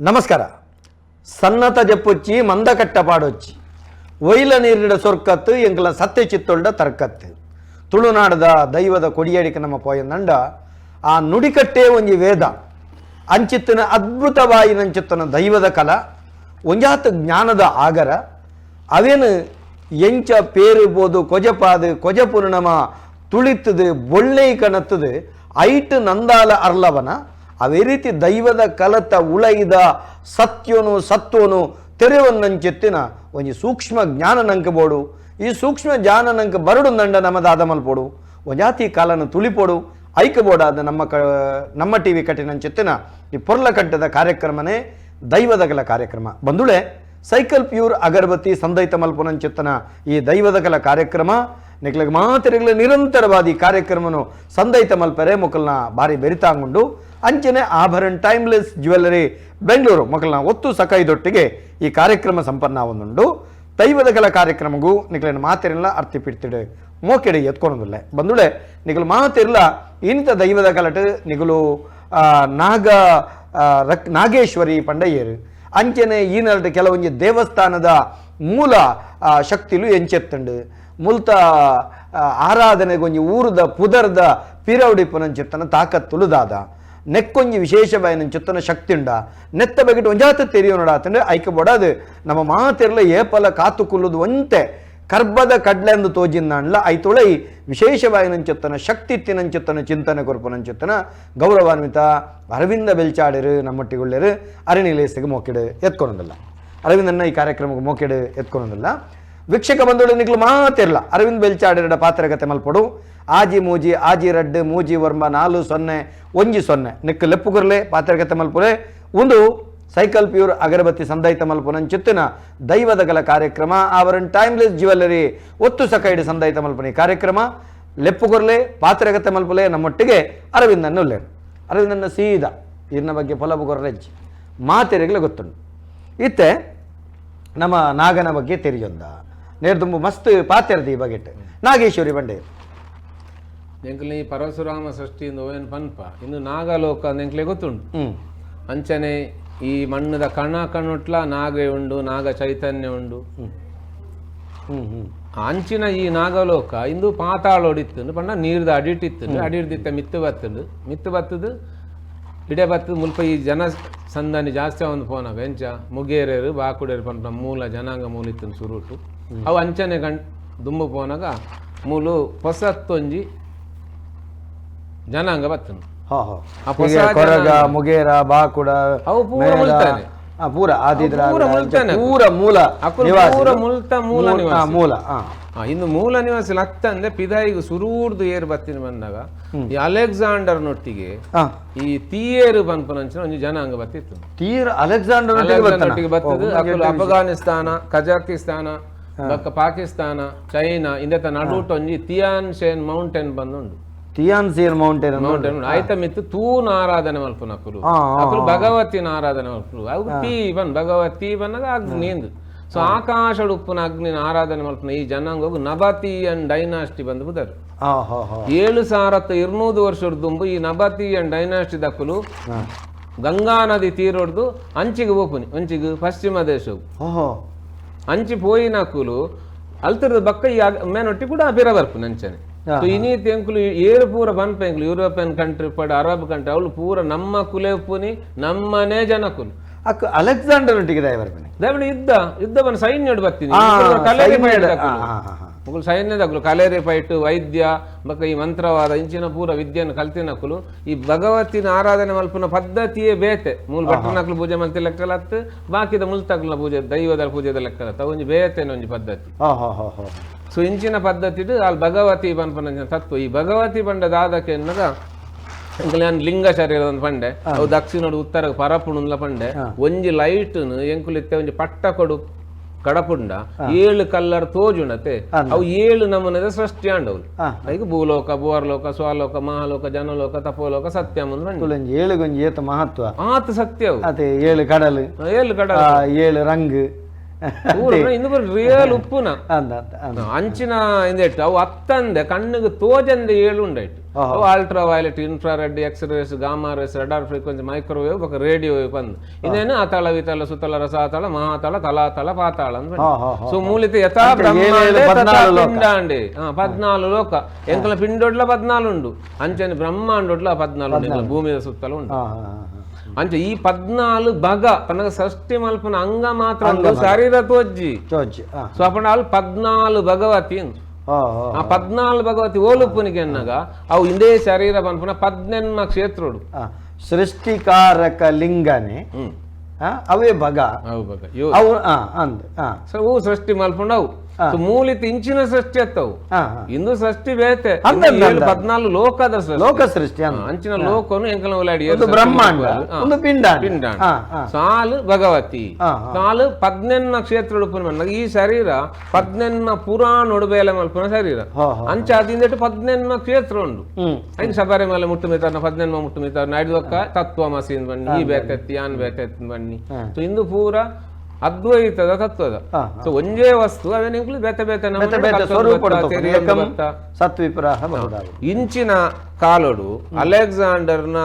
ನಮಸ್ಕಾರ. ಸನ್ನತ ಜಪ್ಪುಚ್ಚಿ ಮಂದಕಟ್ಟ ಪಾಡೊಚ್ಚಿ ಒಯ್ಲ ನೀರಿಡ ಸೊರ್ಕತ್ತು ಎಂಕಲ ಸತ್ಯ ಚಿತ್ತೊಳ್ಳ ತರ್ಕತ್ತು ತುಳುನಾಡದ ದೈವದ ಕೊಡಿಯಡಿಕೆ ನಮ್ಮ ಪೋಯಂದಂಡ ಆ ನುಡಿಕಟ್ಟೆ ಒಂಜಿ ವೇದ ಅಂಚಿತ್ತಿನ ಅದ್ಭುತವಾಯಿ ನಂಚಿತ್ತನ ದೈವದ ಕಲ ಒಂಜಾತ ಜ್ಞಾನದ ಆಗರ ಅವೇನು ಎಂಚ ಪೇರು ಬೋದು ಕೊಜಪಾದು ಕೊಜಪೂರ್ಣಮ ತುಳಿತದು ಬೊಳ್ಳೆ ಕಣತ್ತದು ಐಟ್ ನಂದಾಲ ಅರ್ಲವನ ಅವೇ ರೀತಿ ದೈವದ ಕಲತ ಉಳೈದ ಸತ್ಯೋನು ಸತ್ವನು ತೆರೆವನ್ನಂಚೆತ್ತಿನ ಒಂಜಿ ಸೂಕ್ಷ್ಮ ಜ್ಞಾನ ನಂಕ ಬೋಡು ಈ ಸೂಕ್ಷ್ಮ ಜ್ಞಾನ ನಂಕ ಬರಡು ನಂಡ ನಮ್ಮದಾದ ಮಲ್ಪೋಡು ಒಂಜಾತಿ ಕಾಲನ ತುಳಿಪೋಡು ಐಕಬೋಡಾದ ನಮ್ಮ ಟಿ ವಿ ಕಟ್ಟಿನಂಚೆತ್ತಿನ ಈ ಪೊರ್ಲ ಕಟ್ಟದ ಕಾರ್ಯಕ್ರಮನೇ ದೈವದ ಕಲ ಕಾರ್ಯಕ್ರಮ ಬಂದುಳೆ ಸೈಕಲ್ ಪ್ಯೂರ್ ಅಗರಬತ್ತಿ ಸಂದೈತ ಮಲ್ಪುನಂಚೆತ್ತನ ಈ ದೈವದ ಕಲ ಕಾರ್ಯಕ್ರಮ ನಿಕ್ಲಿಗೆ ಮಾತಿರಗಳ ನಿರಂತರವಾದಿ ಕಾರ್ಯಕ್ರಮನು ಸಂದೈತ ಮಲ್ಪರೆ ಮೊಕಲ್ನ ಬಾರಿ ಬೆರಿತಾಂಗುಂಡು ಅಂಚನೆ ಆಭರಣ ಟೈಮ್ಲೆಸ್ ಜ್ಯುವೆಲ್ಲರಿ ಬೆಂಗಳೂರು ಮೊಕಲ್ನ ಒತ್ತು ಸಕೈದೊಟ್ಟಿಗೆ ಈ ಕಾರ್ಯಕ್ರಮ ಸಂಪನ್ನ ಒಂದುಂಡು ದೈವದ ಕಲ ಕಾರ್ಯಕ್ರಮಗೂ ನಿಕ್ಲಿನ ಮಾತಿರಲ್ಲ ಅರ್ಥಪಿಡ್ತಿಡು ಮೋಕೆಡೆ ಎತ್ಕೊಂಡಲ್ಲ ಬಂದುಳೆ ನಿಗಲು ಮಾತಿರಲ್ಲ ಇನ್ನಿತ ದೈವದ ಕಲಟ್ ನಿಗಲು ನಾಗೇಶ್ವರಿ ಪಂಡಯ್ಯರು ಅಂಚನೆ ಈ ನರಟ ಕೆಲವೊಂದು ದೇವಸ್ಥಾನದ ಮೂಲ ಶಕ್ತಿಲು ಎಂಚೆತ್ತಂಡು ಮುಲ್ತ ಆರಾಧನೆಗೊಂಜಿ ಊರದ ಪುದರ್ದ ಪಿರವಡಿಪುನಂಚಿತ್ತನ ತಾಕತ್ತುಳುದಾದ ನೆಕ್ಕೊಂಜಿ ವಿಶೇಷವಾಯಿನಂಚಿತ್ತನ ಶಕ್ತಿ ಉಂಡ ನೆತ್ತ ಬಗೆಟ್ ಒಂಜಾತ ತೆರಿಯೋನಡಾತಂದ್ರೆ ಐಕಬೋಡದು ನಮ್ಮ ಮಾತಿರಲ ಏಪಲ ಕಾತು ಕುಲ್ಲುದು ಒಂತೆ ಕರ್ಬದ ಕಡ್ಲೆಂದು ತೋಜಿನ್ನಂಡ್ಲ ಐತೊಳೈ ವಿಶೇಷವಾಯಿನಂಚಿತ್ತನ ಶಕ್ತಿ ತಿನಂಚಿತ್ತನ ಚಿಂತನೆ ಕೊರ್ಪುನಂಚಿತ್ತನ ಗೌರವಾನ್ವಿತ ಅರವಿಂದ ಬೆಲ್ಚಾಡಿರು ನಮ್ಮೊಟ್ಟಿಗುಳ್ಳೆರು ಅರಣಿಲೇಸಿಗೆ ಮೋಕೆಡು ಎತ್ಕೊಳೋದಿಲ್ಲ ಅರವಿಂದನ್ನ ಈ ಕಾರ್ಯಕ್ರಮಕ್ಕೆ ಮೋಕೆಡು ಎತ್ಕೊಳೋದಿಲ್ಲ ವೀಕ್ಷಕ ಬಂಧುಗಳು ನಿಕ್ಲು ಮಾತಿರಲ್ಲ ಅರವಿಂದ್ ಬೆಲ್ಚಾಡಿರ ಪಾತ್ರಗತೆ ಮಲ್ಪಡು ಆಜಿ ಮೂಜಿ ಆಜಿ ರಡ್ಡು ಮೂಜಿ ವರ್ಮ 4-0-1-0 ನಿಕ್ಕು ಲೆಪ್ಪುಗುರ್ಲೆ ಪಾತ್ರಗತೆ ಮಲ್ಪುರೆ ಒಂದು ಸೈಕಲ್ ಪ್ಯೂರ್ ಅಗರಬತ್ತಿ ಸಂದೈತ ಮಲ್ಪುನಂಚಿತ್ತಿನ ದೈವದ ಕಲ ಕಾರ್ಯಕ್ರಮ ಆವರಣ ಟೈಮ್ಲೆಸ್ ಜ್ಯುವೆಲ್ಲರಿ ಒತ್ತು ಸಕೈಡು ಸಂದೈತ ಮಲ್ಪನೆ ಕಾರ್ಯಕ್ರಮ ಲೆಪ್ಪುಗುರ್ಲೆ ಪಾತ್ರಗತೆ ಮಲ್ಪುಲೆ ನಮ್ಮೊಟ್ಟಿಗೆ ಅರವಿಂದನ್ನು ಉಲ್ಲೇರು ಅರವಿಂದನ್ನ ಸೀದಾ ಇರ್ನ ಬಗ್ಗೆ ಪೊಲಬುಗೊರ್ರೆಜ್ಜಿ ಮಾತಿರಗಲೇ ಗೊತ್ತುಂಡು ಇತ್ತೆ ನಮ್ಮ ನಾಗನ ಬಗ್ಗೆ ತೆರಿಯೊಂದ ನೇರು ತುಂಬ ಮಸ್ತ್ ಪಾತ್ರದ ಈ ಬಗೆಟ್ ನಾಗೇಶ್ವರಿ ಬಂಡೆ ಎಂಕ್ಲಿ ಪರಶುರಾಮ ಸೃಷ್ಟಿಯಿಂದ ಓಯನ್ ಪನ್ಪ ಇನ್ನು ನಾಗಲೋಕ ಎಂಕ್ಲೆ ಗೊತ್ತುಂಟು ಅಂಚನೆ ಈ ಮಣ್ಣದ ಕಣ್ಣುಟ್ಲ ನಾಗ ಉಂಡು ನಾಗ ಚೈತನ್ಯ ಉಂಡು ಅಂಚಿನ ಈ ನಾಗಲೋಕ ಇಂದು ಪಾತಾಳ ಹೊಡಿತ್ತು ಪಂಡ ನೀರ್ದ ಅಡಿಟ್ಟಿತ್ತು ಅಡಿಡ್ದಿತ್ತ ಮಿತ್ತು ಬತ್ತದು ಇಡೇ ಬತ್ತದು ಮುಲ್ಪ ಈ ಜನ ಸಂದನಿ ಜಾಸ್ತಿ ಒಂದು ಫೋನ ಬೆಂಚ ಮುಗೇರೇರು ಬಾಕುಡೇರು ಪಂಪ ಮೂಲ ಜನಾಂಗ ಮೂಲಿತ್ತು ಸುರುಟು ಅವು ಅಂಚನೆ ದುಂಬು ಪೋನಾಗ ಮೂಲು ಹೊಸತ್ತೊಂಜಿ ಜನಾಂಗ ಬತ್ತನು ಮುಗೇರ ಬಾಕುಡ ಅವು ಪೂರ ಮುಲ್ತಾನೆ ಪೂರ ಮೂಲ ಇನ್ನು ಮೂಲ ನಿವಾಸಿ ಲತ್ತ ಅಂದ್ರೆ ಪಿದಾಯಿಗೆ ಸುರೂರ್ದು ಏರು ಬತ್ತಿನ ಬಂದಾಗ ಈ ಅಲೆಕ್ಸಾಂಡರ್ ನೊಟ್ಟಿಗೆ ಈ ತೀಯೇರು ಪನ್ಪನಂಚಿನ ಒಂದು ಜನಾಂಗ ಬತ್ತಿತ್ತು ಅಲೆಕ್ಸಾಂಡರ್ ನೊಟ್ಟಿಗೆ ಬತ್ತದು ಅಫ್ಘಾನಿಸ್ತಾನ ಕಜಾಕಿಸ್ತಾನ ಪಾಕಿಸ್ತಾನ ಚೈನಾ ಇಂದತ ನಡುಟ ಒಂಜಿ ತಿಯಾನ್ ಶೇನ್ ಮೌಂಟೇನ್ ಬಂದುಂಡು ತಿಯಾನ್ಸಿಯನ್ ಮೌಂಟೇನ್ ಆಯ್ತ ಮಿತ್ತು ತೂನ್ ಆರಾಧನೆ ಮಲ್ಪುನ ಅಕುಲು ಭಗವತಿನ ಆರಾಧನೆ ಮಲ್ಪುಲು ಅವು ತೀವನ್ ಭಗವತಿ ಬನ್ನಗ ಅಗ್ನಿ ಎಂದು ಸೊ ಆಕಾಶಡ್ ಉಪ್ಪುನ ಅಗ್ನಿನ ಆರಾಧನೆ ಮಲ್ಪುನ ಈ ಜನಾಂಗ ನಬಾತಿಯನ್ ಡೈನಾಸ್ಟಿ ಬಂದು ಬುದರು 7200 ವರ್ಷದ ದುಂಬು ಈ ನಬಾತಿಯನ್ ಡೈನಾಸ್ಟಿ ದಕ್ಕಲು ಗಂಗಾ ನದಿ ತೀರೊಡ್ದು ಅಂಚಿಗೆ ಓಪುನಿ ಅಂಚಿಗೆ ಪಶ್ಚಿಮ ದೇಶವು ಅಂಚಿ ಪೋಯಿನಕುಲು ಅಲ್ತಿರದ ಬಕ್ಕ ಈ ಮೇನೊಟ್ಟಿ ಕೂಡ ಅಭಿರ ಬರ್ಪುನಿ ಅಂಚನೆ ಸೊ ಇನ್ನೀತಿ ಎಂಕುಲು ಏರು ಪೂರ ಬನ್ಪೆಂಕ್ಲು ಯುರೋಪಿಯನ್ ಕಂಟ್ರಿ ಪಡ ಅರಬ್ ಕಂಟ್ರಿ ಅವಳು ಪೂರ ನಮ್ಮ ಕುಲೆಪುನಿ ನಮ್ಮನೇ ಜನಕುಲು ಅಕ್ಕ ಅಲೆಕ್ಸಾಂಡರ್ ಒಟ್ಟಿಗೆ ದಯವಿಟ್ಟು ಯುದ್ಧ ಬನ್ ಸೈನ್ಯ ಬರ್ತೀನಿ ಮುಗುಲು ಸೈನ್ಯದಕ್ಕಲು ಕಲೇರಿ ಪೈಟು ವೈದ್ಯ ಬಕ್ಕ ಈ ಮಂತ್ರವಾದ ಇಂಚಿನ ಪೂರ ವಿದ್ಯೆಯನ್ನು ಕಲ್ತಿನಕುಲು ಈ ಭಗವತಿನ ಆರಾಧನೆ ಮಲ್ಪನ ಪದ್ಧತಿಯೇ ಬೇತೆ ಮೂಲ ಭಟ್ಟನಕಲು ಪೂಜೆ ಮಲ್ತಿ ಲೆಕ್ಕಲತ್ತು ಬಾಕಿದ ಮುಲ್ತಕಲ್ನ ಪೂಜೆ ದೈವದ ಪೂಜೆದ ಲೆಕ್ಕಲತ್ತ ಒಂಜಿ ಬೇತೆನ ಒಂಜಿ ಪದ್ಧತಿ ಸೊ ಇಂಚಿನ ಪದ್ಧತಿ ಅಲ್ಲಿ ಭಗವತಿ ಪನ್ಪನ ತತ್ವ ಈ ಭಗವತಿ ಬಂಡದಾದಕ್ಕೆ ಎನ್ನಗ ಎಂಕುಲು ಲಿಂಗ ಶರೀರದ ಒಂದು ಪಂಡೆ ಅವು ದಕ್ಷಿಣ ಉತ್ತರ ಪರಪುಣುಲ ಪಂಡೆ ಒಂಜಿ ಲೈಟ್ನು ಎಂಕುಲು ಇತ್ತೆ ಒಂಜಿ ಪಟ್ಟ ಕೊಡು ಕಡಪುಂಡ 7 ಕಲ್ಲರ್ ತೋಜುಣತೆ ಅವು 7 ನಮೂನದ ಸೃಷ್ಟಿ ಆಂಡವ್ರು ಈಗ ಭೂಲೋಕ ಭುವರ್ಲೋಕ ಸ್ವಲೋಕ ಮಹಾಲೋಕ ಜನಲೋಕ ತಪೋಲೋಕ ಸತ್ಯ ಮುಂದೆ ಮಹತ್ವ ಆತ ಸತ್ಯ 7 ಕಡಲು 7 ರಂಗ್ ಪೂರ ಇಂದು ರಿಯಲ್ ಉಪ್ಪುನ ಅಂದ ಅಂಚಿನ ಇಂದೆಟ್ಟು ಅವು ಅತ್ತಂದೆ ಕಣ್ಣಿಗೆ ತೋಜಂದೆ ಏಳು ಉಂಡಾಯ್ತು ಅವು ultra violet infrared X-rays gamma race radar frequency microwave ಬೊಕ್ಕ ರೇಡಿಯೋ ವೇವ್ ಬಂದು ಇನ್ನೇನು ಅತಳ ವಿತಳ ಸುತಳ ರಸಾತಳ ಮಹಾತಳ ತಲಾತಳ ಪಾತಾಳ ಅಂತ ಸೊ ಮೂಲಿತ ಯಥಾ ಬ್ರಹ್ಮಾಂಡೆ ತಥಾ ಪಿಂಡಾಂಡೆ 14 ಲೋಕ ಎಂಕಲ ಪಿಂಡೊಡ್ಲ 14 ಉಂಡು ಅಂಚನೆ ಬ್ರಹ್ಮಾಂಡೊಡ್ಲ 14 ಉಂಡು ಭೂಮಿಯ ಸುತ್ತಲ ಉಂಡು ಅಂಚೆ ಈ 14 ಬಗ ತನಗ ಸೃಷ್ಟಿ ಮಲ್ಪನ ಅಂಗ ಮಾತ್ರ ಶರೀರ ತೋಜ್ಜಿ ಸೊ ಅಪಣ 14 ಭಗವತಿ ಆ 14 ಭಗವತಿ ಓಲುಪ್ಪನಿಗೆ ಅನ್ನಗ ಅವು ಇಂದೇ ಶರೀರ ಬನ್ಪುನ 14 ಕ್ಷೇತ್ರೋಡು ಸೃಷ್ಟಿಕಾರಕ ಲಿಂಗನೆ ಅವೇ ಬಗ ಅವು ಅವು ಸೃಷ್ಟಿ ಮಲ್ಪುಂಡವು ಮೂಲಿತ ಇಂಚಿನ ಸೃಷ್ಟಿ ಅತ್ತವು ಇಂದು ಸೃಷ್ಟಿ ಬೇತೆ 14 ಲೋಕದ ಲೋಕ ಸೃಷ್ಟಿ ಅಂಚಿನ ಲೋಕನು ಎಂಕಲ ಒಲಾಡಿ ಬ್ರಹ್ಮಾಂಡ ಒಂದು ಪಿಂಡ ಸಾಲು ಭಗವತಿ ಸಾಲು 14 ಕ್ಷೇತ್ರ ಉಡುಪುನ ಈ ಶರೀರ 14 ಪುರಾಣ ಉಡುಬೇಲೆ ಮಲ್ಪುನ ಶರೀರ ಅಂಚ ಅದಿಂದೆಟ್ಟು 14 ಕ್ಷೇತ್ರ ಉಂಡು ಐದು ಸಬರಿ ಮೇಲೆ ಮುಟ್ಟು ಮಿತಾರ 14 ಮುಟ್ಟು ಮಿತಾರ ನಾಯ್ದೊಕ್ಕ ತತ್ವ ಮಸೀನ್ ಬನ್ನಿ ಈ ಬೇಕತ್ತಿ ಆನ್ ಬೇಕತ್ತಿ ಬನ್ನಿ ಸೊ ಇಂದು ಪೂರ ಅದ್ವೈತದ ತತ್ವದ ಸೊ ಒಂದೇ ವಸ್ತು ಅವೇನಿಂಕ್ಲು ಬೇತೆ ಬೇತೆ ಇಂಚಿನ ಕಾಲೋಡು ಅಲೆಕ್ಸಾಂಡರ್ನ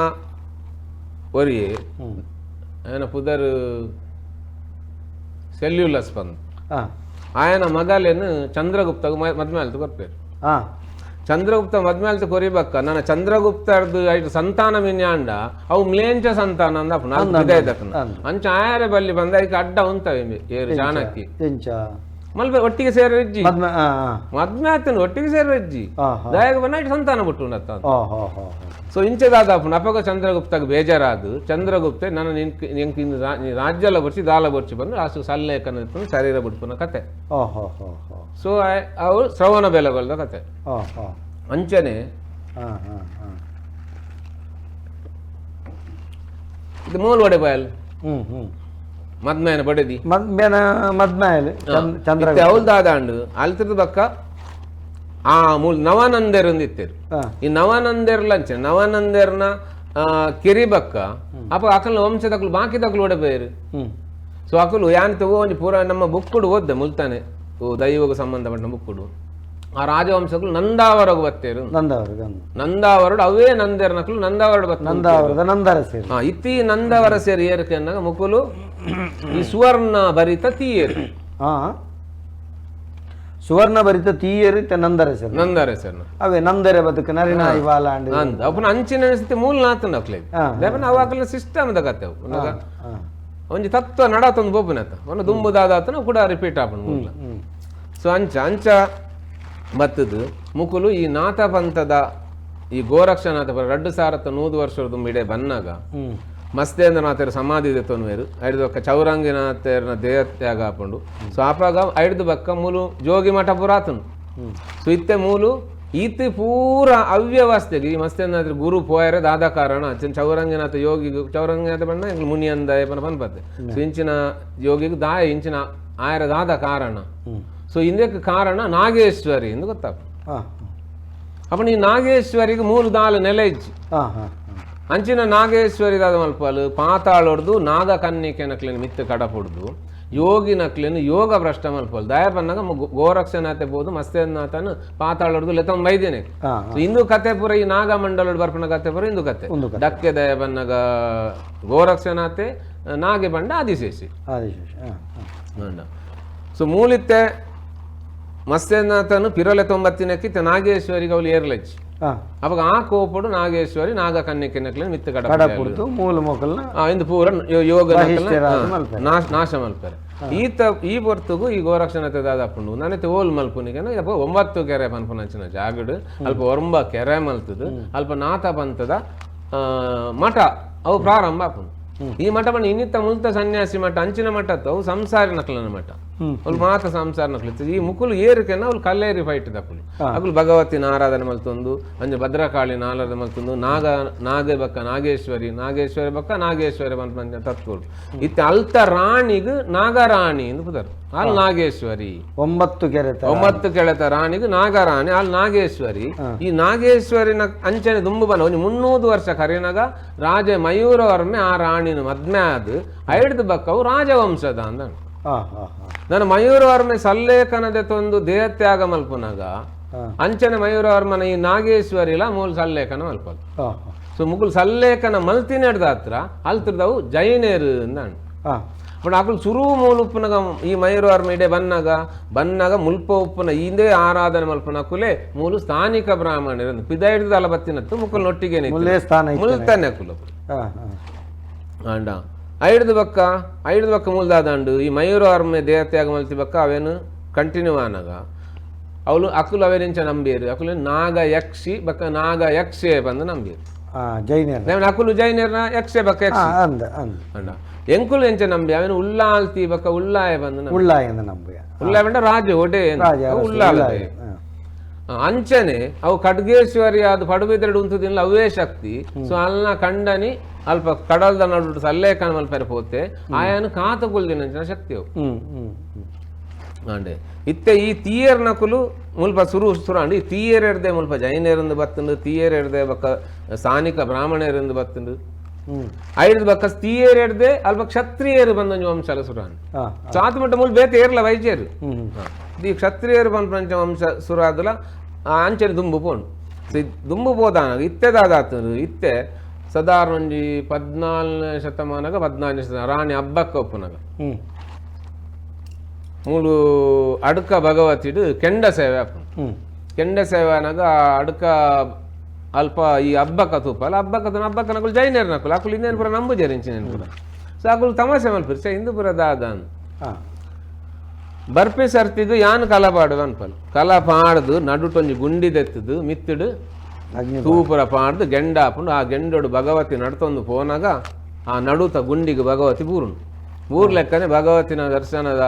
ಒರಿಯೆ ఆయన ಪುದರ್ ಸೆಲ್ಯುಲಸ್ ಬಂದು ఆయన ಮಗಲೇನು ಚಂದ್ರಗುಪ್ತಗ ಮದ್ಮೇಲ್ತು ಕೊರ್ಪೇರು ಚಂದ್ರಗುಪ್ತ ಮದ್ಮೇಲ್ತು ಕೊರಿಬಕ್ಕ ನನ್ನ ಚಂದ್ರಗುಪ್ತರ್ದು ಐಟು ಸಂತಾನ ಮಿನ್ಯಾಂಡ ಅವು ಮ್ಲೇಂಚ ಸಂತಾನ ಅಂದ ವಿಧೇಯದಕ್ಕನ ಅಂಚ ಆಯಾರ ಬಲ್ಲಿ ಬಂದ ಅದಕ್ಕೆ ಅಡ್ಡ ಉಂತವೆ ಏರು ಚಾಣಕ್ಯ ಮಲ್ಪೆ ಒಟ್ಟಿಗೆ ಸೇರಜ್ಜಿ ಮದ್ಮ್ಯಾತನು ಒಟ್ಟಿಗೆ ಸೇರಜ್ಜಿ ದಯಾಗ ಬಂದ ಇಟ್ಟು ಸಂತಾನ ಬಿಟ್ಟು ಉಂಡತ್ತ ಸೊ ಇಂಚೆದಾದಪ್ಪನ ಅಪಗ ಚಂದ್ರಗುಪ್ತಗ ಬೇಜಾರಾದು ಚಂದ್ರಗುಪ್ತೆ ನನ್ನ ರಾಜ್ಯಲ ಬರ್ಸಿ ದಾಲ ಬರ್ಸಿ ಬಂದು ಆಸು ಸಲ್ಲೇಖನ ಶರೀರ ಬಿಡ್ಪುನ ಕತೆ ಸೊ ಅವು ಶ್ರವಣ ಬೆಲಗೊಳ್ದ ಕತೆ ಅಂಚನೆ ಇದು ಮೂಲ ಒಡೆ ಬಯಲ್ ಮದ್ಮೇನ ಬಡದಿ ಮದ್ಮೇಲೆ ಅವಳು ದಾದಾಂಡು ಅಲ್ತದ ಬಕ್ಕ ಆ ಮೂಲ ನವಾನಂದೇರ್ ಅಂದಿತ್ತೇರು ಈ ನವಾನಂದೇರ್ ಲಂಚ ನವಾನಂದೇರ್ನ ಕೆರಿ ಬಕ್ಕ ಅಪ್ಪ ಅಕಲ್ನ ವಂಶದಕ್ಲು ಬಾಕಿದಕ್ಲು ಒಡೆ ಬೇರು ಸೊ ಅಕಲು ಯಾನ್ ತಗೋನಿ ಪೂರ ನಮ್ಮ ಬುಕ್ಕುಡು ಓದ್ದೆ ಮುಲ್ತಾನೆ ದೈವಗ ಸಂಬಂಧಪಟ್ಟ ಬುಕ್ಕುಡು ಆ ರಾಜವಂಶಗಳು ನಂದಾವರಗು ಬತ್ತೇರು ನಂದಾವರಡು ಅವೇ ನಂದೇರ್ನಕ್ಲು ನಂದಾವರಡು ಇತ್ತಿ ನಂದಾವರ ಸೇರಿ ಏರಿಕೆ ಅನ್ನಾಗ ಮುಕುಲು ಈ ಸುವರ್ಣ ಭರಿತ ತೀಯೇರು ಸುವರ್ಣ ಭರಿತ ತೀಯರು ನಂದರ ಸರ್ ಅವೇ ನಂದರೆ ಬದುಕು ನರಿನ ಇವಾಲ ಅಪ್ಪನ ಅಂಚಿನ ಮೂಲ ನಾತನ ಅಕ್ಲೆ ದೇವನ ಅವಾಗಲ ಸಿಸ್ಟಮ್ ದ ಕತೆ ಒಂಜಿ ತತ್ವ ನಡಾತೊಂದು ಬೋಪುನತ ಒಂದು ದುಂಬುದಾದಾತನ ಕೂಡ ರಿಪೀಟ್ ಆಪಣ ಮೂಲ ಸೊ ಅಂಚ ಮತ್ತದು ಮುಕುಲು ಈ ನಾಥ ಪಂಥದ ಈ ಗೋರಕ್ಷನಾಥ 2001 ವರ್ಷದ ಮಿಡೆ ಬನ್ನಾಗ ಮಸ್ತೇಂದ್ರನಾಥರ ಸಮಾಧಿ ದೆತ್ತೊನ್ವೇರು ಐದು ಬಕ್ಕ ಚೌರಂಗಿನಾಥರ್ನ ದೇಹತ್ಯಾಗ ಹಾಕೊಂಡು ಸೊ ಆಪಾಗ ಐದು ಬಕ್ಕ ಮೂಲು ಜೋಗಿ ಮಠ ಪುರಾತನು ಸೊ ಇತ್ತೆ ಮೂಲು ಈತಿ ಪೂರ ಅವ್ಯವಸ್ಥೆಗೆ ಈ ಮಸ್ತೇಂದ್ರನಾಥ ಗುರು ಪೋಯರೆ ದಾದ ಕಾರಣ ಚೌರಂಗಿನಾಥ ಯೋಗಿಗೂ ಚೌರಂಗಿನಾಥ ಬಣ್ಣ ಎಂಗ್ಲು ಮುನಿ ಅಂದ ಪನ್ಪತ್ತೆ ಸೊ ಇಂಚಿನ ಯೋಗಿಗೂ ದಾಯ ಇಂಚಿನ ಆಯರ ದಾದ ಕಾರಣ ಸೊ ಇಂದಕ್ಕೆ ಕಾರಣ ನಾಗೇಶ್ವರಿ ಎಂದು ಗೊತ್ತಾಗ ಅಪ್ಪ ಈ ನಾಗೇಶ್ವರಿಗೆ ಮೂರು ದಾಲು ನೆಲೆ ಇಜ್ಜಿ ಅಂಚಿನ ನಾಗೇಶ್ವರಿ ದಾದ ಮಲ್ಪಲು ಪಾತಾಳೊಡ್ದು ನಾಗ ಕನ್ನಿಕೆನಕ್ಲೇನು ಮಿತ್ತು ಕಡಪುಡ್ದು ಯೋಗಿನಕ್ಲೇನು ಯೋಗ ಭ್ರಷ್ಟ ಮಲ್ಪಲು ದಯ ಬನ್ನಾಗ ಗೋರಕ್ಷನಾಥೆ ಬೋದು ಮಸ್ತೇನಾಥನು ಪಾತಾಳೊಡ್ದು ಲೆತೊಂದು ಬೈದೇನೆ ಇಂದು ಕತೆ ಪುರ ಈ ನಾಗಮಂಡಲೋಡು ಬರ್ಪಣ ಕತೆ ಪುರ ಇಂದು ಕತೆ ಡಕ್ಕೆ ದಯ ಬನ್ನಾಗ ಗೋರಕ್ಷನಾಥೆ ನಾಗೆ ಬಂಡ ಆದಿಶೇಷಿ ಸೊ ಮೂಲಿತ್ತೆ ಮಸ್ತೇನಾಥನು ಪಿರಲೆ 90 ನಾಗೇಶ್ವರಿಗೆ ಅವಳು ಏರ್ಲಜ್ಜಿ ಅವಾಗ ಆ ಕೋಪಡು ನಾಗೇಶ್ವರಿ ನಾಗ ಕನ್ನಿಕೆನಕ್ಲೆ ಮಿತ್ತು ಕಡಪುಡ್ತು ಮೂಲ ಮೊಕಲ್ನ ಇಂದು ಪೂರ ಯೋಗ ನಾಶ ಮಲ್ಪರೆ ಈ ಹೊರ್ತುಗು ಈ ಗೋರಕ್ಷಣತೆ ದಾದಾಪುಂಡು ನನ್ನತೆ ಓಲ್ ಮಲ್ಪುನಿಗೆ 9 ಕೆರೆ ಪನ್ಪುನಂಚಿನ ಜಾಗಡು ಅಲ್ಪ 9 ಕೆರೆ ಮಲ್ತದು ಅಲ್ಪ ನಾಥ ಪಂಥದ ಮಠ ಅವು ಪ್ರಾರಂಭ ಆಪುಂಡು ಈ ಮಠ ಬಣ್ಣ ಇನ್ನಿತ್ತ ಮುಲ್ತ ಸನ್ಯಾಸಿ ಮಠ ಅಂಚಿನ ಮಠ ಅವು ಸಂಸಾರಿ ನಕ್ಲನ ಮಠ ಅವ್ಳು ಮಾತ್ರ ಸಂಸಾರ ನಕ್ಲಿತ್ತು ಈ ಮುಕುಲು ಏರಿಕೆನ ಅವ್ಳು ಕಲ್ಲೇರಿ ಫೈಟ್ ದಕ್ಕುಲು ಅಕುಲು ಭಗವತಿನ ಆರಾಧನೆ ಮಲ್ತೊಂದು ಅಂಜ ಭದ್ರಕಾಳಿನ ಆರಾಧನೆ ಮಲ್ತೊಂದು ನಾಗೆ ಬಕ್ಕ ನಾಗೇಶ್ವರಿ ಬಕ್ಕ ನಾಗೇಶ್ವರಿ ಬಂತ ತತ್ವಗಳು ಇತ್ತ ಅಲ್ತ ರಾಣಿಗ್ ನಾಗರಾಣಿ ಎಂದು ಪುದರು ಅಲ್ಲಿ ನಾಗೇಶ್ವರಿ 9 ಕೆಳೆತ ರಾಣಿಗ್ ನಾಗರಾಣಿ ಅಲ್ಲಿ ನಾಗೇಶ್ವರಿ ಈ ನಾಗೇಶ್ವರಿನ ಅಂಚನೆ ದುಂಬು ಬನ ಒಂದು 300 ವರ್ಷ ಕರಿನಾಗ ರಾಜ ಮಯೂರವರ್ಮೆ ಆ ರಾಣಿನ ಮದ್ಮೆ ಆದ್ ಐಡ್ದು ಬಕ್ಕವು ರಾಜವಂಶದ ಅಂದ ನಾನು ಮಯೂರವರ್ಮೆ ಸಲ್ಲೇಖನದ ತೊಂದು ದೇಹತ್ಯಾಗ ಮಲ್ಪನಾಗ ಅಂಚನೆ ಮಯೂರವರ್ಮನ ಈ ನಾಗೇಶ್ವರಿಲ ಮೂಲ ಸಲ್ಲೇಖನ ಮಲ್ಪಲ್ ಸೊ ಮುಗುಲ್ ಸಲ್ಲೇಖನ ಮಲ್ತಿನೆಡ್ದ ಹತ್ರ ಅಲ್ತಿರ್ದವು ಜೈನೇರು ಅಂದ ಬಟ್ ಅಕುಲು ಸುರು ಮೂಲ ಉಪ್ಪುನಗ ಈ ಮಯೂರವರ್ಮ ಇಡೆ ಬನ್ನಾಗ ಮುಲ್ಪ ಉಪ್ಪುನ ಇಂದೇ ಆರಾಧನೆ ಮಲ್ಪನ ಅಕುಲೆ ಮೂಲು ಸ್ಥಾನಿಕ ಬ್ರಾಹ್ಮಣರು ಪಿದ ಹಿಡಿದು ಅಲ ಬತ್ತಿನತ್ತು ಮುಕ್ಕಲ್ ನೊಟ್ಟಿಗೆ ಮುಲ್ತಾನೆ ಅಕುಲು ಅಂಡ ಐಡ್ದು ಬಕ್ಕ ಮೂಲ್ದಾದಂಡು ಈ ಮಯೂರವರ್ಮೆ ದೇಹತ್ಯಾಗ ಮಲ್ತಿ ಬಕ್ಕ ಅವೇನು ಕಂಟಿನ್ಯೂ ಆನಾಗ ಅವಳು ಅಕುಲು ಅವೇನಿಂಚ ನಂಬಿಯರು ಅಕುಲು ನಾಗ ಯಕ್ಷಿ ಬಕ್ಕ ನಾಗ ಯಕ್ಷೆ ಬಂದು ನಂಬಿಯರು ಜೈನರ್ ಅಕುಲು ಜೈನರ್ನ ಯಕ್ಷೆ ಬಕ್ಕ ಯಕ್ಷಿ ಅಂಡ ಎಂಕುಲು ಎಂಚ ನಂಬಿ ಅವನು ಉಲ್ಲಾಲ್ತಿ ಬಕ್ಕ ಉಲ್ಲಾಯ ಬಂದು ಉಲ್ಲಾಯ ಬಂಡ ರಾಜ ಒಡೆ ಉಲ್ಲಾಲ ಅಂಚನೆ ಅವು ಖಡ್ಗೇಶ್ವರಿ ಅದು ಪಡುಬಿದ್ರೆಡು ಉಂತದಿಲ್ಲ ಅವೇ ಶಕ್ತಿ ಸೊ ಅಲ್ನ ಕಂಡನಿ ಅಲ್ಪ ಕಡಲ್ದ ನಡು ಸಲ್ಲೇಖನ ಮಲ್ಪರೆ ಪೋತೆ ಆಯನು ಕಾತಗುಲ್ದಿನ ಶಕ್ತಿ ಅವು ಅಂಡೆ ಇತ್ತೆ ಈ ತೀಯರ್ ನಕುಲು ಮುಲ್ಪ ಸುರಾಂಡು ಈ ತೀಯರ್ ಎಡ್ದೆ ಮುಲ್ಪ ಜೈನರಿಂದ ಬತ್ತಂಡು ತೀಯರ್ ಎಡ್ದೆ ಬಕ್ಕ ಸ್ಥಾನಿಕ ಬ್ರಾಹ್ಮಣರಿಂದ ಬತ್ತಂಡು ಐದು ಬಕ್ಕ ತೀಯರ್ ಎಡ್ದೆ ಅಲ್ಪ ಕ್ಷತ್ರಿಯರು ಬಂದ ವಂಶಲ ಸುರಾನ್ ಸಾತ್ ಮಟ್ಟ ಮುಲ್ ಬೇತೆ ಏರ್ಲ ವೈದ್ಯರು ಈ ಕ್ಷತ್ರಿಯರು ಬಂದ ಪಂಚ ವಂಶ ಸುರಾದುಲ ಅಂಚನೆ ದುಂಬು ಪೋಂಡು ದುಂಬು ಪೋದಾನಾಗ ಇತ್ತೆದಾದಾತರು ಇತ್ತೆ ಸಾಧಾರಣ ಒಂಜಿ 14ನೇ ಶತಮಾನಗ 14ನೇ ಶತಮಾನ ರಾಣಿ ಹಬ್ಬಕ್ಕ ಒಪ್ಪುನಾಗ ಮೂಲು ಅಡ್ಕ ಭಗವತಿಡು ಕೆಂಡ ಸೇವೆ ಕೆಂಡ ಸೇವೆ ಅನಾಗ ಅಡ್ಕ ಅಲ್ಪ ಈ ಹಬ್ಬಕ್ಕ ತೂಪಲ್ಲ ಹಬ್ಬಕ್ಕ ನಕುಲು ಜೈನರ್ ನಕುಲು ಅಕುಲು ಇನ್ನೇನು ಪುರ ನಂಬು ಜರಿಂಚಿನೇನು ಪುರ ಸೊ ಅಕುಲು ತಮಾಷೆ ಮಲ್ಪಿರ್ ಹಿಂದೂ ಪುರ ದಾದಾನ್ ಬರ್ಪಿ ಸರ್ತಿದು ಯಾನ್ ಕಲಪಾಡು ಅನ್ಪಲ್ ಕಲಪಾಡ್ದು ನಡುಟೊಂಜಿ ಗುಂಡಿ ದೆತ್ತದು ಮಿತ್ತುಡು ತೂಪುರ ಪಾಡ್ದು ಗೆಂಡ ಹಾಕೊಂಡು ಆ ಗೆಂಡೋಡು ಭಗವತಿ ನಡ್ತೊಂದು ಪೋನಾಗ ಆ ನಡುತ ಗುಂಡಿಗೆ ಭಗವತಿ ಬೂರ್ ಲೆಕ್ಕನೆ ಭಗವತಿನ ದರ್ಶನದ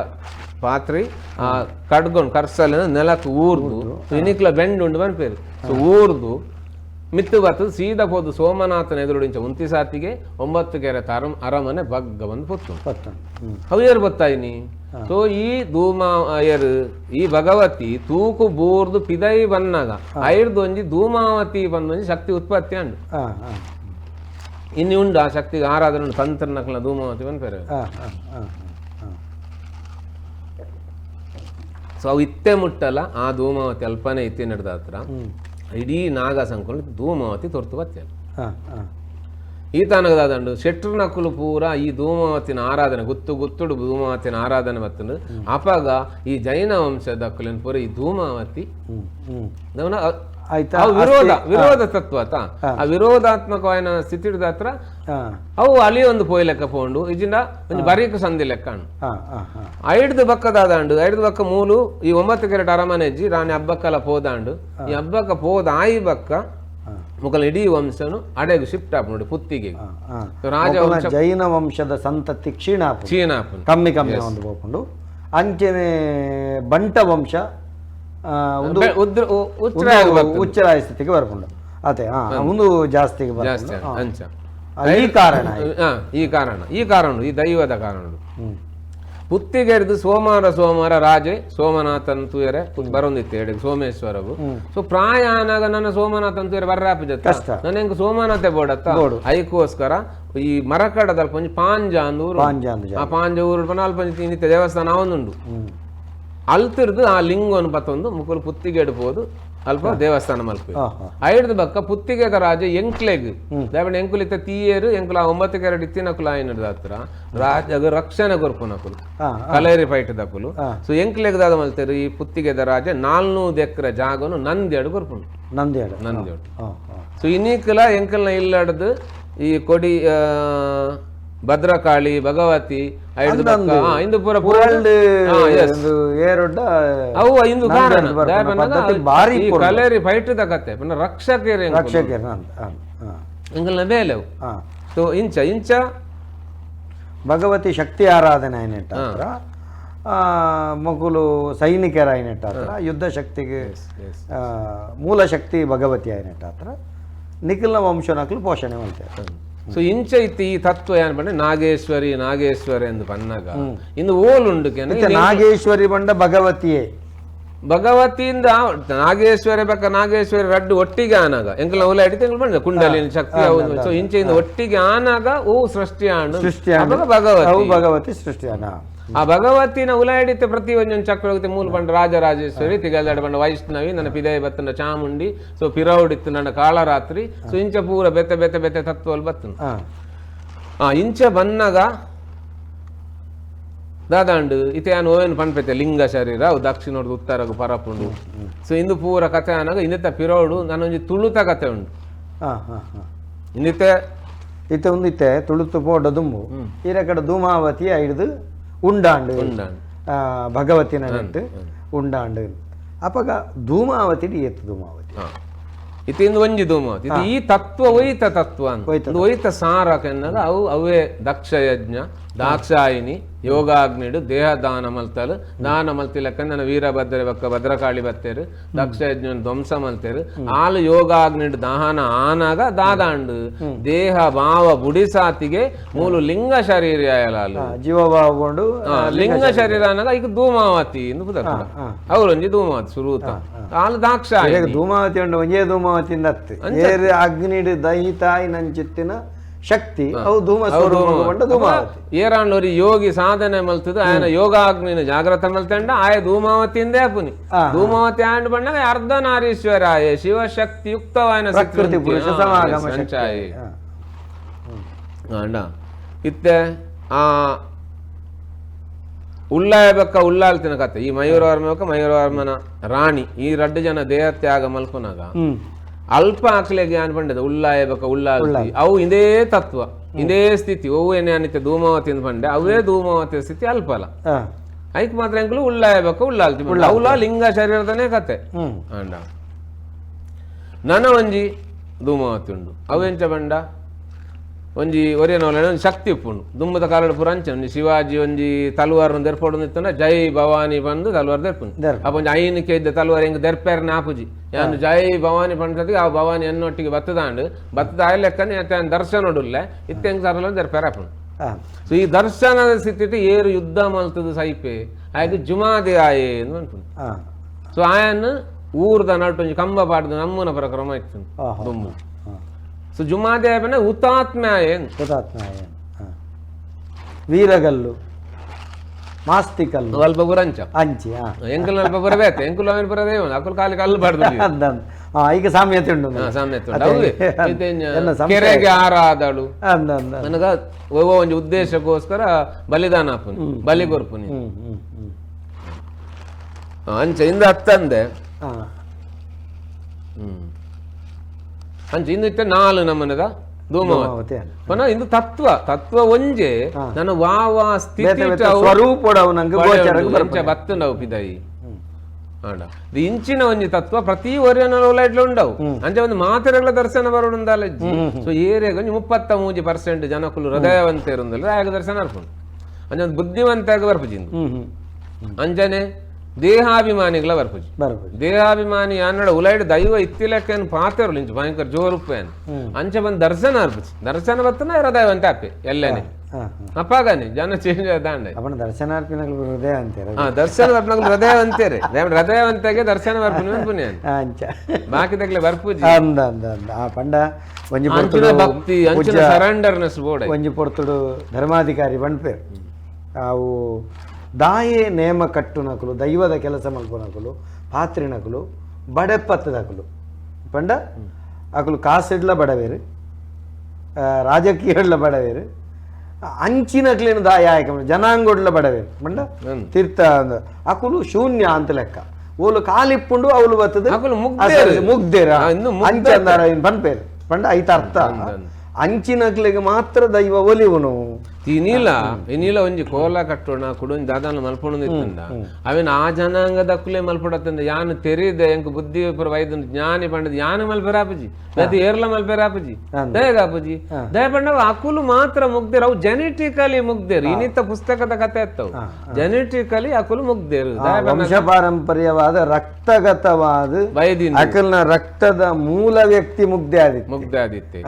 ಪಾತ್ರಿ ಆ ಕಡ್ಗೊಂಡು ಕರ್ಸಲಿನ ನೆಲಕ್ಕೆ ಊರ್ದು ಇನಿಕ್ಲ ಬೆಂಡ್ ಉಂಡು ಬನ್ಪೇರು ಸೊ ಊರ್ದು ಮಿತ್ತು ಬರ್ತದೆ ಸೀದಾ ಹೋದು ಸೋಮನಾಥನ ಎದುರುಡಿಂಚ ಉಂತಿ ಸಾತಿಗೆ 9 ಕೆರೆ ಅರಮನೆ ಬಗ್ಗ ಬಂದು ಪೊತ್ತು ಅವ್ಯರು ಬತ್ತಾಯಿನಿ ಸೊ ಈ ಧೂಮಾಯರು ಈ ಭಗವತಿ ತೂಕು ಬೂರ್ದು ಪಿದೈ ಬನ್ನಾಗ ಐರ್ದು ಒಂಜಿ ಧೂಮಾವತಿ ಬಂದೊಂಜಿ ಶಕ್ತಿ ಉತ್ಪತ್ತಿ ಅಂಡು ಇನ್ನು ಉಂಡು ಆ ಶಕ್ತಿಗೆ ಆರಾಧನೆ ಉಂಡು ತಂತ್ರನಕಲ ಧೂಮಾವತಿ ಬಂದ್ಪೇರೆ ಸೊ ಅವು ಇತ್ತೆ ಮುಟ್ಟಲ್ಲ ಆ ಧೂಮಾವತಿ ಅಲ್ಪನೆ ಇತ್ತೆ ನಡೆದ ಹತ್ರ ಇಡೀ ನಾಗ ಸಂಕುಲ ಧೂಮಾವತಿ ತೊರ್ತು ಬತ್ತೆ ಈ ತಾನಗದಾದಂಡು ಶೆಟ್ರು ನಕುಲು ಪೂರ ಈ ಧೂಮಾವತಿನ ಆರಾಧನೆ ಗುತ್ತುಡು ಧೂಮಾವತಿನ ಆರಾಧನೆ ಬತ್ತಂಡು ಅಪಾಗ ಈ ಜೈನ ವಂಶದ ಅಕ್ಕುಲಿನ ಪೂರ ಈ ಧೂಮಾವತಿ ವಿರೋಧ ತತ್ವತ ಆ ವಿರೋಧಾತ್ಮಕವಾದ ಸ್ಥಿತಿ ಹಿಡಿದ ಹತ್ರ ಅವು ಅಲ್ಲಿ ಒಂದು ಪೋಯ್ ಲೆಕ್ಕ ಪೋಂಡು ಇಜಿಂದ ಒಂದು ಬರೀಕ ಸಂಧಿ ಲೆಕ್ಕ ಐಡ್ದು ಬಕ್ಕದಾದಂಡು ಐಡ್ದು ಬಕ್ಕ ಮೂಲು ಈ 9 ಕೆರೆಟ್ ಅರಮನೆಜ್ಜಿ ರಾಣಿ ಹಬ್ಬಕ್ಕಲ ಪೋದಾಂಡು ಈ ಹಬ್ಬಕ್ಕ ಪೋದ ಆಯಿ ಬಕ್ಕ ಮುಗಲ್ ಇಡೀ ವಂಶನು ಅಡೆಗು ಶಿಫ್ಟ್ ಆಪ್ ನೋಡಿ ಪುತ್ತಿಗೆ ರಾಜವಂಶ ಜೈನ ವಂಶದ ಸಂತತಿ ಕ್ಷೀಣಾಪು ಕಮ್ಮಿ ಒಂದು ಹೋಗ್ಕೊಂಡು ಅಂಚನೆ ಬಂಟ ವಂಶ ಉಚ್ಚರಾಯ ಸ್ಥಿತಿಗೆ ಬರ್ಕೊಂಡು ಅದೇ ಒಂದು ಜಾಸ್ತಿಗೆ ಈ ಕಾರಣ ಈ ದೈವದ ಕಾರಣ ಪುತ್ತಿಗೆ ಹಿಡಿದು ಸೋಮವಾರ ರಾಜೆ ಸೋಮನಾಥನ್ ತೂಯರೆ ಬರೊಂದಿತ್ತು ಹೇಳಿಗೆ ಸೋಮೇಶ್ವರವು ಸೊ ಪ್ರಾಯ ಆನಾಗ ನನ್ನ ಸೋಮನಾಥನ್ ತೂಯರೆ ಬರ್ರಾಪಿಜತ್ತ ನನ್ನ ಹೆಂಗ್ ಸೋಮನಾಥೆ ಬೋಡತ್ತ ಐಕೋಸ್ಕರ ಈ ಮರಕಡದಲ್ಲಿ ಪಂಚ ಪಾಂಜ ಅಂದೂರು ಆ ಪಾಂಜ ಊರು ನಾಲ್ಪಂಚ ನಿತ್ಯ ದೇವಸ್ಥಾನ ಅವನುಂಡು ಅಲ್ತಿರ್ದು ಆ ಲಿಂಗವನ್ನು ಬತ್ತೊಂದು ಮುಕ್ಕಲು ಪುತ್ತಿಗೆ ಇಡ್ಬೋದು ಅಲ್ಪ ದೇವಸ್ಥಾನ ಮಲ್ಪಿ ಐಡ್ದು ಬಕ್ಕ ಪುತ್ತಿಗೆದ ರಾಜ ಎಂಕ್ಲೆಗ್ ದಯವಿಟ್ಟು ಎಂಕುಲಿತ್ತ ತೀಯರು ಎಂಕುಲ 9 ಕೆರೆಟ್ ಇತ್ತಿನಕುಲ ಆಯ್ನದ ಹತ್ರ ರಾಜಗ ರಕ್ಷಣೆ ಕೊರ್ಪುನಕುಲು ಕಲೇರಿ ಫೈಟ್ ದಕುಲು ಸೊ ಎಂಕ್ಲೆಗ್ದಾದ ಮಲ್ತೇರು ಈ ಪುತ್ತಿಗೆದ ರಾಜ 400 ಎಕರೆ ಜಾಗನು ನಂದಿಯಾಡು ಕೊರ್ಪುಂಡು ನಂದಿಯಾಡು ಸೊ ಇನ್ನೀಕಲ ಎಂಕಲ್ನ ಇಲ್ಲಡ್ದು ಈ ಕೊಡಿ ಭದ್ರಕಾಳಿ ಭಗವತಿ ಇಂದು ಪೂರ ಅವು ಇಂದು ಕಲೇರಿ ಫೈಟ್ ಕತೆ ರಕ್ಷಕೇರಿ ಎಂಕಲ್ನ ಬೇಲೆ ಸೊ ಇಂಚ ಭಗವತಿ ಶಕ್ತಿ ಆರಾಧನೆ ಮಗುಲು ಸೈನಿಕರ ಯುದ್ಧ ಶಕ್ತಿಗೆ ಮೂಲ ಶಕ್ತಿ ಭಗವತಿ ನಿಖಿಲ್ನ ವಂಶನಕಲು ಪೋಷಣೆ ಮಾಡ್ತಾರೆ ಸೊ ಇಂಚ ಇತ್ತು ಈ ತತ್ವ ಏನ್ ಬಂದ್ರೆ ನಾಗೇಶ್ವರಿ ಎಂದು ಬಂದಾಗ ಇನ್ನು ಓಲುಂಡು ನಾಗೇಶ್ವರಿ ಬಂಡ ಭಗವತಿಯೇ ಭಗವತಿಯಿಂದ ನಾಗೇಶ್ವರಿ ನಾಗೇಶ್ವರಿ ರಡ್ಡು ಒಟ್ಟಿಗೆ ಆನಾಗ ಎಂಕಲ ಓಲ ಹಿಡಿತ ಬಂದ ಕುಂಡಲಿನ ಶಕ್ತಿ ಸೊ ಇಂಚೆಯಿಂದ ಒಟ್ಟಿಗೆ ಆನಾಗ ಓ ಸೃಷ್ಟಿ ಭಗವತಿ ಭಗವತಿ ಸೃಷ್ಟಿ ಆ ಭಗವತಿನ ಉಲಾಡಿತೆ ಪ್ರತಿ ಒಂದೊಂದು ಚಕ್ರವರ್ತಿ ಮೂಲ ಬಂಡ ರಾಜರಾಜೇಶ್ವರಿ ತಿಗಲ್ದಾಡ ಬಂಡ ವೈಷ್ಣವಿ ನನ್ನ ಪಿದಯ ಬತ್ತನ ಚಾಮುಂಡಿ ಸೊ ಪಿರೌಡಿತ್ತು ನನ್ನ ಕಾಳರಾತ್ರಿ ಸೊ ಇಂಚ ಪೂರ ಬೆತೆ ಬೆತೆ ಬೆತೆ ತತ್ವಲ್ ಬತ್ತನು ಇಂಚ ಬನ್ನಗ ದಾದಾಂಡು ಇತೇನು ಓವೇನು ಪನ್ಪೆತೆ ಲಿಂಗ ಶರೀರ ಅವು ದಕ್ಷಿಣೋಡ್ದು ಉತ್ತರಗು ಪರಪುಂಡು ಸೊ ಇಂದು ಪೂರ ಕಥೆ ಅನ್ನಾಗ ಇನ್ನಿತ ಪಿರೋಡು ನಾನೊಂದು ತುಳುತ ಕಥೆ ಉಂಡು ಇನ್ನಿತೆ ಇತ್ತೆ ಒಂದಿತ್ತೆ ತುಳುತು ಪೋಡ ದುಂಬು ಈರ ಕಡೆ ಧೂಮಾವತಿ ಹಿಡಿದು ಉಂಡಾಂಡು ಭಗವತಿನ ನೆಟ್ಟು ಉಂಡಾಂಡು ಅಪಗ ಧೂಮಾವತಿ ಎತ್ತು ಧೂಮಾವತಿ ಇದು ಇಂದು ಒಂಜಿ ಧೂಮಾವತಿ ಇದು ಈ ತತ್ವ ಒಯ್ತ ತತ್ವ ಅಂತ ಒಯ್ತ ಸಾರಕ ಎನ್ನದ ಅವು ಅವೇ ದಕ್ಷ ಯಜ್ಞ ದಾಕ್ಷಾಯಿನಿ ಯೋಗಾಗ್ನಿಡು ದೇಹ ದಾನ ಮಲ್ತಲು ದಾನ ಮಲ್ತಿಲಕ್ಕ ನನ್ನ ವೀರಭದ್ರ ಬಕ್ಕ ಭದ್ರಕಾಳಿ ಬತ್ತೇರು ದಕ್ಷ ಯಜ್ಞ ಧ್ವಂಸ ಮಲ್ತೇರು ಆಲು ಯೋಗಾಗ್ನಿಡು ದಹನ ಆನಾಗ ದಾದಾಂಡು ದೇಹ ಭಾವ ಬುಡಿಸಾತಿಗೆ ಮೂಲು ಲಿಂಗ ಶರೀರ ಆಯಲಾಲು ಜೀವಭಾವಗೊಂಡು ಲಿಂಗ ಶರೀರ ಅನ್ನಾಗ ಈಗ ಧೂಮಾವತಿ ಅವರೊಂಜಿ ಧೂಮಾವತಿ ಸುರೂತ ಆಲು ದಾಕ್ಷಾಯಿನಿ ಧೂಮಾವತಿ ಉಂಡು ಒಂಜೇ ಧೂಮಾವತಿಯಿಂದ ಏರು ಅಗ್ನಿಡು ದಹಿತಾಯಿ ನಂಚಿತ್ತಿನ ಶಕ್ತಿ ಅವು ಧೂಮ ಧೂಮಾವತಿ ಏರಾಂಡ್ಲೋರಿ ಯೋಗಿ ಸಾಧನೆ ಮಲ್ತದ ఆయన ಯೋಗಾಗ್ನಿನ ಜಾಗ್ರತ ಮಲ್ತಂಡ ಆಯ ಧೂಮಾವತಿಯಿಂದೇ ಪುನಿ ಧೂಮಾವತಿ ಆಂಡ್ ಬಂದಾಗ ಅರ್ಧನಾರೀಶ್ವರ ಆಯ ಶಿವಶಕ್ತಿ ಯುಕ್ತವಾಯನ ಪ್ರಕೃತಿ ಪುರುಷ ಸಮಾಗಮ ಸಂಚಾಯಿ ಅಂಡ ಇತ್ತೆ ಆ ಉಳ್ಳಾಯಬೇಕ ಉಳ್ಳಾಲ್ತಿನ ಕತೆ ಈ ಮಯೂರವರ್ಮನ ರಾಣಿ ಈ 2 ಜನ ದೇಹತ್ಯಾಗ ಮಲ್ಪನಾಗ ಅಲ್ಪ ಆಕ್ಲೆಗೆ ಏನ್ ಬಂಡದ ಉಳ್ಳಾಯಬೇಕ ಉಳ್ಳಾಲ್ತಿ ಅವು ಇದೇ ತತ್ವ ಇದೇ ಸ್ಥಿತಿ ಅವು ಏನೇ ಅನಿತ್ಯ ಧೂಮಾವತಿ ಬಂಡೆ ಅವೇ ಧೂಮಾವತಿ ಸ್ಥಿತಿ ಅಲ್ಪಲ್ಲ ಐಕ್ ಮಾತ್ರ ಎಂಕಲು ಉಳ್ಳಾಯಬೇಕ ಉಳ್ಳಾಲ್ತಿ ಅವಲ ಲಿಂಗ ಶರೀರದನೇ ಕತೆ ಅಂಡ ನನ್ನ ಒಂಜಿ ಧೂಮಾವತಿ ಉಂಡು ಅವೆಂಚ ಬಂಡ ಒಂಜಿ ಒರಿಯನವಲ ಶಕ್ತಿ ಉಪ್ಪುಂಡು ದುಂಬದ ಕಾಲದ ಪುರಂಚ ಶಿವಾಜಿ ಒಂಜಿ ತಲ್ವಾರ್ ದೆರ್ಪೋಡು ನಿತ್ತಂಡ ಜೈ ಭವಾನಿ ಬಂದು ತಲ್ವಾರ್ ದೆರ್ಪುಂಡು ಅಪ್ಪ ಒಂಜಿ ಐನಕ್ಕೆ ಇದ್ದ ತಲ್ವಾರ್ ಹೆಂಗ್ ದೆರ್ಪೇರ್ ನಾಪುಜಿ ಯಾನು ಜೈ ಭವಾನಿ ಪಂಡದಿಗೆ ಆ ಭವಾನಿ ಎನ್ನೊಟ್ಟಿಗೆ ಬತ್ತದಾಂಡು ಬತ್ತದ ಆಯ ಲೆಕ್ಕನ ದರ್ಶನ ನೋಡುಲ್ಲೆ ಇತ್ತೆ ಹೆಂಗ್ ಸರಲ ದೆರ್ಪೇರ್ ಹಾಪುಂಡು ಸೊ ಈ ದರ್ಶನದ ಸ್ಥಿತಿ ಏರು ಯುದ್ಧ ಮಲ್ತದ ಸೈಪೆ ಆಯ್ತು ಜುಮಾದಿ ಆಯೆ ಎಂದು ಅನ್ಪುಂಡು ಸೊ ಆಯನ್ನು ಊರ್ದ ನಟ್ಟು ಒಂಜಿ ಕಂಬ ಪಾಡ್ದು ನಮ್ಮನ ಪ್ರಕ್ರಮ ಇತ್ತು ದುಂಬು ಸೊ ಜುಮಾದೇವನ ಹುತಾತ್ಮ್ಯಾಯನ್ ವೀರಗಲ್ಲು ಮಾಸ್ತಿಕಲ್ಲು ಅಲ್ಪ ಬುರಂಚ ಅಂಚಿ ಎಂಕಲ್ ಅಲ್ಪ ಬರಬೇತೆ ಎಂಕುಲ್ ಅವನ್ ಬರದೇ ಅಕುಲ್ ಕಾಲಿ ಕಲ್ಲು ಬಾಡ್ದು ಈಗ ಸಾಮ್ಯತೆ ಉಂಟು ಕೆರೆಗೆ ಆರಾದಳು ನನಗ ಒಂಜಿ ಉದ್ದೇಶಕ್ಕೋಸ್ಕರ ಬಲಿದಾನ ಹಾಪುನಿ ಬಲಿ ಕೊರ್ಪುನಿ ಅಂಚ ಇಂದ ಹತ್ತಂದೆ ಅಂಚ ಇಂದು ಇತ್ತೆ 4 ನಮನದ ಧೂಮಾವತಿ ಪುನಃ ಇಂದು ತತ್ವ ಒಂಜೆ ನನ್ನ ವಾವ ಸ್ಥಿತಿ ಬತ್ತು ನಾವು ಪಿದಾಯಿ ಆಂಡ ಇಂಚಿನ ಒಂಜಿ ತತ್ವ ಪ್ರತಿ ಒರಿಯನಲ್ಲ ಉಂಡವು ಅಂಚೆ ಒಂದು ಮಾತ್ರೆಗಳ ದರ್ಶನ ಬರೋಡುಂದಲ್ಲ ಸೊ ಏರಿಯಾಗ 33% ಜನಕುಲು ಹೃದಯವಂತೇರುಂದಲ್ಲ ಆಗ ದರ್ಶನ ಅರ್ಪುಂಡು ಅಂಚೆ ಒಂದು ಬುದ್ಧಿವಂತಾಗ ಬರ್ಪುಜಿಂದು ಅಂಚನೆ ದೇಹಾಭಿಮಾನಿಗಳ ಬರ್ಪುಜಿ ದೇಹಾಭಿಮಾನಿ ಅನ್ನಡ ಉಲೈಡ್ ದೈವ ಇತ್ತಿಲಕ್ಕೇನು ಪಾತೆರು ಇಂಚು ಭಯಂಕರ ಜೋರುಪ್ಪೇನು ಅಂಚೆ ಬಂದು ದರ್ಶನ ಅರ್ಪಿಸಿ ದರ್ಶನ ಬತ್ತನ ಹೃದಯವಂತ ಅಪ್ಪೆ ಎಲ್ಲನೇ ಅಪ್ಪಾಗನೆ ಜನ ಚೇಂಜ್ ದಾಂಡೆ ದರ್ಶನಾರ್ಪಿನಗಳು ಹೃದಯ ಅಂತಾರೆ ದರ್ಶನ ಹೃದಯ ಅಂತಾರೆ ಹೃದಯವಂತಾಗೆ ದರ್ಶನ ಬರ್ಪುನಿ ಬಾಕಿದಾಗಲೇ ಬರ್ಪುಜಿ ಪಂಡ ಭಕ್ತಿ ಅಂಚಿನ ಸರೆಂಡರ್ನೆಸ್ ಬೋರ್ಡ್ ಒಂಜಿ ಪೊರ್ತುಡು ಧರ್ಮಾಧಿಕಾರಿ ಬಣ್ಪೇರು ಅವು ದಾಯೆ ನೇಮ ಕಟ್ಟುನಕಲು ದೈವದ ಕೆಲಸ ಮಲ್ಪುನಕಲು ಪಾತ್ರಿನಕಲು ಬಡೆಪ್ಪತ್ತದಕಲು ಪಂಡ ಅಕಲು ಕಾಸಿಡ್ಲ ಬಡವೇರು ರಾಜಕೀಯಡ್ಲ ಬಡವೇರು ಅಂಚಿನಕ್ಲೇನು ದಾಯ ಆಯ್ಕೆ ಜನಾಂಗೋಡ್ಲ ಬಡವೇರು ಪಂಡ ತೀರ್ಥ ಅಕುಲು ಶೂನ್ಯ ಅಂತ ಲೆಕ್ಕ ಓಲು ಕಾಲಿಪ್ಪುಂಡು ಅವಳು ಬರ್ತದೆ ಮುಗ್ದೇರ ಅಂಚಂದಾರ ಬನ್ಪೇರು ಪಂಡ ಐತ ಅರ್ಥ ಅಂಚಿನಕ್ಲೆಗೆ ಮಾತ್ರ ದೈವ ಒಲಿವುನು ಇನ್ನಿಲ ಒಂಜಿ ಕೋಲ ಕಟ್ಟೋಣ ಕುಡೊಂಜಿ ದಾದಾನ ಮಲ್ಪೊಂಡು ಇತ್ತಂಡ ಅವೇನು ಆ ಜನಾಂಗದಕ್ಕುಲೇ ಮಲ್ಪಡತ್ತಂದ ಯಾನು ತೆರೀದೆ ಎಂಕ್ ಬುದ್ಧಿ ಪುರ ವೈದ್ಯ ಜ್ಞಾನಿ ಪಂಡದ ಯಾನು ಮಲ್ಪೆರಾಪಜಿ ಅದು ಏರ್ಲ ಮಲ್ಪೆರಾಪಜಿ ದಯಗಾಪಜಿ ದಯ ಪಂಡವ ಅಕುಲು ಮಾತ್ರ ಮುಗ್ದೇರು ಅವು ಜೆನೆಟಿಕಲಿ ಮುಗ್ದೇರು ಇನ್ನಿತ್ತ ಪುಸ್ತಕದ ಕಥೆ ಇತ್ತವು ಜೆನೆಟಿಕಲಿ ಅಕುಲು ಮುಗ್ದೇರು ವಂಶ ಪಾರಂಪರ್ಯವಾದ ರಕ್ತಗತವಾದ ಅಕಲ್ನ ರಕ್ತದ ಮೂಲ ವ್ಯಕ್ತಿ ಮುಗ್ದೆ ಆದಿತ್ತೆ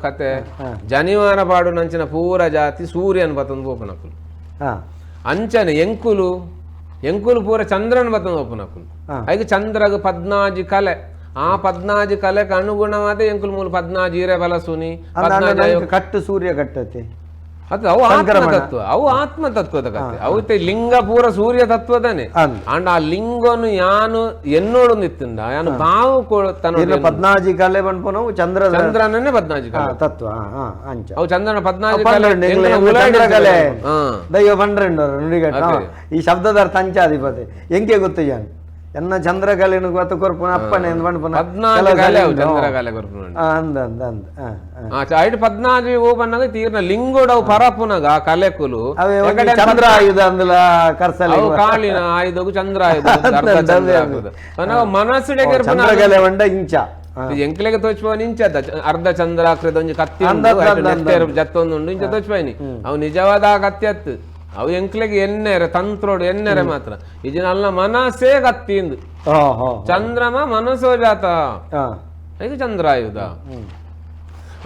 ಕತೆ ಜನಿವಾರ ಪಾಡು ನಂಚಿನ ಪೂರ ಜಾತಿ ಸೂರ್ಯನ್ ಬತ್ತಂದು ಓಪನಕುಲು ಅಂಚನೆ ಎಂಕುಲು ಪೂರ ಚಂದ್ರನ್ ಬತ್ತಂದು ಓಪನಕುಲು ಐದು ಚಂದ್ರಗ 14 ಕಲೆ ಆ 14 ಕಲೆಗೆ ಅನುಗುಣವಾದ ಎಂಕುಲು ಮೂಲ 14 ಈರೆ ಬಲಸುನಿ ಕಟ್ಟು ಸೂರ್ಯ ಕಟ್ಟತೆ ಅದು ಅವು ಆತ್ಮತತ್ವ, ಅವು ಆತ್ಮತತ್ವದ ಕತೆ. ಅವತ್ತೆ ಲಿಂಗ ಪೂರ ಸೂರ್ಯ ತತ್ವದನೆ ಅಂಡ್ ಆ ಲಿಂಗನು ಯಾನು ಎನ್ನೋಡು ನಿತ್ತಿಂದ ಯಾನು ಬಾವು ಕೊಡ್ತಾನ 14 ಕಾಲೆ ಬಂದ್ಪೋನವು ಚಂದ್ರನೇ 14 ಕಾಲ ತತ್ವ ಅಂಚ ಅವು ಚಂದ್ರನ 14 ಕಾಲೆ ದೈವ 12 ನುಡಿಗಟ್ಟ ಈ ಶಬ್ದದ ಅರ್ಥ ಅಂಚಾಧಿಪತಿ ಎಂಕೆ ಗೊತ್ತು ಜಾನ್ ಎನ್ನ ಚಂದ್ರಕಲೆನು ಗೊತ್ತು ಕೊರ್ಪುನ ಅಪ್ಪನೆ ಎಂದು ಬಂದ್ಪುನ 14 ಕಾಲೆ ಅವು ಚಂದ್ರಕಾಲೆ ಕೊರ್ಪುನ ಅಂದ ಅಂದ ಅಂದ ಐದು 14 ಓ ಬನ್ನಗ ತೀರ್ನ ಲಿಂಗೋಡವು ಪರಪುನಗ ಕಲೆಕುಲು ಚಂದ್ರ ಆಯುಧ ಅಂದಲ ಕರ್ಸಲೆ ಅವು ಕಾಳಿನ ಆಯುಧಗು ಚಂದ್ರ ಆಯುಧ ಅರ್ಧ ಚಂದ್ರ ಆಗುದು ಮನಸ್ಸಿಡೆ ಚಂದ್ರಕಲೆ ಬಂಡ ಇಂಚ ಎಂಕ್ಲೆಗೆ ತೋಚ್ಪವನಿ ಇಂಚದ ಅರ್ಧ ಚಂದ್ರಾಕೃತ ಒಂಜಿ ಕತ್ತಿ ಜತ್ತೊಂದು ಇಂಚ ತೋಚ್ಪವನಿ ಅವು ನಿಜವಾದ ಕತ್ತಿ ಅತ್ತು ಅವು ಎಂಕ್ಲೆಗೆ ಎನ್ನೆರೆ ತಂತ್ರೋಡು ಎನ್ನೆರೆ ಮಾತ್ರ ಇಜಿನಲ್ಲ ಮನಸ್ಸೇ ಕತ್ತಿಂದು ಚಂದ್ರಮ ಮನಸ್ಸೋ ಜಾತ ಇದು ಚಂದ್ರಾಯುಧ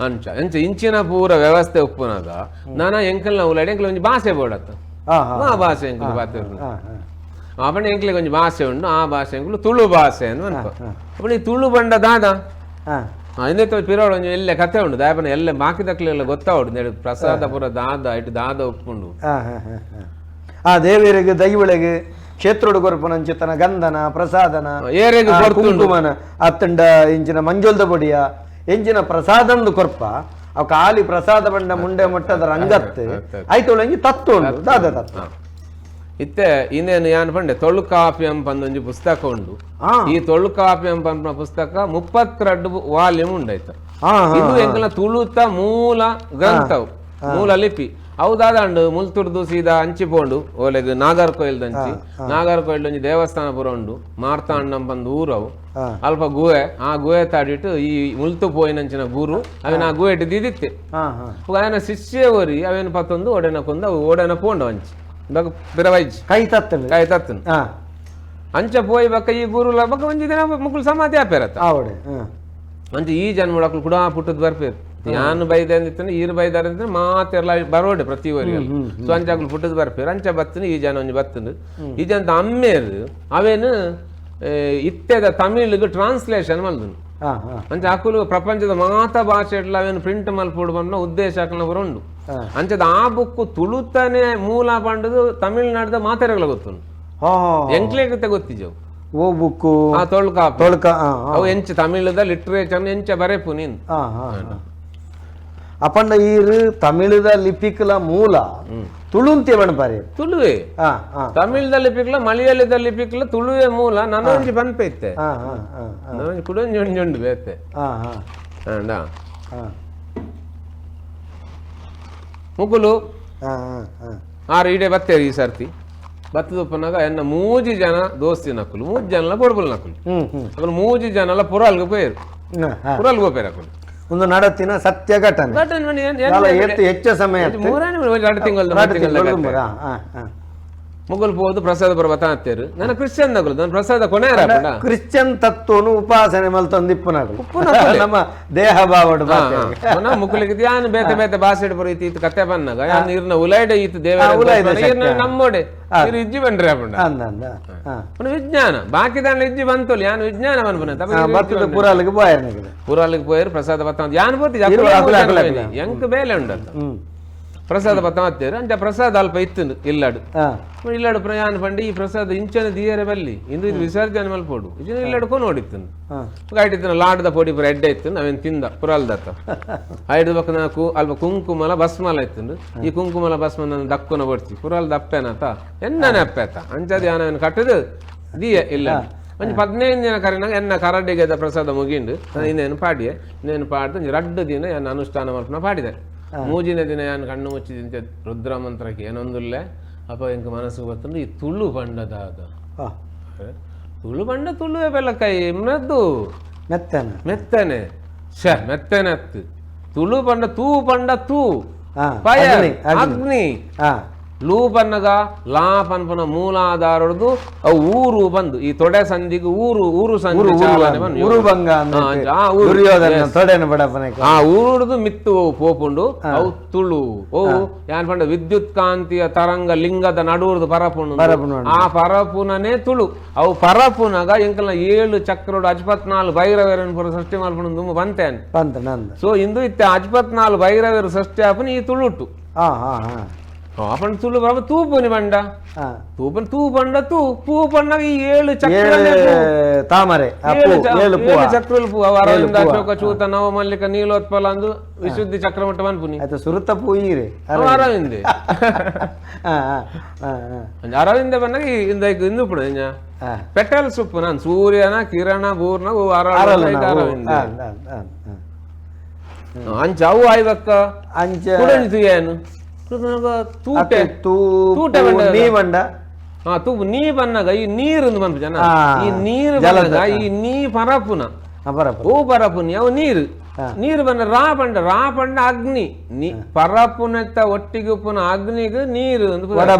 ಅಂಚ ಎಂಚ ಇಂಚಿನ ಪೂರ ವ್ಯವಸ್ಥೆ ಉಪ್ಪುನಾಗ ನಾನ ಎಂಕಲ್ನ ಉಲಾಡಿ ಎಂಕ್ಲೆ ಒಂಜಿ ಭಾಷೆ ಬೋಡತ್ತ ಆ ಭಾಷೆ ಎಂಕ್ಲು ಬಾತಿರ್ನು ಅಪ್ಪಣ ಎಂಕ್ಲೆಗೆ ಒಂಜಿ ಭಾಷೆ ಉಂಡು ಆ ಭಾಷೆ ಎಂಕ್ಲು ತುಳು ಭಾಷೆ ಅಂತ ಅನ್ಕೋ ಅಪ್ಪಣ ಈ ತುಳು ಬಂಡ ದಾದ ಇಂದೆತ್ತ ಪಿರೋಡು ಒಂಜಿ ಎಲ್ಲೆ ಕಥೆ ಉಂಡು ದಾಯಪನ ಎಲ್ಲ ಮಾಕಿದಕ್ಲೆಲ್ಲ ಗೊತ್ತಾವಡು ನೆಡು ಪ್ರಸಾದ ಪೂರ ದಾದ ಇಟ್ಟು ದಾದ ಉಪ್ಪುಂಡು ಆ ದೇವರಿಗೆ ದೈವಳಿಗೆ ಕ್ಷೇತ್ರೋಡು ಕೊರಪುನಂಚಿತನ ಗಂಧನ ಪ್ರಸಾದನ ಏರೆಗೆ ಕುಂಕುಮನ ಅತ್ತಂಡ ಇಂಚಿನ ಮಂಜೋಲ್ದ ಪೊಡಿಯ ಎಂಚಿನ ಪ್ರಸಾದಂದು ಕೊರ್ಪ ಅವ ಖಾಲಿ ಪ್ರಸಾದ ಬಂಡ ಮುಂಡೆ ಮೊಟ್ಟದ ರಂಗತ್ತು ಆಯ್ತು ತತ್ವ ಉಂಡು ದಾದ ತತ್ವ ಇತ್ತೆ ಇನ್ನೇನು ಯಾನ್ ಪಂಡೆ ತೊಳುಕಾಪ್ಯಂ ಪಂದೊಂಜಿ ಪುಸ್ತಕ ಉಂಡು ಈ ತೊಳುಕಾಪ್ಯಂ ಪಂಪ ಪುಸ್ತಕ 32 ವಾಲ್ಯೂಮ್ ಉಂಡಾಯ್ತ ಇದು ಎಂಕಲ್ನ ತುಳುತ ಮೂಲ ಗ್ರಂಥವು ಮೂಲ ಲಿಪಿ ಹೌದಾದಂಡು ಮುಲ್ತುರ್ದು ಸೀದಾ ಅಂಚಿಪೋಂಡು ಓಲೆಗ್ ನಾಗರ್ಕೋಯಿಲ್ ದಂಚಿ ನಾಗರ್ಕೋಯಿಲ್ ಒಂಜಿ ದೇವಸ್ಥಾನ ಪೂರ ಉಂಡು ಮಾರ್ತಾಂಡಂ ಪಂದು ಊರವು ಅಲ್ಪ ಗುಹೆ ಆ ಗುಹೆ ತಾಡಿಟ್ಟು ಈ ಮುಲ್ತು ಪೋಯಿನಂಚಿನ ಗುರು ಅವೇನ ಆ ಗುಹೆ ಇಟ್ಟು ದಿದಿತ್ತೆ ఆయన ಶಿಷ್ಯ ಓರಿ ಅವೇನು ಪತ್ತೊಂದು ಒಡೆನ ಕೊಂದ ಓಡೆನ ಪೋಂಡು ಅಂಚಿ ಕೈ ತತ್ತನು ಅಂಚ ಪೋಯಿ ಬಕ್ಕ ಈ ಗುರುಲ ಬಕ್ಕ ಒಂಜಿ ದಿನ ಮುಕ್ಕಳು ಸಮಾಧಿ ಆಪೇರತ್ತ ಅಂಚ ಈ ಜನ್ಮಡಕ್ಕಳು ಕೂಡ ಪುಟ್ಟದ್ ಬರ್ಪೇರು ಯಾನು ಬೈದೆ ಅಂದಿತ್ತಾನೆ ಈರು ಬೈದಾರ ಅಂದ್ರೆ ಮಾತೆಲ್ಲ ಬರೋಡೆ ಪ್ರತಿ ಊರಿಗೆಲ್ಲ ಸೊ ಅಂಚಾಗ್ಲು ಪುಟ್ಟದ್ ಬರ್ಪೇರು ಅಂಚ ಬತ್ತನು ಈ ಜನ ಒಂಜಿ ಬತ್ತನು ಈ ಜನ ಅಮ್ಮೇರು ಅವೇನು ಇತ್ತೆದ ತಮಿಳಿಗೆ ಟ್ರಾನ್ಸ್ಲೇಷನ್ ಮಲ್ದನು ಅಂಚ ಅಕುಲು ಪ್ರಪಂಚದ ಮಾತ ಭಾಷೆ ಅವೇನು ಪ್ರಿಂಟ್ ಮಲ್ಪೋಡು ಬಂದ ಉದ್ದೇಶ ಹಾಕಲ ಉಂಡು ಅಂಚದ ಆ ಬುಕ್ಕು ತುಳುತಾನೆ ಮೂಲ ಪಂಡದು ತಮಿಳ್ನಾಡದ ಮಾತೆರೆಗಳ ಗೊತ್ತುಂಡು ಎಂಕ್ಲೆಗತ್ತೆ ಗೊತ್ತಿಜವು ಓ ಬುಕ್ಕು ಆ ತೊಳ್ಕ ಅವು ಎಂಚ ತಮಿಳದ ಲಿಟ್ರೇಚರ್ ಎಂಚ ಬರೆಪು ನೀನು ಅಪಂಡ ಈರು ತಮಿಳದ ಲಿಪಿಕಲ ಮೂಲ ತುಳುಂತಿ ಬಣ್ಪಾರಿ ತುಳುವೆ ತಮಿಳದ ಲಿಪಿಕಲ ಮಲಯಾಳದ ಲಿಪಿಕಲ ತುಳುವೆ ಮೂಲ ನನೊಂಜಿ ಬನ್ಪೈತೆ ಕುಡೊಂಜಿ ಒಂಜೊಂಡು ಬೇತೆ ಮುಗುಲು ಆರು ಇಡೆ ಬತ್ತೇರಿ ಈ ಸರ್ತಿ ಬತ್ತದಪ್ಪನಾಗ ಎನ್ನ 3 ಜನ ದೋಸ್ತಿ ನಕುಲು 3 ಜನಲ ಪೊಡ್ಬುಲ್ ನಕುಲು ಅಕಲು 3 ಜನಲ ಪುರಲ್ಗೆ ಪೋಯರು ಪುರಲ್ಗೆ ಹೋಗ್ಯಾರ ಅಕಲು ಒಂದು ನಡತಿನ ಸತ್ಯ ಘಟನೆ ಹೆಚ್ಚು ಸಮಯ 2 ತಿಂಗಳು ಮುಗಲ್ ಹೋದು ಪ್ರಸಾದ ಬರಬತ್ತ ಅಂತೇರು ನನ್ನ ಕ್ರಿಶ್ಚಿಯನ್ ನಗಲು ನನ್ನ ಪ್ರಸಾದ ಕೊನೆ ಕ್ರಿಶ್ಚಿಯನ್ ತತ್ವನು ಉಪಾಸನೆ ಮಲ್ತೊಂದಿಪ್ಪುನಗಲು ನಮ್ಮ ದೇಹ ಬಾವಡು ಮುಕ್ಕಲಿಗೆ ಯಾನು ಬೇತೆ ಬೇತೆ ಭಾಷೆ ಬರೀತಿ ಇತ್ತು ಕತೆ ಬನ್ನಾಗ ಯಾನು ಇರ್ನ ಉಲೈಡೆ ಇತ್ತು ದೇವ ನಮ್ಮೋಡೆ ಇಜ್ಜಿ ಬಂಡ್ರೆ ವಿಜ್ಞಾನ ಬಾಕಿ ದಾಂಡ ಇಜ್ಜಿ ಬಂತೋಲ್ ಯಾನು ವಿಜ್ಞಾನ ಬಂದ್ಬನ ಪುರಾಲಿಗೆ ಪೋಯರು ಪ್ರಸಾದ ಬತ್ತ ಯಾನು ಬೋತಿ ಎಂಕ್ ಬೇಲೆ ಉಂಡಲ್ಲ ಪ್ರಸಾದ ಬತ್ತ ಮತ್ತೇರು ಅಂಚ ಪ್ರಸಾದ ಅಲ್ಪ ಇತ್ತು ಇಲ್ಲಾಡು ಇಲ್ಲಾಡು ಪ್ರಯಾಣ ಪಂಡಿ ಈ ಪ್ರಸಾದ ಇಂಚನ ದಿಯರೆ ಬಲ್ಲಿ ಇಂದು ಇದು ವಿಸರ್ಜನೆ ಮಲ್ಪೋಡು ಇದು ಇಲ್ಲಾಡ್ಕೊಂಡು ನೋಡಿತ್ತು ಗಾಡಿತ್ತು ಲಾಡ್ದ ಪೊಡಿ ಪುರ ಎಡ್ಡೆ ಇತ್ತು ನಾವೇನು ತಿಂದ ಪುರಲ್ದತ್ತ ಐದು ಬಕ್ಕ ನಾಕು ಅಲ್ಪ ಕುಂಕುಮಲ ಭಸ್ಮಲ ಇತ್ತು ಈ ಕುಂಕುಮಲ ಭಸ್ಮ ನಾನು ದಕ್ಕನ ಬಡ್ಸಿ ಪುರಲ್ ದಪ್ಪೇನತ ಎನ್ನನೆ ಅಪ್ಪೇತ ಅಂಚದ ಯಾನವೇನು ಕಟ್ಟದು ದಿಯೆ ಇಲ್ಲ ಒಂಜಿ 15 ದಿನ ಕರಿನಾಗ ಎನ್ನ ಕರಡಿಗೆದ ಪ್ರಸಾದ ಮುಗಿಂಡು ಇನ್ನೇನು ಪಾಡಿಯೆ ಇನ್ನೇನು ಪಾಡ್ದು 2 ದಿನ ನಾನು ಅನುಷ್ಠಾನ ಮಲ್ಪನ ಪಾಡಿದೆ 3ನೇ ದಿನ ಯಾನು ಕಣ್ಣು ಮುಚ್ಚಿದಂತೆ ರುದ್ರ ಮಂತ್ರಕ್ಕೆ ಏನೊಂದುಲ್ಲೆ ಅಪ್ಪ ಎಂಕ ಮನಸ್ಸಿಗೆ ಬರ್ತಂದ್ರೆ ಈ ತುಳು ಬಂಡದಾದ ತುಳು ಬಂಡ ತುಳುವೆ ಬೆಲ್ಲಕೈ ಮೆದ್ದು ಮೆತ್ತನೆ ಮೆತ್ತನೆ ಅತ್ತು ತುಳು ಬಂಡ ತೂ ಬಂಡ ತೂ ಪಯ ಅಗ್ನಿ ಲೂ ಪನ್ನಗ ಲಾ ಪನ್ಪನ ಮೂಲಾಧಾರದ್ದು ಅವು ಊರು ಬಂದು ಈ ತೊಡೆ ಸಂಧಿಗೆ ಊರು ಸಂಧಿ ಚಾಲನೆ ಬಂದು ಉರುಭಂಗ ದುರ್ಯೋಧನ ತೊಡೆನ ಬಡಪನೆ ಆ ಊರುಡ್ದು ಮಿತ್ತು ಪೋಪುಂಡು ಅವು ತುಳು ಯಾನ್ ಪಂಡ ವಿದ್ಯುತ್ ಕಾಂತಿಯ ತರಂಗ ಲಿಂಗದ ನಡುವರ್ದು ಪರಪುಂಡು ಆ ಪರಪುನನೇ ತುಳು ಅವು ಪರಪುನಗ ಎಂಕಲ್ನ 7 ಚಕ್ರೋಡು 54 ಭೈರವೇರನ್ ಪುರ ಸೃಷ್ಟಿ ಮಲ್ಪುಂಡು ದುಂಬ ಬಂತೇನ್ ಸೊ ಇಂದು ಇತ್ತೆ 54 ಭೈರವೇರು ಸೃಷ್ಟಿ ಆಪನ ಈ ತುಳುಟ್ಟು आपण तुला बाबा तू पण बंडा तू पण तू बंडा तू पण ಈ 7 ಚಕ್ರನೇ ತಾಮರೆ 7 ಚಕ್ರಲ್ ಪೂ ಅರವಿಂದ ಅಶೋಕ ಚೂತ ನವಮಲ್ಲಿಕ ನೀಲೋತ್ಪಲ ಅಂದು ವಿಶುದ್ಧಿ ಚಕ್ರಮಟ್ಟ ಬನ್ಪುನಿ ಆಯ್ತು ಸುರುತ ಪೂಯಿರೆ ಅರವಿಂದ ಅರವಿಂದ ಬನ್ನಗ ಇಂದು ಪುಣ ಪೆಟಲ್ ಸುಪ್ಪು ನಾನು ಸೂರ್ಯನ ಕಿರಣ ಪೂರ್ಣ ಅರವಿಂದ ಅಂಚ ಅವು ಆಯ್ವಕ್ಕ ಅಂಚ ಕುಡಣಿತು ಏನು ತೂಟೆ ತೂಟೆ ನೀ ಬಂಡ ನೀ ಬನ್ನಗ ಈ ನೀರು ಬಂದು ಜನ ಈ ನೀರು ಬನ್ನಗ ಈ ನೀ ಪರಪುನ ಓ ಪರಪುನಿ ಅವು ನೀರು ಬಂದ ರಾ ಪಂಡ ಅಗ್ನಿ ನೀ ಪರಪುನತ್ತ ಒಟ್ಟಿಗೆ ಪುನ ಅಗ್ನಿಗೆ ನೀರು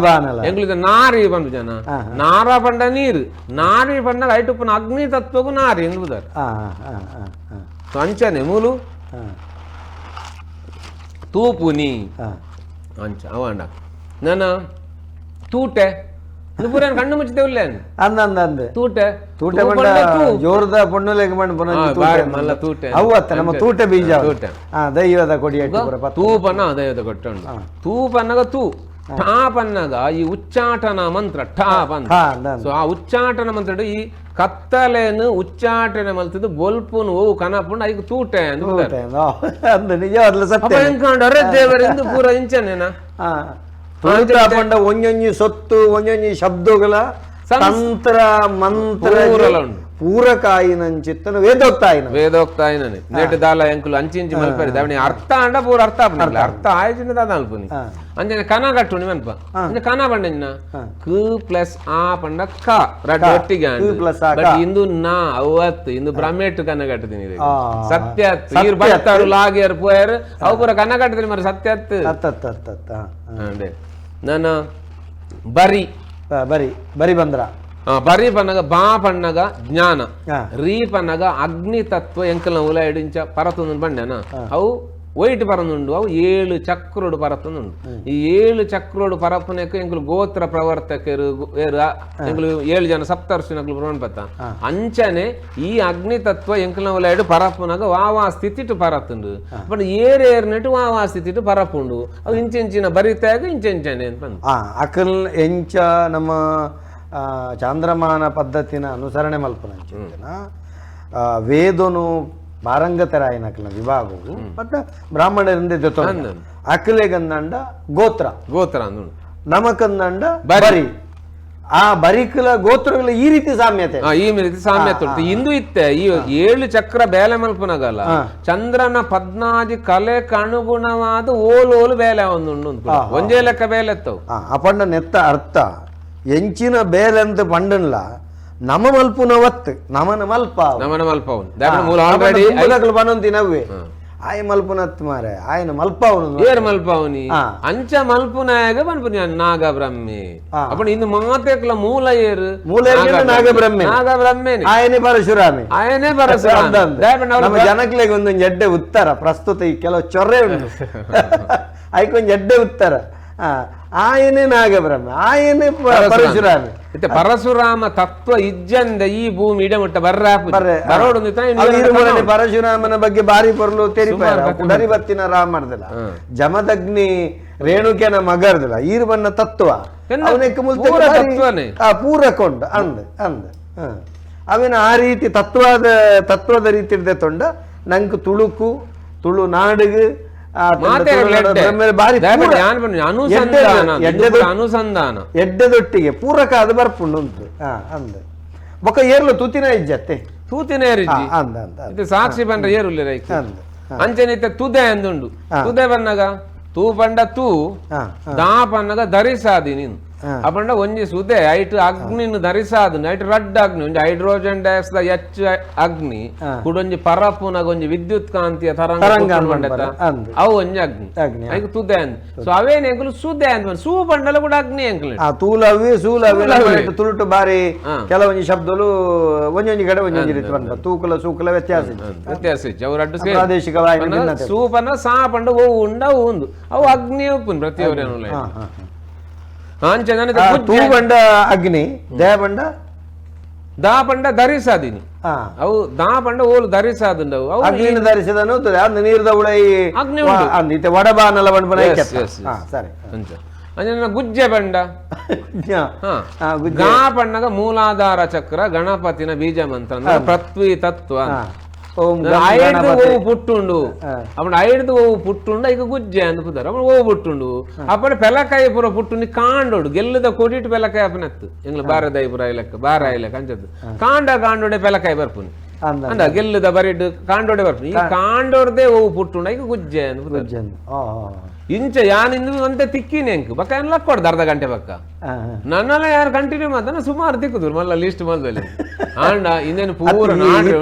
ಎಂಗ್ಳಿದ ನಾರಿ ಬಂದು ಜನ ನಾರ ಪಂಡ ನೀರು ನಾರಿ ಪಂಡ ಐಟು ಪುನ ಅಗ್ನಿ ತತ್ವಗೂ ನಾರಿ ಎಂಬುದಾರ ಅಂಚನೆ ಮೂಲು ತೂಪುನಿ ಅಂಚ ಅವಂಡ ನಾನು ತೂಟೆ ಪೂರ ಕಣ್ಣು ಮುಚ್ಚಿದ್ದೇವಿಲ್ಲ ಅಂದ ತೂಟೆ ತೂಟೆ ಜೋರದ ಪೊಣ್ಣುಲೆಗೆ ಮಣ್ಣ ತೂಟೆ ಅವತ್ತ ನಮ್ಮ ತೂಟೆ ಬೀಜ ದೈವದ ಕೊಡಿ ತೂಪನ್ನ ದೈವದ ಕೊಟ್ಟುಂಡು ತೂಪನ್ನಗ ತೂ ಠಾ ಪನ್ನಗ ಈ ಉಚ್ಚಾಟನ ಮಂತ್ರ ಠಾ ಪನ್ನ ಸೊ ಆ ಉಚ್ಚಾಟನ ಮಂತ್ರ ಈ ಕತ್ತಲೆನು ಉಚ್ಚಾಟನೆ ಮಲ್ತಿದ್ದು ಬೊಲ್ಪುನು ಓ ಕನಪುಂಡು ಐದು ತೂಟೆ ಅರೆ ದೇವರಿಂದ ಪೂರ ಇಂಚನೇನಾ ಪಂಡ ಒಂಜೊಂಜಿ ಸೊತ್ತು ಒಂಜೊಂಜಿ ಶಬ್ದಗಳ ತಂತ್ರ ಮಂತ್ರ ಪೂರಕಾಯಿನಂಚಿತ್ತನು ವೇದೋಕ್ತಾಯಿನೇ ನೆಟ್ಟು ದಾಲ ಎಂಕುಲು ಅಂಚಿ ಮಲ್ಪರಿ ದಾವಣಿ ಅರ್ಥ ಅಂಡ ಪೂರ ಅರ್ಥ ಆಪನಿಲ್ಲ ಅರ್ಥ ಆಯ್ಚಿನ ದಾದ ಅಲ್ಪನಿ ಅಂಜನೆ ಕನ ಕಟ್ಟು ನಿಮನ್ಪ ಅಂಜ ಕನ ಬಂಡ ಕು ಪ್ಲಸ್ ಆ ಪಂಡ ಕ ರಡ್ಡ ಒಟ್ಟಿಗೆ ಬಟ್ ಇಂದು ನಾ ಅವತ್ತು ಇಂದು ಬ್ರಹ್ಮೆಟ್ಟು ಕನ್ನ ಕಟ್ಟದಿನಿ ಸತ್ಯತ್ ಇರ್ ಬರ್ತಾರು ಲಾಗಿಯರ್ ಪೋಯರ್ ಅವು ಪೂರ ಕನ್ನ ಕಟ್ಟದಿನಿ ಮರ ಸತ್ಯತ್ ಅಂಡೆ ನಾನು ಬರಿ ಬಂದ್ರ ಬರಿ ಪನ್ನಗ ಬಾ ಪನ್ನಗ ಜ್ಞಾನ ರೀ ಪನ್ನಗ ಅಗ್ನಿ ತತ್ವ ಎಂಕಲ್ನ ಉಲ ಎಡಿಂಚ ಪರತುಂದು ಬಂಡೆನ ಅವು ಒಯ್ಟ್ ಪರಂದುಂಡು ಅವು 7 ಚಕ್ರೋಡು ಪರತುಂದುಂಡು ಈ 7 ಚಕ್ರೋಡು ಪರಪುನಕ್ಕೆ ಎಂಕುಲು ಗೋತ್ರ ಪ್ರವರ್ತಕರು ಎಂಕುಲು 7 ಜನ ಸಪ್ತರ್ಷಿನಕಲು ಬ್ರಹ್ಮಪತ್ತ ಅಂಚನೆ ಈ ಅಗ್ನಿ ತತ್ವ ಎಂಕಲ್ನ ಉಲ ಎಡು ಪರಪುನಗ ವಾವಾ ಸ್ಥಿತಿಟು ಪರತುಂಡು ಬಟ್ ಏನೇರ್ನೆಟ್ಟು ವಾವಾ ಸ್ಥಿತಿಟು ಪರಪುಂಡು ಅವು ಇಂಚಿನ ಬರಿತಾಗ ಇಂಚೆಂಚನೆ ಅಂತ ಬಂದು ಅಕಲ್ ಎಂಚ ನಮ್ಮ ಚಾಂದ್ರಮಾನ ಪದ್ಧತಿನ ಅನುಸರಣೆ ಮಲ್ಪನ ವೇದನು ಬಾರಂಗತರಾಯನಕಲ ವಿಭಾಗವು ಮತ್ತೆ ಬ್ರಾಹ್ಮಣರಿಂದ ಅಕಲೆಗಂದಂಡ ಗೋತ್ರ ನಮಕಂದಂಡ ಬರಿ ಆ ಬರಿಕಲ ಗೋತ್ರಗಳ ಈ ರೀತಿ ಸಾಮ್ಯತೆ ಉಂಟು ಇಂದು ಇತ್ತೆ ಈ 7 ಚಕ್ರ ಬೇಲೆ ಮಲ್ಪನಗಲ್ಲ ಚಂದ್ರನ 14 ಕಲೆಗೆ ಅನುಗುಣವಾದ ಓಲು ಬೇಲೆ ಒಂದುಂಟು ಒಂದೇ ಲೆಕ್ಕ ಬೇಲೆ ಎತ್ತವು ಅಪಂಡ ನೆತ್ತ ಅರ್ಥ ಎಂಚಿನ ಬೇಲೆಂತ ಪಂಡನ್ಲ ನಮ ಮಲ್ಪುನವತ್ ನಮನ ಮಲ್ಪ ಬನೊಂದಿ ನವ್ವೆ ಆಯ ಮಲ್ಪುನತ್ ಮಾರೆ ಆಯನ ಮಲ್ಪವನು ಏರ್ ಮಲ್ಪವನಿ ಅಂಚ ಮಲ್ಪುನಾಗ ಬನ್ಪುನಿ ನಾಗ ಬ್ರಹ್ಮೆ ಅಪ್ಪಣ ಇಂದು ಮಾತೆಕ್ಲ ಮೂಲ ಏರು ನಾಗ ಬ್ರಹ್ಮೆ ಆಯನೇ ಪರಶುರಾಮೆ ನಮ್ಮ ಜನಕ್ಲೆಗೆ ಒಂದು ಎಡ್ಡೆ ಉತ್ತರ ಪ್ರಸ್ತುತ ಈ ಕೆಲವು ಚೊರ್ರೆ ಉಂಟು ಆಯ್ಕೊಂದು ಎಡ್ಡೆ ಉತ್ತರ ಆಯನೇ ನಾಗಬ್ರಹ್ಮ ಆಯನೇ ಪರಶುರಾಮೆ ಪರಶುರಾಮ ತತ್ವ ಇಜ್ಜಂದ ಈ ಭೂಮಿ ಇಡಮಟ್ಟ ಪರಶುರಾಮನ ಬಗ್ಗೆ ಬಾರಿ ಪೊರ್ಲು ತೆರಿಪಾರಿ ಬತ್ತಿನ ರಾಮರ್ದಲ್ಲ ಜಮದಗ್ನಿ ರೇಣುಕೆನ ಮಗರ್ದಲ್ಲ ಈರು ಬನ್ನ ತತ್ವ ಪೂರಕೊಂಡ ಅಂದ ಅವೇನ ಆ ರೀತಿ ತತ್ವದ ರೀತಿ ಇರ್ದೆ ತೊಂಡ ನಂಗೆ ತುಳು ನಾಡುಗು ಎಡ್ಡೆದೊಟ್ಟಿಗೆ ಪೂರಕ ಅದು ಬರ್ಪುಂಡು ಉಂಟು ಅಂದ ಬೊಕ್ಕ ಏರ್ಲು ತೂತಿನ ಇಜ್ಜತ್ತೆ ಸಾಕ್ಷಿ ಬಂದ್ರೆ ಏರುಲ್ಲ ಅಂಚನಿತ್ತ ತುದೆ ಅಂದುಂಡು ತುದೆ ಬನ್ನಗ ತೂ ಪಂಡ ತೂ ದಾ ಪನ್ನಗ ಧರಿಸಾದಿ ನೀನು ಅಪಂಡ ಒಂಜಿ ಸುದೆ ಐಟ್ ಅಗ್ನಿನು ಧರಿಸಾದು ಐಟ್ ರಡ್ಡ್ ಅಗ್ನಿ ಒಂಜಿ ಹೈಡ್ರೋಜನ್ ಡೈಆಕ್ಸೈಡ್ ಹೆಚ್ಚು ಅಗ್ನಿ ಕುಡೊಂಜಿ ಪರಪುನಗ ಒಂಜಿ ವಿದ್ಯುತ್ ಕಾಂತಿಯ ತರಂಗ ಅವು ಒಂಜಿ ಅಗ್ನಿ ಐಕ್ ತುದೆ ಅಂದ್ ಸೊ ಅವೇನ್ ಎಂಕುಲು ಸುದೆ ಅಂತ ಸೂ ಬಂಡಲ ಕೂಡ ಅಗ್ನಿ ಎಂಕುಲು ತೂಲವಿ ಸೂಲವಿ ತುಳುಟು ಬಾರಿ ಕೆಲವೊಂಜಿ ಶಬ್ದಲು ಒಂಜೊಂಜಿ ಕಡೆ ಒಂಜೊಂಜಿ ರೀತಿ ಬಂದ ತೂಕಲ ಸೂಕಲ ವ್ಯತ್ಯಾಸ ಇಜ್ಜಿ ಅವು ರಡ್ಡು ಪ್ರಾದೇಶಿಕ ಸೂಪನ ಸಾ ಪಂಡ ಓ ಉಂಡ ಉಂದು ಅವು ಅಗ್ನಿ ಉಪ್ಪುನ್ ಪ್ರತಿಯೊಬ್ಬರೇನು ತೂ ಬಂಡ ಅಗ್ನಿ ದೇ ಬಂಡ ದಾ ಪಂಡ ಧರಿಸಾದಿನಿ ಅವು ದಾ ಪಂಡ ಓಲು ಧರಿಸಾದುಂಡವು ಅವು ಅಗ್ನಿ ಧರಿಸದನು ಅದು ನೀರ್ದ ಉಳೈ ಅಗ್ನಿ ಅಂದಿತ್ತೆ ವಡಬಾನಲ ಬಂಡ ಸರಿ ಅಂಜನ ಗುಜ್ಜೆ ಬಂಡ ಗಾ ಪಂಡಗ ಮೂಲಾಧಾರ ಚಕ್ರ ಗಣಪತಿನ ಬೀಜ ಮಂತ್ರ ಪೃಥ್ವಿ ತತ್ವ ಐದು ಓವು ಪುಟ್ಟುಂಡು ಅప్పుడు ఐదు ఓవు పుట్టుండు ఇక గుజ్జೆ అందు పుదరు అప్పుడు ఓవు పుట్టుండు అప్పుడు పెలకాయ పుర పుట్టుండి కాండోడు ಗೆಲ್ಲದ ಕೋಟಿಟ್ ಬೆಲಕಾಯ ಅಪನತ್ತು ಎಂಗ್ಲ ಬಾರದಾಯಿ ಪುರ ಇಲಕ್ಕ ಬಾರಾಯ ಇಲಕ್ಕ ಅಂಚದ್ದು ಕಾಂಡೋಡೆ ಬೆಲಕಾಯ ಬರ್ಪುನಿ ಅಂದ ಗೆಲ್ಲದ ಬರಿಡ್ ಕಾಂಡೋಡೆ ಬರ್ಪುನಿ ಈ ಕಾಂಡೋರ್ದೇ ಓವು ಪುಟ್ಟುಂಡ ಈಗ ಗುಜ್ಜೆ ಅಂದು ಪುದರು ಇಂಚ ಯಾನಿಂದು ಅಂತೆ ತಿಕ್ಕಿನಿ ಎಂಕ್ ಬಕ್ಕ ಏನ್ ಲಕ್ಕೊಡ್ದು ಅರ್ಧ ಗಂಟೆ ಬಕ್ಕ ನನ್ನೆಲ್ಲ ಯಾರು ಕಂಟಿನ್ಯೂ ಮಾತಾನ ಸುಮಾರು ತಿಕ್ಕುದ್ರು ಮಲ್ಲ ಲಿಸ್ಟ್ ಮಲ್ದಲ್ಲಿ ಆಂಡ ಇನ್ನೇನು ಪೂರ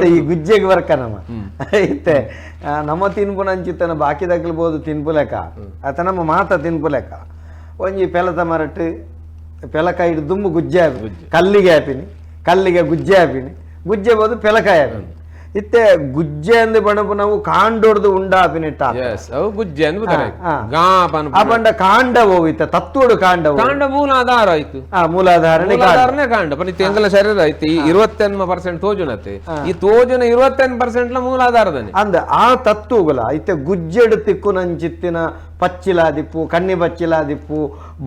ಈ ಗುಜ್ಜೆಗೆ ಬರ್ಕ ನಮ್ಮ ಐತೆ ನಮ್ಮ ತಿನ್ಪುನ ಅಂಚಿತ್ತನ ಬಾಕಿ ತಗಲ್ಬೋದು ತಿನ್ಪುಲೆಕ ಆತ ನಮ್ಮ ಮಾತ ತಿನ್ಪುಲೆಕ ಒಂಜಿ ಪೆಲತ ಮರಟ್ಟು ಪೆಲಕಾಯಿ ಹಿಡಿದು ದುಮ್ಮು ಗುಜ್ಜೆ ಆಪಿ ಕಲ್ಲಿಗೆ ಆಪಿನಿ ಕಲ್ಲಿಗೆ ಗುಜ್ಜೆ ಆಪಿನಿ ಗುಜ್ಜೆ ಬೋದು ಪೆಲಕಾಯಿ ಆಪಿನಿ ಇತ್ತೆ ಗುಜ್ಜೆ ಅಂದ್ ಬಣಪು ನಾವು ಕಾಂಡೋಡ್ದು ಉಂಡಾಪಿನಿಟ್ಟ ಗುಜ್ಜೆ ಅಂದ ಕಾಂಡ ಹೋಗಿತ್ತ ತತ್ತೋಡು ಕಾಂಡ ಕಾಂಡ ಮೂಲಾಧಾರ ಆಯ್ತು ಮೂಲಾಧಾರನೇ ಕಾಂಡ ಪನಿ ತೆಂಗಲ ಶರೀರ ಐತಿ 20% ತೋಜುನತೆ ಈ ತೋಜುನ 20% ಮೂಲಾಧಾರದನೆ ಅಂದ ಆ ತತ್ತುಗಳ ಐತೆ ಗುಜ್ಜೆಡು ತಿಕ್ಕು ನಂಚಿತ್ತಿನ ಪಚ್ಚಿಲಾದಿಪ್ಪು ಕಣ್ಣಿ ಪಚ್ಚಿಲಾದಿಪ್ಪು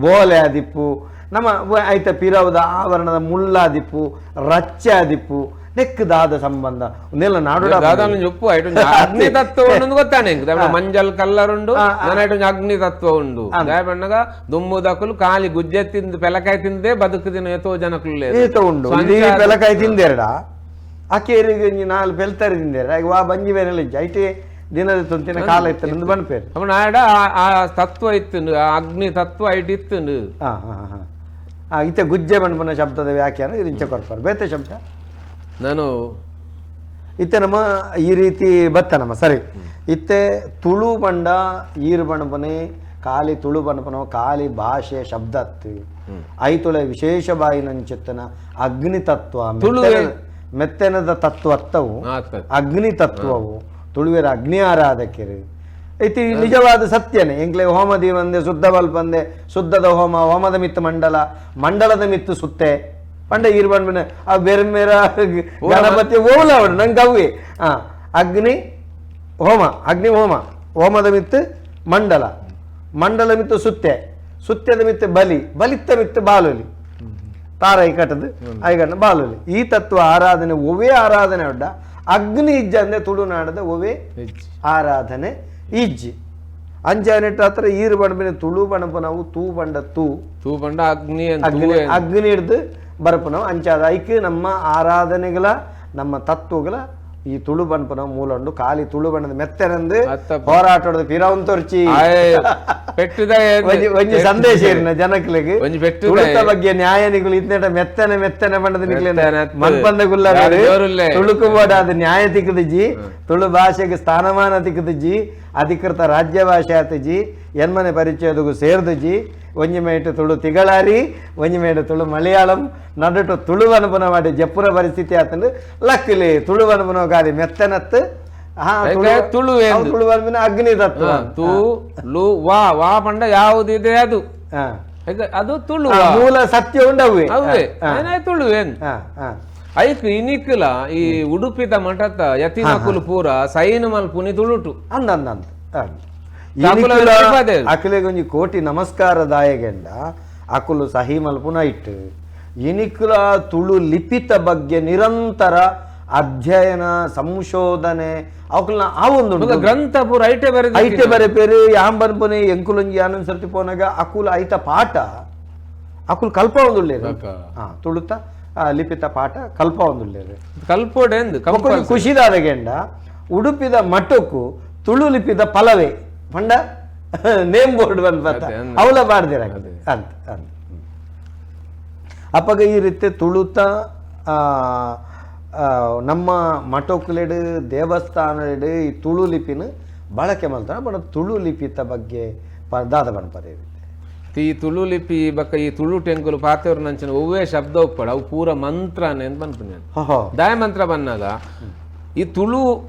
ಬೋಲೆ ಆದಿಪ್ಪು ನಮ್ಮ ಐತೆ ಪಿರವದ ಆವರಣದ ಮುಳ್ಳಾದಿಪ್ಪು ರಚ್ಚೆ ಆದಿಪ್ಪು ನೆಕ್ಕದಾದ ಸಂಬಂಧ ಒಂದೆಲ್ಲ ನಾಡು ಉಪ್ಪು ಅಗ್ನಿ ತತ್ವ ಉಂಡು ಗೊತ್ತಾನೆ ಮಂಜಲ್ ಕಲ್ಲರ್ ಉಂಡು ಅಗ್ನಿ ತತ್ವ ಉಂಡು ಬಣ್ಣಗ ದುಂಬುದಕ್ಕಲು ಖಾಲಿ ಗುಜ್ಜೆ ತಿಂದು ಪೆಲಕಾಯಿ ತಿಂದೇ ಬದುಕುದಿನ ಎತ್ತೋ ಜನಕ್ಕೂ ಉಂಡು ಪೆಲಕಾಯಿ ತಿಂದೇರಡ ಆಕೆರಿಗೆ ನಾಲ್ ಬೆಲ್ತಾರೆ ತಿಂದೇರ ವಾ ಬಂಜಿ ಬೇರೆ ಐಟಿ ದಿನದ ತೊಂತಿನ ಕಾಲ ಇತ್ತು ಬನ್ಪೇರು ಅವನ ಆಡ ಆ ತತ್ವ ಇತ್ತು ಅಗ್ನಿ ತತ್ವ ಐಟಿ ಇತ್ತು ಇತ್ತೆ ಗುಜ್ಜೆ ಬಣ್ಣ ಶಬ್ದದ ವ್ಯಾಖ್ಯಾನ ಇರಿಂಚೆ ಕೊಡ್ತಾರೆ ಬೇತೆ ಶಬ್ದ ನಾನು ಇತ್ತೆ ನಮ್ಮ ಈ ರೀತಿ ಬತ್ತ ನಮ್ಮ ಸರಿ ಇತ್ತೆ ತುಳು ಬಂಡ ಈರು ಬಣಪನೆ ಕಾಲಿ ತುಳು ಬಣಪನ ಕಾಲಿ ಭಾಷೆ ಶಬ್ದತ್ತು ಐತುಳ ವಿಶೇಷ ಬಾಯಿನಂಚಿತ್ತನ ಅಗ್ನಿ ತತ್ವ ಮೆತ್ತನದ ತತ್ವತ್ತವು ಅಗ್ನಿ ತತ್ವವು ತುಳುವೆರ ಅಗ್ನಿ ಆರಾಧಕರು ಐತಿ ನಿಜವಾದ ಸತ್ಯನೇ ಎಂಕ್ಲೆ ಹೋಮದಿ ಬಂದೆ ಶುದ್ಧ ಬಲ್ಪಂದೆ ಶುದ್ಧದ ಹೋಮ ಹೋಮದ ಮಿತ್ತು ಮಂಡಲದ ಮಿತ್ತು ಸುತ್ತೆ ಪಂಡ ಈರ್ಬಂಡ್ ಆ ಬೇರೆ ಬೇರೆ ಗಣಪತಿ ಓಲ ಅವಡು ನಂಗೆ ಅವೇ ಅಗ್ನಿ ಹೋಮ ಹೋಮದ ಮಿತ್ತು ಮಂಡಲ ಮಿತ್ತು ಸುತ್ಯದ ಮಿತ್ತು ಬಲಿತ್ತ ಮಿತ್ತು ಬಾಲುಲಿ ತಾರ ಐಕಟ್ಟದು ಐಗಣ್ಣ ಬಾಲುಲಿ ಈ ತತ್ವ ಆರಾಧನೆ ಒವೇ ಆರಾಧನೆ ಉಡ್ಡ ಅಗ್ನಿ ಇಜ್ಜ ಅಂದ್ರೆ ತುಳುನಾಡದ ಒವೇ ಆರಾಧನೆ ಇಜ್ಜಿ ಅಂಜಾನೆಟ್ ಹತ್ರ ಈರು ಬಣ್ಣ ತುಳು ಬಣಪ ನಾವು ತೂ ಬಂಡ ಅಗ್ನಿ ಹಿಡ್ದು ಬರಪು ನಾವು ಅಂಚಾದ ಐಕ್ ನಮ್ಮ ಆರಾಧನೆಗಳ ನಮ್ಮ ತತ್ವಗಳ ಈ ತುಳು ಬಣ್ಣ ಮೂಲ ಉಂಡು ಖಾಲಿ ತುಳು ಬಣ್ಣದ ಮೆತ್ತನಂದು ಹೋರಾಟದ ಪಿರವನ್ ತೋರ್ಚಿ ಒಂಜಿ ಸಂದೇಶ ಇರಿನ ಜನಕ್ಲಿಗೆ ತುಳುತ ಬಗ್ಗೆ ನ್ಯಾಯನಿಗಳು ಇದ್ನೇಟ ಮೆತ್ತನೆ ಬಣ್ಣದ ಮನ್ಪಂದ ಗುಲ್ಲ ತುಳುಕುಬೋಡ ಅದು ನ್ಯಾಯ ತಿಕ್ಕದಜ್ಜಿ ತುಳು ಭಾಷೆಗೆ ಸ್ಥಾನಮಾನ ತಿಕ್ಕದಜ್ಜಿ ಅಧಿಕೃತ ರಾಜ್ಯ ಭಾಷೆ ಆತಜಿ ಎನ್ಮನೆ ಪರಿಚಯದಗೂ ಸೇರ್ದಜಿ ಒಂಜಿ ಮೇಟು ತುಳು ತಿಗಳಾರಿ ಒಂಜಿ ಮೇಟು ತುಳು ಮಲಯಾಳಂ ನಡುಟು ತುಳು ಅನುಪನ ಮಾಡಿ ಜಪ್ಪುರ ಪರಿಸ್ಥಿತಿ ಆತಂದು ಲಕ್ಕಲಿ ತುಳು ಅನುಪನ ಗಾಡಿ ಮೆತ್ತನತ್ತು ತುಳು ಅನುಪಿನ ಅಗ್ನಿ ತತ್ವ ವಾ ಪಂಡ ಯಾವುದಿದೆ ಅದು ಅದು ತುಳು ಮೂಲ ಸತ್ಯ ಉಂಡವೇ ತುಳು ಏನ್ ಐಕ್ ಇನಿಕ್ಲ ಈ ಉಡುಪಿದ ಮಠದ ಯತಿನಕುಲು ಪೂರ ಸೈನ್ ಮಲ್ಪುನಿ ತುಳುಟು ಅಂದ ಅಕಲಿಗೆ ಒಂಜಿ ಕೋಟಿ ನಮಸ್ಕಾರದಾಯಗೆಂಡ ಅಕುಲು ಸಹಿ ಮಲ್ಪುನ ಇಟ್ಟು ಇನಿಕ್ಲ ತುಳು ಲಿಪಿತ ಬಗ್ಗೆ ನಿರಂತರ ಅಧ್ಯಯನ ಸಂಶೋಧನೆ ಅವಕಲ್ನ ಆ ಒಂದು ಗ್ರಂಥ ಪೂರ ಐಟೆ ಬರೆ ಪೇರು ಯಾಂಬನ್ಪನೆ ಎಂಕುಲೊಂಜಿ ಆನಂದ್ ಸರ್ತಿ ಪೋನಾಗ ಅಕುಲು ಐತ ಪಾಠ ಅಕುಲು ಕಲ್ಪ ಒಂದುಳ್ಳೇರು ತುಳುತ ಲಿಪಿತ ಪಾಠ ಕಲ್ಪ ಒಂದುಳ್ಳೇರು ಕಲ್ಪೋಡೆಂದು ಖುಷಿದಾದಗೆಂಡ ಉಡುಪಿದ ಮಠಕ್ಕೂ ತುಳು ಲಿಪಿದ ಫಲವೇ ಪಂಡ ನೇಮ್ ಬೋರ್ಡ್ ಬಂದ್ ಅವಲ ಬಾಡ್ದಿರ ಅಂತ ಅಪ್ಪಗ ಈ ರೀತಿ ತುಳುತ ನಮ್ಮ ಮಠೋಕ್ಲೆಡ್ ದೇವಸ್ಥಾನಡ್ ಈ ತುಳು ಲಿಪಿನ ಬಳಕೆ ಮಾಡ್ತಾರೆ ಬಟ್ ತುಳು ಲಿಪಿತ ಬಗ್ಗೆ ದಾದ ಬಣ್ಪದೇ ಈ ತುಳು ಲಿಪಿ ಬಕ್ಕ ಈ ತುಳು ಟೆಂಕುಲು ಪಾತೆಯವ್ರು ನಂಚಿನ ಒವ್ವೇ ಶಬ್ದ ಒಪ್ಪಡ ಅವು ಪೂರ ಮಂತ್ರನೇ ಅಂತ ಬಂದ್ಪುಣ್ಯ ದಾಯ ಮಂತ್ರ ಬಂದಾಗ ಈ ತುಳು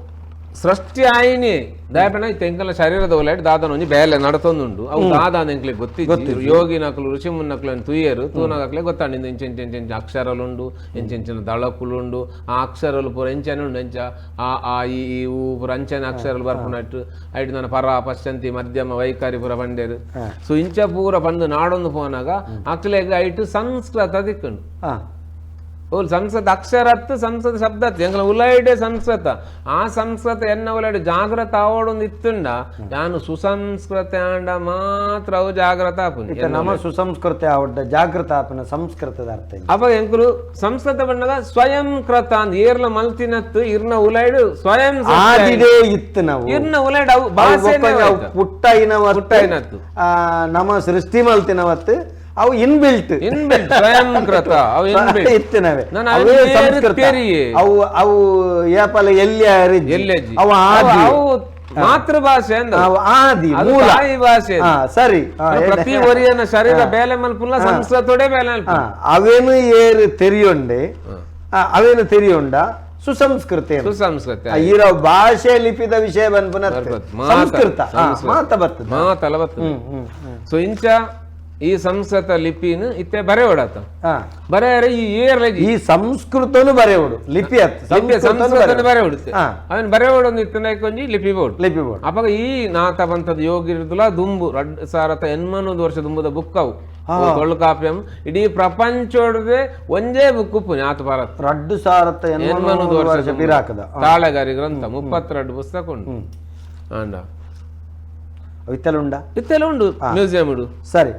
ಸೃಷ್ಟಿ ಆಯ್ನೆ ದಾಯಪಣ ಈ ತೆಂಕಲ ಶರೀರದ ಒಲೆಡ್ ದಾದನ ಒಂಜಿ ಬೇಲೆ ನಡತೊಂದುಂಡು ಅವು ದಾದ ಎಂಕ್ಲೆ ಗೊತ್ತಿಜ್ಜಿ ಯೋಗಿ ನಕಲು ಋಷಿ ಮುನ್ನಕಲು ತುಯ್ಯರು ತೂನಗಕ್ಲೆ ಗೊತ್ತಾಂಡು ಎಂಚೆಂಚೆಂಚೆಂಚ ಅಕ್ಷರಲುಂಡು ಎಂಚೆಂಚಿನ ದಳಕುಲುಂಡು ಆ ಅಕ್ಷರಲು ಪೂರ ಎಂಚನೆ ಉಂಡು ಎಂಚ ಆ ಈ ಊ ಪೂರ ಅಂಚನೆ ಅಕ್ಷರಲು ಬರ್ಪುನಟ್ಟು ಐಟು ನನ್ನ ಪರ ಪಶ್ಚಂತಿ ಮಧ್ಯಮ ವೈಖರಿ ಪೂರ ಬಂಡೇರು ಸೊ ಇಂಚ ಪೂರ ಬಂದು ನಾಡೊಂದು ಪೋನಾಗ ಅಕ್ಲೆಗ್ ಐಟು ಸಂಸ್ಕೃತ ದಿಕ್ಕುಂಡು ಓಲ್ ಸಂಸ್ಕೃತ ಅಕ್ಷರತ್ ಸಂಸ್ಕೃತ ಶಬ್ದತ್ ಎಂಕಲ ಉಲೈಡೆ ಸಂಸ್ಕೃತ ಆ ಸಂಸ್ಕೃತ ಎನ್ನ ಉಲೈಡೆ ಜಾಗ್ರತ ಆವಡೊಂದು ಇತ್ತುಂಡ ಯಾನು ಸುಸಂಸ್ಕೃತ ಆಂಡ ಮಾತ್ರ ಅವು ಜಾಗ್ರತ ಆಪುನಿ ನಮ್ಮ ಸುಸಂಸ್ಕೃತ ಆವಡ್ಡ ಜಾಗೃತ ಆಪನ ಸಂಸ್ಕೃತದ ಅರ್ಥ ಅಪ್ಪ ಎಂಕಲು ಸಂಸ್ಕೃತ ಬಂದಾಗ ಸ್ವಯಂ ಕೃತ ಅಂದ್ ಏರ್ಲ ಮಲ್ತಿನತ್ತು ಇರ್ನ ಉಲೈಡು ಸ್ವಯಂ ಆದಿದೇ ಇತ್ತು ನಾವು ಇರ್ನ ಉಲೈಡ್ ಅವು ಭಾಷೆ ಪುಟ್ಟೈನತ್ತು ನಮ್ಮ ಸೃಷ್ಟಿ ಮಲ್ತಿನವತ್ತು ಅವು ಇನ್ಬಿಲ್ಟ್ ಸ್ವಯಂ ಕೃತ ಅವು ಇತ್ತಿನವೆ ಅವು ಅವು ಏಪಲ ಎಲ್ಲಿ ಅವು ಮಾತೃಭಾಷೆ ಆದಿ ತಾಯಿ ಭಾಷೆ ಸರಿ ಪ್ರತಿ ಒರಿಯನ ಶರೀರ ಬೇಲೆ ಮಲ್ಪುಲ್ಲ ಸಂಸ್ಕೃತೋಡೆ ಬೇಲೆ ಅವೇನು ಏರು ತೆರಿಯೊಂಡೆ ಅವೇನು ತೆರಿಯೊಂಡ ಸುಸಂಸ್ಕೃತಿ ಇರೋ ಭಾಷೆ ಲಿಪಿದ ವಿಷಯ ಬಂದ್ಪುನ ಸಂಸ್ಕೃತ ಮಾತ ಬರ್ತದೆ ಮಾತಲ ಬರ್ತದೆ ಸೊ ಇಂಚ ಈ ಸಂಸ್ಕೃತ ಲಿಪಿನ ಇತ್ತೆ ಬರೆ ಓಡಾತ ಬರೆ ಈ ಈ ಸಂಸ್ಕೃತನು ಬರೆ ಓಡು ಲಿಪಿ ಸಂಸ್ಕೃತ ಬರೆ ಓಡುತ್ತೆ ಅವನ್ ಬರೆ ಓಡೊಂದು ಇತ್ತನ ಕೊಂಜಿ ಲಿಪಿ ಬೋರ್ಡ್ ಅಪ್ಪಾಗ ಈ ನಾತ ಬಂತದ ಯೋಗಿರ್ದುಲ ದುಂಬು 2080 ವರ್ಷ ದುಂಬುದ ಬುಕ್ ಅವು ತೊಳ್ಕಾಪ್ಯಂ ಇಡೀ ಪ್ರಪಂಚೋಡದೆ ಒಂದೇ ಬುಕ್ ಉಪ್ಪು ನಾತ ಭಾರತ್ 2080 ವರ್ಷ ತಾಳೆಗಾರಿ ಗ್ರಂಥ 32 ಪುಸ್ತಕ ಉಂಟು ಆಂಡ ಇತ್ತೆಲ್ಲ ಉಂಡು ಮ್ಯೂಸಿಯಂ ಉಡು ಸರಿ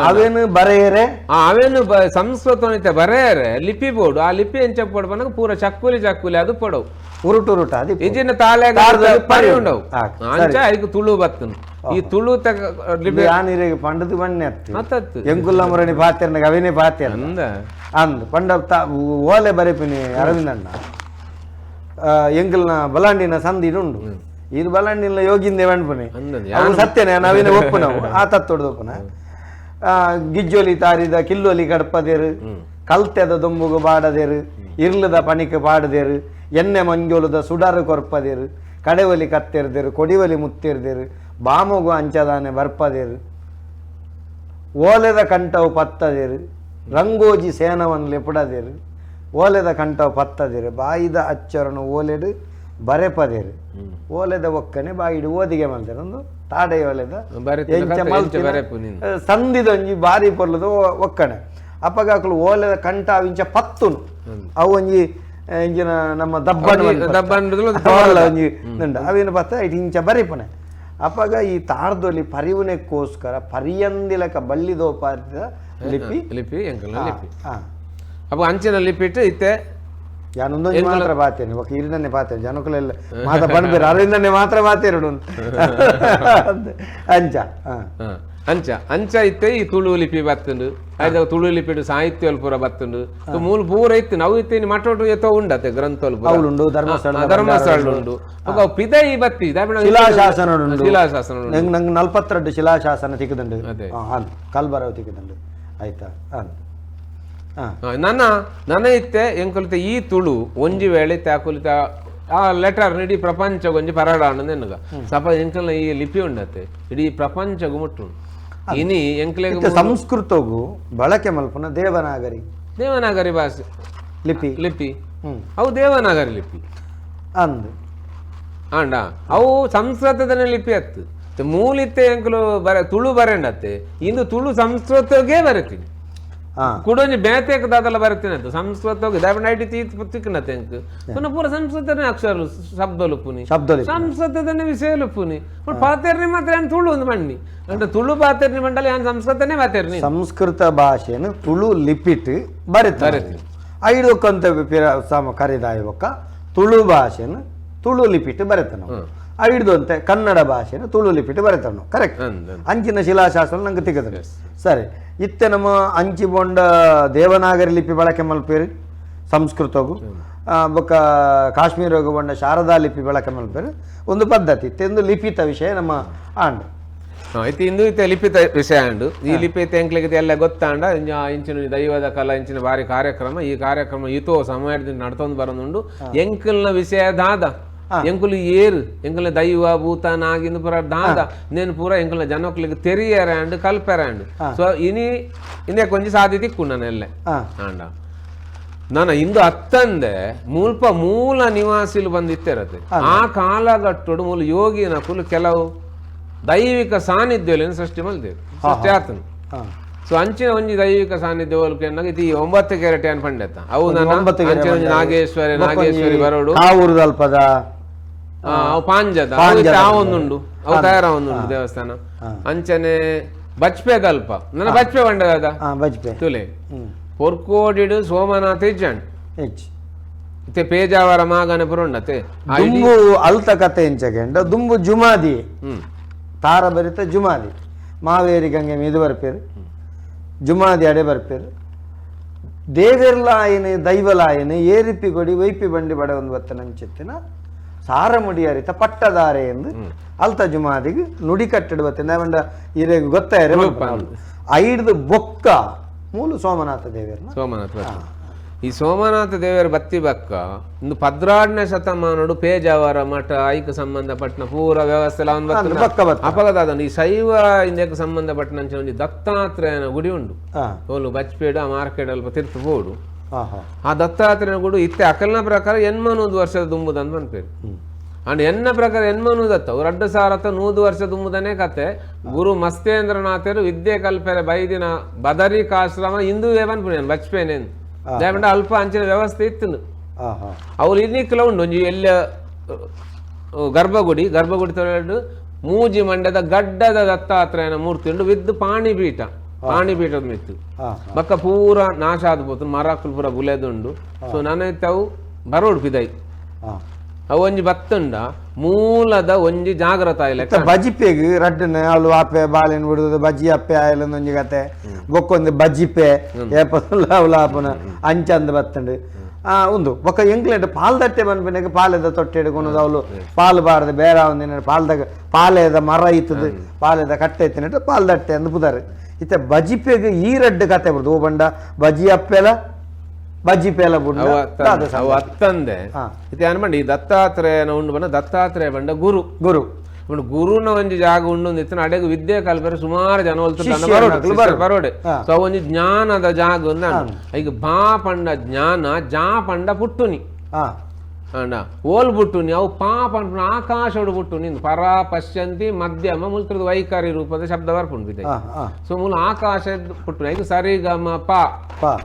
ಅವೇನು ಬರೆಯರೆ ಅವೇನು ಸಂಸ್ಕೃತ ಬರೆಯರೆ ಲಿಪಿ ಬೋರ್ಡು ಆ ಲಿಪಿ ಎಂಚ ಪೋಡ್ ಬಂದಾಗ ಪೂರ ಚಕ್ಕುಲಿ ಅದು ಪೊಡವು ಉರುಟುರುಟ ಇಜಿನ ತಾಳೆ ಪರಿ ಉಂಡವು ಅಂಚ ಐದು ತುಳು ಬತ್ತನು ಈ ತುಳು ಯಾನಿರಿಗೆ ಪಂಡದು ಬಣ್ಣೆ ಹತ್ತು ಎಂಕುಲ್ಲ ಮುರಣಿ ಪಾತ್ಯರ್ನಾಗ ಅವೇನೇ ಪಾತ್ಯರ್ ಅಂದ್ ಪಂಡ ಓಲೆ ಬರೆಪಿನಿ ಅರವಿಂದಣ್ಣ ಎಂಕಲ್ನ ಬಲಾಂಡಿನ ಸಂದಿನ ಉಂಡು ಇದು ಬಲಾಂಡಿನ ಯೋಗಿಂದೆ ಬಣ್ಪನಿ ಅವು ಸತ್ಯನೇ ನಾವೇನೇ ಒಪ್ಪು ನಾವು ಆ ತತ್ತೊಡ್ದು ಒಪ್ಪುನ ಗಿಜ್ಜೊಲಿ ತಾರಿದ ಕಿಲ್ಲೊಲಿ ಗಡ್ಪದೇರು ಕಲ್ತೆದ ದೊಂಬುಗು ಬಾಡದೇರು ಇರ್ಲದ ಪಣಿಕೆ ಬಾಡದೇರು ಎಣ್ಣೆ ಮಂಜೋಲದ ಸುಡರು ಕೊರ್ಪದೇರು ಕಡೆವಲಿ ಕತ್ತೆರ್ದೇರು ಕೊಡಿವಲಿ ಮುತ್ತಿರ್ದೇರು ಬಾಮಗು ಅಂಚದಾನೆ ಬರ್ಪದೇರು ಓಲೆದ ಕಂಠವು ಪತ್ತದೇರು ರಂಗೋಜಿ ಸೇನವನ್ನು ಲೆಪಡದೇರು ಓಲೆದ ಕಂಠವು ಪತ್ತದೇರು ಬಾಯಿದ ಅಚ್ಚರನು ಓಲೆಡು ಬರೆಪದೇರು ಓಲೆದ ಒಕ್ಕನೆ ಬಾಯಿಡು ಓದಿಗೆ ಮಲ್ದೇರು ಒಂದು ತಾಡೆ ಓಲೆದ ಸಂದಿದೊಂಜಿ ಬಾರಿ ಪೊರ್ಲದ ಒಕ್ಕಣೆ ಅಪ್ಪಗಾಕಲು ಓಲೆದ ಕಂಠ ಅವಿಂಚ ಪತ್ತುನು ಅವು ಒಂಜಿ ಇಂಚಿನ ನಮ್ಮ ದಬ್ಬಂಡಿ ಅವೇನು ಪತ್ತ ಇಟ್ಟು ಇಂಚ ಬರಿಪನೆ ಅಪ್ಪಗ ಈ ತಾರ್ದೊಲಿ ಪರಿವುನೆಕ್ಕೋಸ್ಕರ ಪರಿಯಂದಿಲಕ ಬಲ್ಲಿದೋಪಾದ ಲಿಪಿ ಲಿಪಿ ಲಿಪಿ ಅಪ್ಪ ಅಂಚಿನ ಲಿಪಿ ಇಟ್ಟು ಇತ್ತೆ ಯಾನೊಂದೊಂದು ಮಾತ್ರ ಬಾತೇನೆ ಒಕ್ಕ ಇರಿದನ್ನೇ ಬಾತೇನೆ ಜನಕಲೆಲ್ಲ ಮಾತಾ ಬಣ್ಬೇರು ಅರವಿಂದನ್ನೇ ಮಾತ್ರ ಬಾತೇರು ಅಂಚ ಅಂಚ ಅಂಚ ಇತ್ತೆ ಈ ತುಳು ಲಿಪಿ ಬತ್ತುಂಡು ಆಯ್ತು ತುಳು ಲಿಪಿಡು ಸಾಹಿತ್ಯ ಪೂರ ಬತ್ತುಂಡು ಮೂಲ ಪೂರ ಇತ್ತು ನಾವು ಇತ್ತೇನೆ ಮಠೋಟು ಎತ್ತೋ ಉಂಡತೆ ಗ್ರಂಥೋಲ್ ಉಂಡು ಧರ್ಮಸ್ಥಳ ಉಂಡು ಪಿದೈ ಬತ್ತಿ ಶಿಲಾಶಾಸನ ನಂಗೆ 42 ಶಿಲಾಶಾಸನ ತಿಕ್ಕದಂಡು ಕಲ್ಬರವು ತಿಕ್ಕದಂಡು ಆಯ್ತಾ ನನ್ನ ಇತ್ತೆ ಎಂಕೊಲಿತ ಈ ತುಳು ಒಂಜಿ ವೇಳೆ ತ್ಯಾಕುಲಿತ ಆ ಲೆಟರ್ ಇಡೀ ಪ್ರಪಂಚ ಒಂಜಿ ಪರಡಾಣ ಎನ್ನುಗ ಸಪ ಎಂಕಲ್ನ ಈ ಲಿಪಿ ಉಂಡತೆ ಇಡೀ ಪ್ರಪಂಚಗು ಮುಟ್ಟು ಇನಿ ಎಂಕ್ಲೆಗ್ ಸಂಸ್ಕೃತಗೂ ಬಳಕೆ ಮಲ್ಪನ ದೇವನಾಗರಿ ಭಾಷೆ ಲಿಪಿ ಅವು ದೇವನಾಗರಿ ಲಿಪಿ ಅಂದ್ ಆಂಡ ಅವು ಸಂಸ್ಕೃತದನೆ ಲಿಪಿ ಅತ್ತು ಮೂಲಿತ್ತೆ ಎಂಕಲು ತುಳು ಬರೆಂಡತ್ತೆ ಇಂದು ತುಳು ಸಂಸ್ಕೃತಗೆ ಬರೆತೀನಿ ಕುಡೊಂಜಿ ಬೇತೆಕ್ ದಾದಲ ಬರುತ್ತೇನೆ ಸಂಸ್ಕೃತ ದಯವಿಟ್ಟು ತಿಕ್ಕನತೆ ಅಂಕ್ ಪುನಃ ಪೂರ ಸಂಸ್ಕೃತನೇ ಅಕ್ಷರಲು ಶಬ್ದಲು ಪುನಿ ಸಂಸ್ಕೃತದನೆ ವಿಷಯಲು ಪುನಿ ಪಾತೆರ್ನಿ ಮಾತ್ರ ಏನು ತುಳು ಒಂದು ಮಣ್ಣಿ ಅಂದ್ರೆ ತುಳು ಪಾತೆರ್ನಿ ಮಂಡಲ ಏನು ಸಂಸ್ಕೃತನೇ ಪಾತೆರ್ನಿ ಸಂಸ್ಕೃತ ಭಾಷೆಯನ್ನು ತುಳು ಲಿಪಿಟ್ ಬರೀತಾರೆ ಐದು ಕಂತ ಕರಿದಾಯ ಒಕ್ಕ ತುಳು ಭಾಷೆಯನ್ನು ತುಳು ಲಿಪಿಟ್ ಬರೀತಾನೆ ಐದು ಅಂತೆ ಕನ್ನಡ ಭಾಷೆಯನ್ನು ತುಳು ಲಿಪಿಟ್ ಬರೀತಾನೆ ಕರೆಕ್ಟ್ ಅಂಚಿನ ಶಿಲಾಶಾಸ್ತ್ರ ನಂಗೆ ತಿಕ್ಕದ ಸರಿ ಇತ್ತೆ ನಮ್ಮ ಅಂಚಿ ಬೊಂಡ ದೇವನಾಗರಿ ಲಿಪಿ ಬಳಕೆ ಮಲ್ಪೇರು ಸಂಸ್ಕೃತಗೂ ಬೊಕ್ಕ ಕಾಶ್ಮೀರಗೂ ಬೊಂಡ ಶಾರದಾ ಲಿಪಿ ಬಳಕೆ ಮಲ್ಪೇರು ಒಂದು ಪದ್ಧತಿ ಇತ್ತೆ ಒಂದು ಲಿಪಿತ ವಿಷಯ ನಮ್ಮ ಆಂಡ್ ಐತಿ ಇಂದು ಇತ್ತೆ ಲಿಪಿತ ವಿಷಯ ಅಂಡು ಈ ಲಿಪಿತ ಎಂಕ್ಲಿಗೆ ಎಲ್ಲ ಗೊತ್ತಾಂಡ ಇಂಚಿನ ದೈವದ ಕಲಾ ಇಂಚಿನ ಬಾರಿ ಕಾರ್ಯಕ್ರಮ ಈ ಕಾರ್ಯಕ್ರಮ ಇತೋ ಸಮಯದಿಂದ ನಡ್ತೊಂದು ಬರೋದುಂಡು ಎಂಕಲ್ನ ವಿಷಯ ದಾದ ಎಂಕುಲು ಏರು ಎಂಕಲ್ನ ದೈವ ಭೂತ ನಾಗಿಂದು ಪೂರ ದಾದ నేను ಪೂರ ಎಂಕಲ್ನ ಜನಕ್ಲಿಗೆ ತೆರಿಯರಾಂಡು ಕಲ್ಪೆರಾಂಡು ಸೊ ಇನ್ನೇ ಕೊಂಚ ಸಾಧ್ಯತೆ ಕುಣ್ಣನೆಲ್ಲೆ ಆಂಡ ನಾನು ಇಂದು ಅತ್ತಂದೆ ಮೂಲ ನಿವಾಸಿಲು ಬಂದಿತ್ತಿರತ್ತೆ ಆ ಕಾಲಘಟ್ಟೋಡು ಮೂಲ ಯೋಗಿನ ಕುಲು ಕೆಲವು ದೈವಿಕ ಸಾನ್ನಿಧ್ಯ ಸೃಷ್ಟಿ ಮಲ್ದೇವು ಸೃಷ್ಟಿ ಆತನು ಸೊ ಅಂಚಿನ ಒಂಜಿ ದೈವಿಕ ಸಾನ್ನಿಧ್ಯ ಹೋಲ್ಕೆನ್ನಾಗ ಇದು 9 ಕೆರೆಟೆ ಅನ್ ಪಂಡೆತ ಅವು ಅಂಚಿನ ನಾಗೇಶ್ವರಿ ಬರೋಡು ಅಲ್ಪದ ಅವು ಪಾಂಜದ ಒಂದುಂಡು ಅವು ತಯಾರ ಒಂದುಂಡು ದೇವಸ್ಥಾನ ಅಂಚನೆ ಬಚ್ಪೆದಲ್ಪ ನನ್ನ ಬಚ್ಪೆ ಬಂಡದ ತುಲೆ ಪೊರ್ಕೋಡಿಡು ಸೋಮನಾಥ ಇಜ್ಜಂಡ್ ಇತ್ತೆ ಪೇಜಾವರ ಮಾಗನೆ ಪುರುಂಡತೆ ದುಂಬು ಅಲ್ತ ಕತೆ ಎಂಚಗೆಂಡ ದುಂಬು ಜುಮಾದಿ ತಾರ ಬರಿತ ಜುಮಾದಿ ಮಾವೇರಿ ಗಂಗೆ ಮೀದು ಬರ್ಪೇರು ಜುಮಾದಿ ಅಡೆ ಬರ್ಪೇರು ದೇವೆರ್ಲಾಯನೆ ದೈವಲಾಯನೆ ಏರಿಪಿ ಕೊಡಿ ವೈಪಿ ಬಂಡಿ ಬಡ ಒಂದು ಬತ್ತ ನಂಚಿತ್ತಿನ ಸಾರ ಮುಡಿಯರಿತ ಪಟ್ಟದಾರೆ ಎಂದು ಅಲ್ತ ಜುಮಾದಿಗೆ ನುಡಿ ಕಟ್ಟಡು ಬತ್ತಿನ ಬಂಡ ಇರೆಗೆ ಗೊತ್ತಾಯಿರ ಐಡ್ದು ಬೊಕ್ಕ ಮೂಲು ಸೋಮನಾಥ ದೇವರ ಈ ಸೋಮನಾಥ ದೇವರ ಬತ್ತಿ ಬಕ್ಕ ಇಂದು 16ನೇ ಶತಮಾನಡು ಪೇಜಾವರ ಮಠ ಐಕ ಸಂಬಂಧಪಟ್ಟ ಪೂರ ವ್ಯವಸ್ಥೆ ಅಪಗದ ಈ ಶೈವ ಇಂದಕ್ಕೆ ಸಂಬಂಧಪಟ್ಟ ಒಂದು ದತ್ತಾತ್ರೇಯನ ಗುಡಿ ಉಂಡು ಓಲು ಬಚ್ಪೇಡು ಆ ಮಾರ್ಕೆಟ್ ಅಲ್ಪ ತಿರ್ತು ಹೋಡು ಆ ದತ್ತಾತ್ರೇಯನ ಗುಡಿ ಇತ್ತೆ ಅಕಲ್ನ ಪ್ರಕಾರ 80 ವರ್ಷದ ದುಂಬುದಂತ ಬಂದ್ಪೇರು ಅಂಡ್ ಎನ್ನ ಪ್ರಕಾರ 80 ದತ್ತ 2,100 ವರ್ಷ ದುಂಬುದನೇ ಕತೆ ಗುರು ಮಸ್ತೇಂದ್ರನಾಥರು ವಿದ್ಯೆ ಕಲ್ಪೆರೆ ಬೈದಿನ ಬದರಿಕಾಶ್ರಮ ಹಿಂದೂ ಏವನ್ ಪುಣ್ಯನ್ ಬಚ್ಪೇನೇನು ದಯಮಂಡ ಅಲ್ಪ ಅಂಚಿನ ವ್ಯವಸ್ಥೆ ಇತ್ತು ಅವ್ರು ಇನ್ನಿಕ್ಕಲ ಉಂಡು ಒಂಜಿ ಎಲ್ಲ ಗರ್ಭಗುಡಿ ತೊಳೆದು ಮೂಜಿ ಮಂಡ್ಯದ ಗಡ್ಡದ ದತ್ತಾತ್ರೇಯನ ಮೂರ್ತಿ ಉಂಡು ವಿದ್ ಪಾಣಿಪೀಠದ ಮಿತ್ತು ಬಕ್ಕ ಪೂರ ನಾಶ ಆದ್ಬೋದು ಮರಕ್ಕಲು ಪೂರ ಬುಲೆದುಂಡು ಸೊ ನನೈತೆ ಅವು ಬರೋಡು ಪಿದೈ ಅವು ಒಂಜಿ ಬತ್ತುಂಡ ಮೂಲದ ಒಂಜಿ ಜಾಗ್ರತ ಇಲ್ಲ ಬಜಿಪೆಗ್ ರಡ್ಡನೆ ಅಳು ಆಪೆ ಬಾಳೆನ್ ಬಿಡುದು ಬಜ್ಜಿ ಅಪ್ಪೆ ಆಯಲೊಂದು ಒಂಜಿ ಕತೆ ಬೊಕ್ಕೊಂದು ಬಜ್ಜಿಪೆ ಏಪನ ಅಂಚಂದ ಬತ್ತಂಡು ಉಂದು ಬೊಕ್ಕ ಎಂಕ್ಲೆಂಟ್ ಪಾಲ್ ದಟ್ಟೆ ಬಂದ್ಬಿನಾಗ ಪಾಲೆದ ತೊಟ್ಟೆ ಹಿಡ್ಕೊಂಡು ಅವಳು ಪಾಲು ಬಾರದೆ ಬೇರೆ ಒಂದಿನ ಪಾಲೆದ ಮರ ಇತ್ತದು ಪಾಲೆದ ಕಟ್ಟೆ ಇತ್ತಿನ ಪಾಲ್ ದಟ್ಟೆ ಅಂದು ಪುದಾರೆ ಇತ್ತೆ ಬಜಿಪೆಗ್ ಈ ರಡ್ಡು ಕತೆ ಬಿಡುದು ಓ ಬಂಡ ಬಜ್ಜಿ ಅಪ್ಪೆಲ ಬಜ್ಜಿಪೇಲ ಅತ್ತಂದೆ ಇದು ಅನ್ಬಂಡಿ ದತ್ತಾತ್ರೇಯನ ಉಂಡು ಬಂದ ದತ್ತಾತ್ರೇಯ ಬಂಡ ಗುರುನ ಒಂಜಿ ಜಾಗ ಉಂಡು ಇತ್ತನ ಅಡೆಗೆ ವಿದ್ಯೆ ಕಲ್ಪರೆ ಸುಮಾರು ಜನ ಬರೋಡೆ ಸೊ ಒಂಜಿ ಜ್ಞಾನದ ಜಾಗ ಉಂದ ಈಗ ಬಾ ಪಂಡ ಜ್ಞಾನ ಜಾ ಪಂಡ ಪುಟ್ಟುನಿ ಅಂಡ ಓಲ್ ಬುಟ್ಟುನಿ ಅವು ಪಾ ಪಂಡ ಆಕಾಶೋಡು ಬುಟ್ಟುನಿ ಪರ ಪಶ್ಯಂತಿ ಮಧ್ಯಮ ಮುಲ್ತದ ವೈಖರಿ ರೂಪದ ಶಬ್ದ ಬರ್ಪುಂಡು ಸೊ ಮೂಲ ಆಕಾಶ ಪುಟ್ಟುನಿ ಈಗ ಸರಿ ಗಮ ಪಾ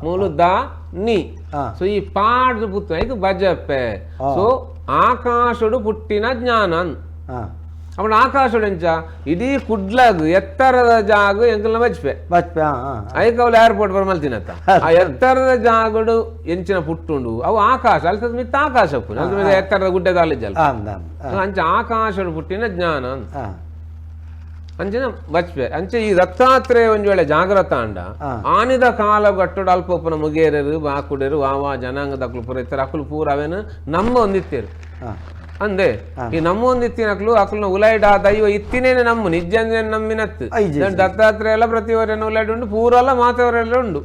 ಮೂಲು ದ ನಿ ಸೊ ಈ ಪಾಡ್ದು ಪುತ್ರ ಇದು ಬಜಪ್ಪೆ ಸೊ ಆಕಾಶಡು ಪುಟ್ಟಿನ ಜ್ಞಾನ ಅವನ ಆಕಾಶಡು ಎಂಚ ಇಡೀ ಕುಡ್ಲಗ್ ಎತ್ತರದ ಜಾಗ ಎಂಕಲ್ನ ಬಜ್ಪೆ ಐಕವಲ್ ಏರ್ಪೋರ್ಟ್ ಬರ ಮಲ್ತಿನತ್ತ ಆ ಎತ್ತರದ ಜಾಗಡು ಎಂಚಿನ ಪುಟ್ಟುಂಡು ಅವು ಆಕಾಶ ಅಲ್ಲಿ ಮಿತ್ತ ಆಕಾಶ ಎತ್ತರದ ಗುಡ್ಡದ ಅಂಚ ಆಕಾಶಡು ಪುಟ್ಟಿನ ಜ್ಞಾನ ಅಂಚಿನ ಬಚ್ಪೆ ಅಂಚೆ ಈ ದತ್ತಾತ್ರೇಯ ಒಂಜಿ ವೇಳೆ ಜಾಗ್ರತ ಅಂಡ ಆನಿದ ಕಾಲಗಟ್ಟುಡು ಅಲ್ಪೊಪ್ಪನ ಮುಗೇರರು ಬಾಕುಡೆರು ವಾವ ಜನಾಂಗದ ಅಕ್ಲು ಪೂರ ಇತ್ತರ ಅಕ್ಲು ಪೂರ ಅವೇನು ನಮ್ಮ ಒಂದಿತ್ತೇರು ಅಂದೆ ಈ ನಮ್ಮ ಒಂದಿತ್ತಿನಕ್ಲು ಅಕ್ಲುನ ಉಲೈಡ ದೈವ ಇತ್ತಿನೇನೆ ನಮ್ಮ ನಿಜ ನಮ್ಮಿನತ್ತು ದತ್ತಾತ್ರೇಯ ಎಲ್ಲ ಪ್ರತಿವರೆನ ಉಲೈಡ್ ಉಂಡು ಪೂರಲ್ಲ ಮಾತವರೆಲ್ಲ ಉಂಡು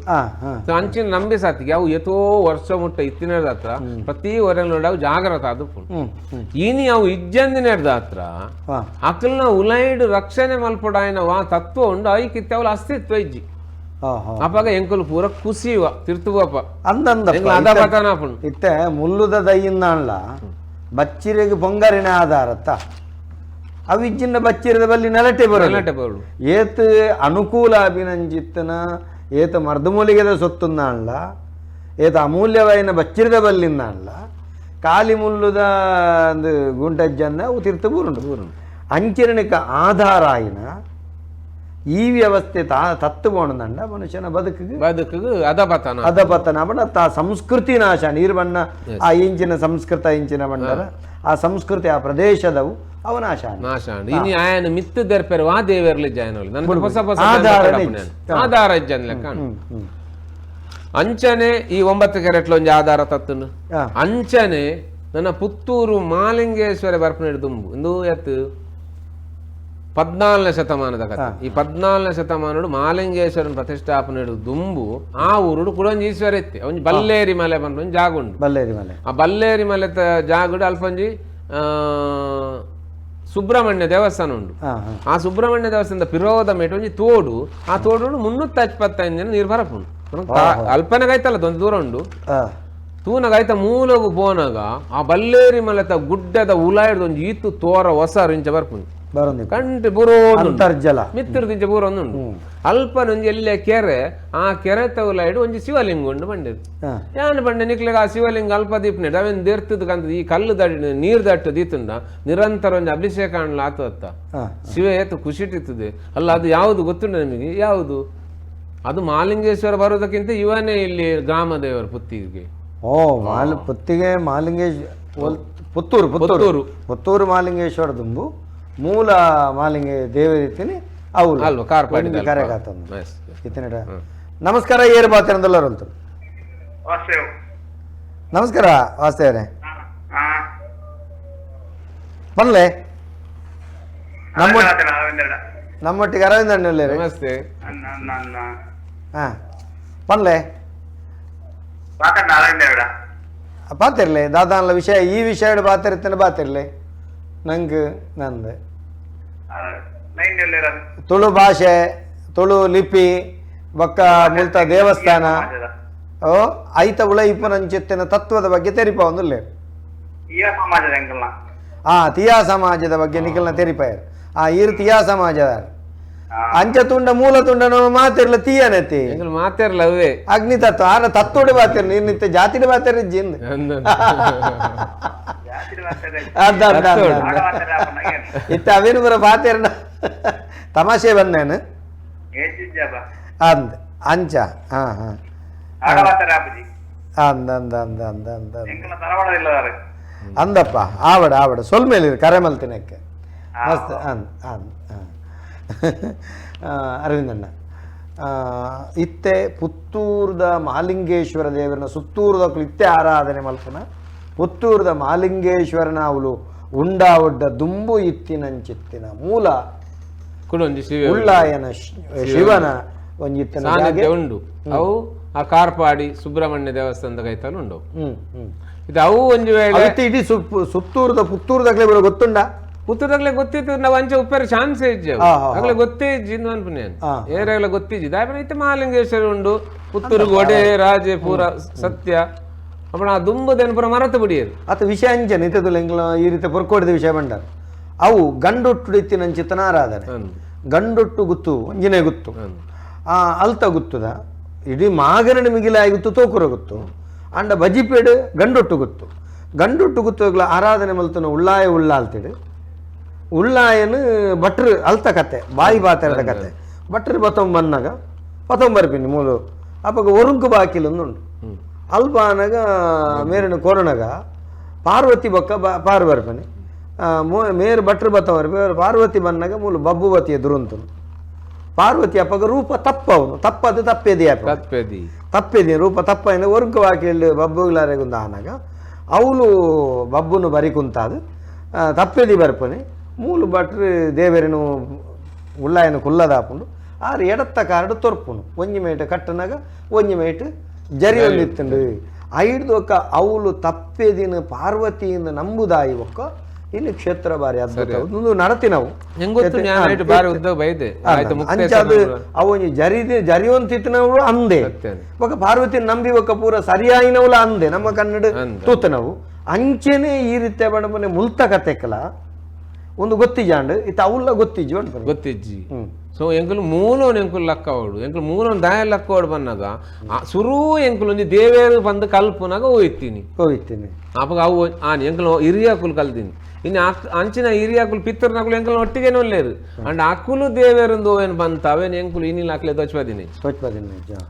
ಅಂಚಿನ ನಂಬಿ ಸಾತಿಗೆ ಅವು ಎತೋ ವರ್ಷ ಮುಟ್ಟ ಇತ್ತಿನೇರ್ದ ಹತ್ರ ಪ್ರತಿ ಒರೆನ ಅವು ಜಾಗ್ರತ ಅದು ಇನಿ ಅವು ಇಜ್ಜಂದಿನೇರ್ದ ಹತ್ರ ಅಕ್ಲನ ಉಲೈಡ್ ರಕ್ಷಣೆ ಮಲ್ಪಡಾಯನ ವಾ ತತ್ವ ಉಂಡು ಐಕಿತ್ತ ಅವಳ ಅಸ್ತಿತ್ವ ಇಜ್ಜಿ ಅಪಾಗ ಎಂಕುಲು ಪೂರ ಕುಸಿಯುವ ತಿರ್ತುವಪ್ಪ ಅಂದ ಇತ್ತೆ ಮುಲ್ಲುದ ದೈಯಿಂದಾನ್ಲ ಬಚ್ಚಿರೆಗೆ ಪೊಂಗರಿನ ಆಧಾರತ್ತ ಅವಿಜ್ಜಿನ ಬಚ್ಚಿರದ ಬಲ್ಲಿ ನೆಲಟೆ ಬರೋಡು ಏತ್ ಅನುಕೂಲ ಅಭಿನಂಜಿತ್ತನ ಏತ ಮರ್ದಮೂಲಿಗೆದ ಸೊತ್ತುಂದಾನ್ಲ ಏತ ಅಮೂಲ್ಯವೈನ ಬಚ್ಚಿರದ ಬಲ್ಲಿಂದಾನ್ಲ ಕಾಲಿ ಮುಲ್ಲುದ ಗುಂಟಜ್ಜನ್ನ ಅವು ತಿರ್ತು ಬೂರುಂಡು ಅಂಚಿರಣಿಕ ಆಧಾರ ಆಯಿನ ಈ ವ್ಯವಸ್ಥೆ ತತ್ತು ಬೋಣದಂಡ ಮನುಷ್ಯನ ಬದುಕಿಗೆ ಅದಪತನ ಬಣ್ಣ ಸಂಸ್ಕೃತಿ ನಾಶ ನೀರು ಬಣ್ಣ ಆ ಇಂಚಿನ ಸಂಸ್ಕೃತ ಇಂಚಿನ ಬಂಡರ ಆ ಸಂಸ್ಕೃತಿ ಆ ಪ್ರದೇಶದವು ಅವು ನಾಶ ಆಂಡ್. ನಾಶ ಅಂಡ್ ಇನಿ ఆయన మిత్తు దెర్పెరు వా దేవర్లు జాయనోలు నన్ను పొస పొస ఆధార ఇజ్జన్ లెక్క ಅಂಚನೆ ಈ 9 ಕೆರೆಟ್ಲೊಂಜಿ ಆಧಾರ ತತ್ತುಂಡು ಅಂಚನೆ ನನ್ನ ಪುತ್ತೂರು ಮಾಲಿಂಗೇಶ್ವರ ಬರ್ಪನೇಡು ದುಂಬು ಇಂದು ಎತ್ತು 14ನೇ ಶತಮಾನದ ಕಥೆ. ಈ 14ನೇ ಶತಮಾನಡು ಮಾಲಿಂಗೇಶ್ವರನ ಪ್ರತಿಷ್ಠಾಪನೆಡು ದುಂಬು ಆ ಊರುಡು ಕುಡೊಂಜಿ ಈಶ್ವರ ಎತ್ತಿ ಒಂಜಿ ಬಲ್ಲೇರಿ ಮಲೆ ಬಂದು ಜಾಗುಂಡು. ಬಲ್ಲೇರಿ ಮಲೆ ಆ ಬಲ್ಲೇರಿ ಮಲೆ ಜಾಗುಡು ಅಲ್ಪೊಂಜಿ ಸುಬ್ರಹ್ಮಣ್ಯ ದೇವಸ್ಥಾನ ಉಂಡು. ಆ ಸುಬ್ರಹ್ಮಣ್ಯ ದೇವಸ್ಥಾನದ ಪಿರೋದ ಮೇಟು ಒಂಜಿ ತೋಡು. ಆ ತೋಡು 375 ಜನ ನೀರು ಬರಪುಂಡು. ಅಲ್ಪನೆಗೈತಲ್ಲ ದೊಂದು ದೂರ ಉಂಡು. ತೂನಗೈತ ಮೂಲಗು ಪೋನಾಗ ಆ ಬಲ್ಲೇರಿ ಮಲೆತ ಗುಡ್ಡದ ಉಲಾಯ್ದು ಒಂಜಿ ಈತು ತೋರ ಹೊಸ ರಿಂಚ ಬರ್ಪುಂಡು ಕಂಟಿ ಬುರೋ ಅಂತರ್ಜಲ ಮಿತ್ರ ದಿಂಚ ಬೂರ ಒಂದುಂಡು. ಅಲ್ಪನೊಂಜಿ ಎಲ್ಲೆ ಕೆರೆ ಆ ಕೆರೆ ತೌಲಾಯ್ಡು ಒಂಜಿ ಶಿವಲಿಂಗ ಉಂಡು ಬಂಡಿರು. ಯಾನು ಬಂಡೆ ನಿಕ್ಲೆಗ ಆ ಶಿವಲಿಂಗ ಅಲ್ಪ ದೀಪ್ನೆಡ್ ಅವೇನು ದೇರ್ತದ ಕಂತ ಈ ಕಲ್ಲು ದಡಿ ನೀರು ದಟ್ಟು ದೀತುಂಡ ನಿರಂತರ ಒಂದು ಅಭಿಷೇಕ ಅಣ್ಣ ಆತತ್ತ ಶಿವ ಏತು ಖುಷಿಟ್ಟಿರ್ತದೆ ಅಲ್ಲ. ಅದು ಯಾವುದು ಗೊತ್ತುಂಡ ನಿಮಗೆ? ಯಾವುದು ಅದು ಮಾಲಿಂಗೇಶ್ವರ ಬರೋದಕ್ಕಿಂತ ಇವನೇ ಇಲ್ಲಿ ಗ್ರಾಮ ದೇವರು ಪುತ್ತಿಗೆ. ಪುತ್ತಿಗೆ ಮಾಲಿಂಗೇಶ್ ಪುತ್ತೂರು ಪುತ್ತೂರು ಪುತ್ತೂರು ಮಾಲಿಂಗೇಶ್ವರ ದುಂಬು ಮೂಲ ಮಾಲಿಂಗ ದೇವರಿತ್ತೀನಿ ಅವಳು ಅಲ್ವಾ ಕಾರ್ಪಾಡಿ ಕರೆಗಾತ ಇತ್ತಿನಡ. ನಮಸ್ಕಾರ ಏರು ಬಾತಿರಂದಲ್ಲರಂತು. ನಮಸ್ಕಾರ ವಾಸ್ತವ್ರೆ ಪನ್ಲೆ ನಮ್ಮೊಟ್ಟಿಗೆ ಅರವಿಂದ ಅಣ್ಣಲ್ಲೇ ನಮಸ್ತೆ. ಹಾ ಪನ್ಲೆ ಬಾತಿರ್ಲಿ ದಾದಾನ್ಲ ವಿಷಯ ಈ ವಿಷಯ ಬಾತಿರ್ತೇನೆ ಬಾತಿರ್ಲಿ ನಂಗೆ ನಂದು ತುಳು ಭಾಷೆ ತುಳು ಲಿಪಿ ಬೊಕ್ಕ ಮುಲ್ತ ದೇವಸ್ಥಾನ ಐತ ಉಳ ಇಪ್ಪನಂಚಿತ್ತಿನ ತತ್ವದ ಬಗ್ಗೆ ತೆರಿಪ ಒಂದುಲ್ಲೇ ತಿಯಾ ಸಮಾಜದ ಬಗ್ಗೆ ನಿಖಲ್ನ ತೆರಿಪಾಯರ್ ಈರು ತಿಯಾ ಸಮಾಜದ ಅಂಚ ತುಂಡ ಮೂಲ ತುಂಡ ಮಾತಿರ್ಲ ತೀಯನತಿ ಮಾತಿರ್ಲ ಅವೇ ಅಗ್ನಿ ತತ್ವ ಆರ ತತ್ವಡೆ ಬಾತಿರ್ ನೀರ್ ನಿತ್ಯ ಜಾತಿಡೆ ಬಾತಿರ್ ಜಿಂದ್ ಇತ್ತ ಅವೇನು ಬರ ಬಾತಿರ್ನ ತಮಾಷೆ ಬಂದೇನು ಅಂದ್ ಅಂಚ ಹಾ ಹಾ ಅಂದ ಅಂದ ಅಂದ ಅಂದ ಅಂದ ಅಂದಪ್ಪ ಆವಡ ಆವಡ ಸೊಲ್ ಮೇಲೆ ಕರೆ ಮಲ್ತಿನಕ್ಕೆ ಮಸ್ತ್ ಅಂದ್ ಅಂದ್ ಅರವಿಂದಣ್ಣ ಇತ್ತೆ ಪುತ್ತೂರದ ಮಹಾಲಿಂಗೇಶ್ವರ ದೇವರನ್ನ ಸುತ್ತೂರದ ಇತ್ತೆ ಆರಾಧನೆ ಮಲ್ಪನ ಪುತ್ತೂರದ ಮಹಾಲಿಂಗೇಶ್ವರನ ಅವಳು ಉಂಡಾವಡ್ಡ ದುಂಬು ಇತ್ತಿನಂಚಿತ್ತಿನ ಮೂಲ ಉಳ್ಳಾಯನ ಶಿವನ ಒಂಜಿತ್ತಿನ ಉಂಡು ಅವು ಆ ಕಾರ್ಪಾಡಿ ಸುಬ್ರಹ್ಮಣ್ಯ ದೇವಸ್ಥಾನದ ಕೈತಲು ಉಂಡು. ಇದು ಅವು ಒಂಜಿ ವೇಳೆ ಇಡೀ ಸುತ್ತೂರದ ಪುತ್ತೂರದಾಗ್ಲೇ ಬರೋ ಗೊತ್ತುಂಡ ಪುತ್ತೂರ್ದಾಗ್ಲೇ ಗೊತ್ತಿತ್ತು ನಾವು ಅಂಚೆ ಉಪ್ಪೇರು ಚಾನ್ಸ್ ಇಜ್ಜೆ ಆಗ್ಲೇ ಗೊತ್ತೇ ಇಜ್ಜಿಂದು ಅನ್ಪುನೆ ಏರಾಗ್ಲೇ ಗೊತ್ತಿಜ್ಜಿ ದಾಯಪನ ಇತ್ತೆ ಮಹಾಲಿಂಗೇಶ್ವರ ಉಂಡು ಪುತ್ತೂರು ಗೋಡೆ ರಾಜೆ ಪೂರ ಸತ್ಯ ಅಪ್ಪಣ ಆ ದುಂಬದೇನು ಪೂರ ಮರತು ಬಿಡಿಯರು ಅತ ವಿಷಯ ಅಂಚನೆ ಇತ್ತದಲ್ಲ ಈ ರೀತಿ ಪೊರ್ಕೋಡಿದ ವಿಷಯ ಬಂಡಾರ ಅವು ಗಂಡೊಟ್ಟು ಚಿತ್ತನ ಆರಾಧನೆ ಗಂಡೊಟ್ಟು ಗುತ್ತು ಒಂಜಿನೇ ಗುತ್ತು ಅಲ್ತ ಗುತ್ತುದ ಇಡೀ ಮಾಗರಣ ಮಿಗಿಲಾಗಿ ಗುತ್ತು ತೋಕುರ ಗುತ್ತು ಅಂಡ ಬಜಿಪೇಡು ಗಂಡೊಟ್ಟು ಗುತ್ತುಗಳ ಆರಾಧನೆ ಮಲ್ತನ ಉಳ್ಳಾಯ ಉಳ್ಳಾಲ್ತಿಡು ಉಳ್ಳಾಯನು ಭಟ್ರು ಅಲ್ತ ಕತೆ ಬಾಯಿ ಬಾತರದ ಕತೆ ಭಟ್ರು ಬತ್ತೊಂಬನ್ನಾಗ ಪತ್ತೊಂಬರ್ಪಿನಿ ಮೂಲು ಅಪ್ಪಾಗ ಒರುಂಕು ಬಾಕಿಲೊಂದುಂಡು ಅಲ್ಪಾನಾಗ ಮೇರಿನ ಕೊರೋನಾಗ ಪಾರ್ವತಿ ಬೊಕ್ಕ ಪಾರು ಬರ್ಪನೆ ಮೇರು ಭಟ್ರು ಬತ್ತವರ್ಪಿ ಪಾರ್ವತಿ ಬನ್ನಾಗ ಮೂಲು ಬಬ್ಬುವತಿಯ ದುರಂತು ಪಾರ್ವತಿ ಅಪ್ಪಗ ರೂಪ ತಪ್ಪವನು ತಪ್ಪದು ತಪ್ಪೇದಿ ರೂಪ ತಪ್ಪ ಒರುಂಕು ಬಾಕಿಲ್ ಬಬ್ಬುಗಳಾರೆಗುಂದ ಆನಾಗ ಅವಳು ಬಬ್ಬುನು ಬರಿ ಕುಂತಾದು ತಪ್ಪೇದಿ ಬರ್ಪನೆ ಮೂಲು ಭಟ್ರು ದೇವರಿನು ಉಳ್ಳಾಯನು ಕುಲ್ಲದಾಪುಂಡು ಆರು ಎಡತ್ತ ಕಾರ್ಡು ತೊರ್ಪುನು ಒಂಜಿ ಮೇಟ ಕಟ್ಟನಾಗ ಒಂಜಿ ಮೇಟ್ ಜರಿ ಒಂದಿತ್ತುಂಡು ಐಡ್ದು ಒಕ್ಕ ಅವಳು ತಪ್ಪೇದಿನ ಪಾರ್ವತಿಯಿಂದ ನಂಬುದಾಯಿ ಒಕ್ಕ ಇಲ್ಲಿ ಕ್ಷೇತ್ರ ಬಾರಿ ಅದ್ಭುತ ನಡತಿ ನಾವು ಅಂಚಾದು ಅವು ಜರಿಯೊಂತಿತ್ತಿನವು ಅಂದೆ ಒಕ್ಕ ಪಾರ್ವತಿ ನಂಬಿ ಒಕ್ಕ ಪೂರ ಸರಿಯಾಯಿನವುಲ ಅಂದೆ ನಮ್ಮ ಕನ್ನಡ ತೂತ ನಾವು ಅಂಚೆನೆ ಈ ರೀತಿ ಬಣ್ಣನೆ ಮುಲ್ತ ಕತೆಕಲ ಒಂದು ಗೊತ್ತಿಜಾಂಡ್ ಇತ್ತ ಅವಲ್ಲ ಗೊತ್ತಿಜ್ಜಿ ಸೊ ಎಂಕುಲು ಮೂಲೋನ್ ಎಂಕುಲು ಲಕ್ಕವಾಡು ಎಂಕುಲು ಮೂಲೋನ್ ದಾಯ ಲಕ್ಕವಾಡು ಬನ್ನಾಗ ಸುರೂ ಎಂಕುಲು ಒಂಜಿ ದೇವೇರು ಬಂದು ಕಲ್ಪುನಾಗ ಹೋಯ್ತೀನಿ ಅಪ್ಪಗ ಅವು ಆನಿ ಎಂಕುಲು ಹಿರಿಯಕುಲು ಕಲ್ತೀನಿ ಇನ್ನು ಅಂಚಿನ ಹಿರಿಯಕುಲು ಪಿತ್ತರ್ನಕುಲು ಎಂಕಲ್ನ ಒಟ್ಟಿಗೆನೂ లేరు అండ్ అక్కులు దేవేరుందో అని బంత అవేన్ ఎంకులు ఇన్ని లాక్లే దొచ్పదిని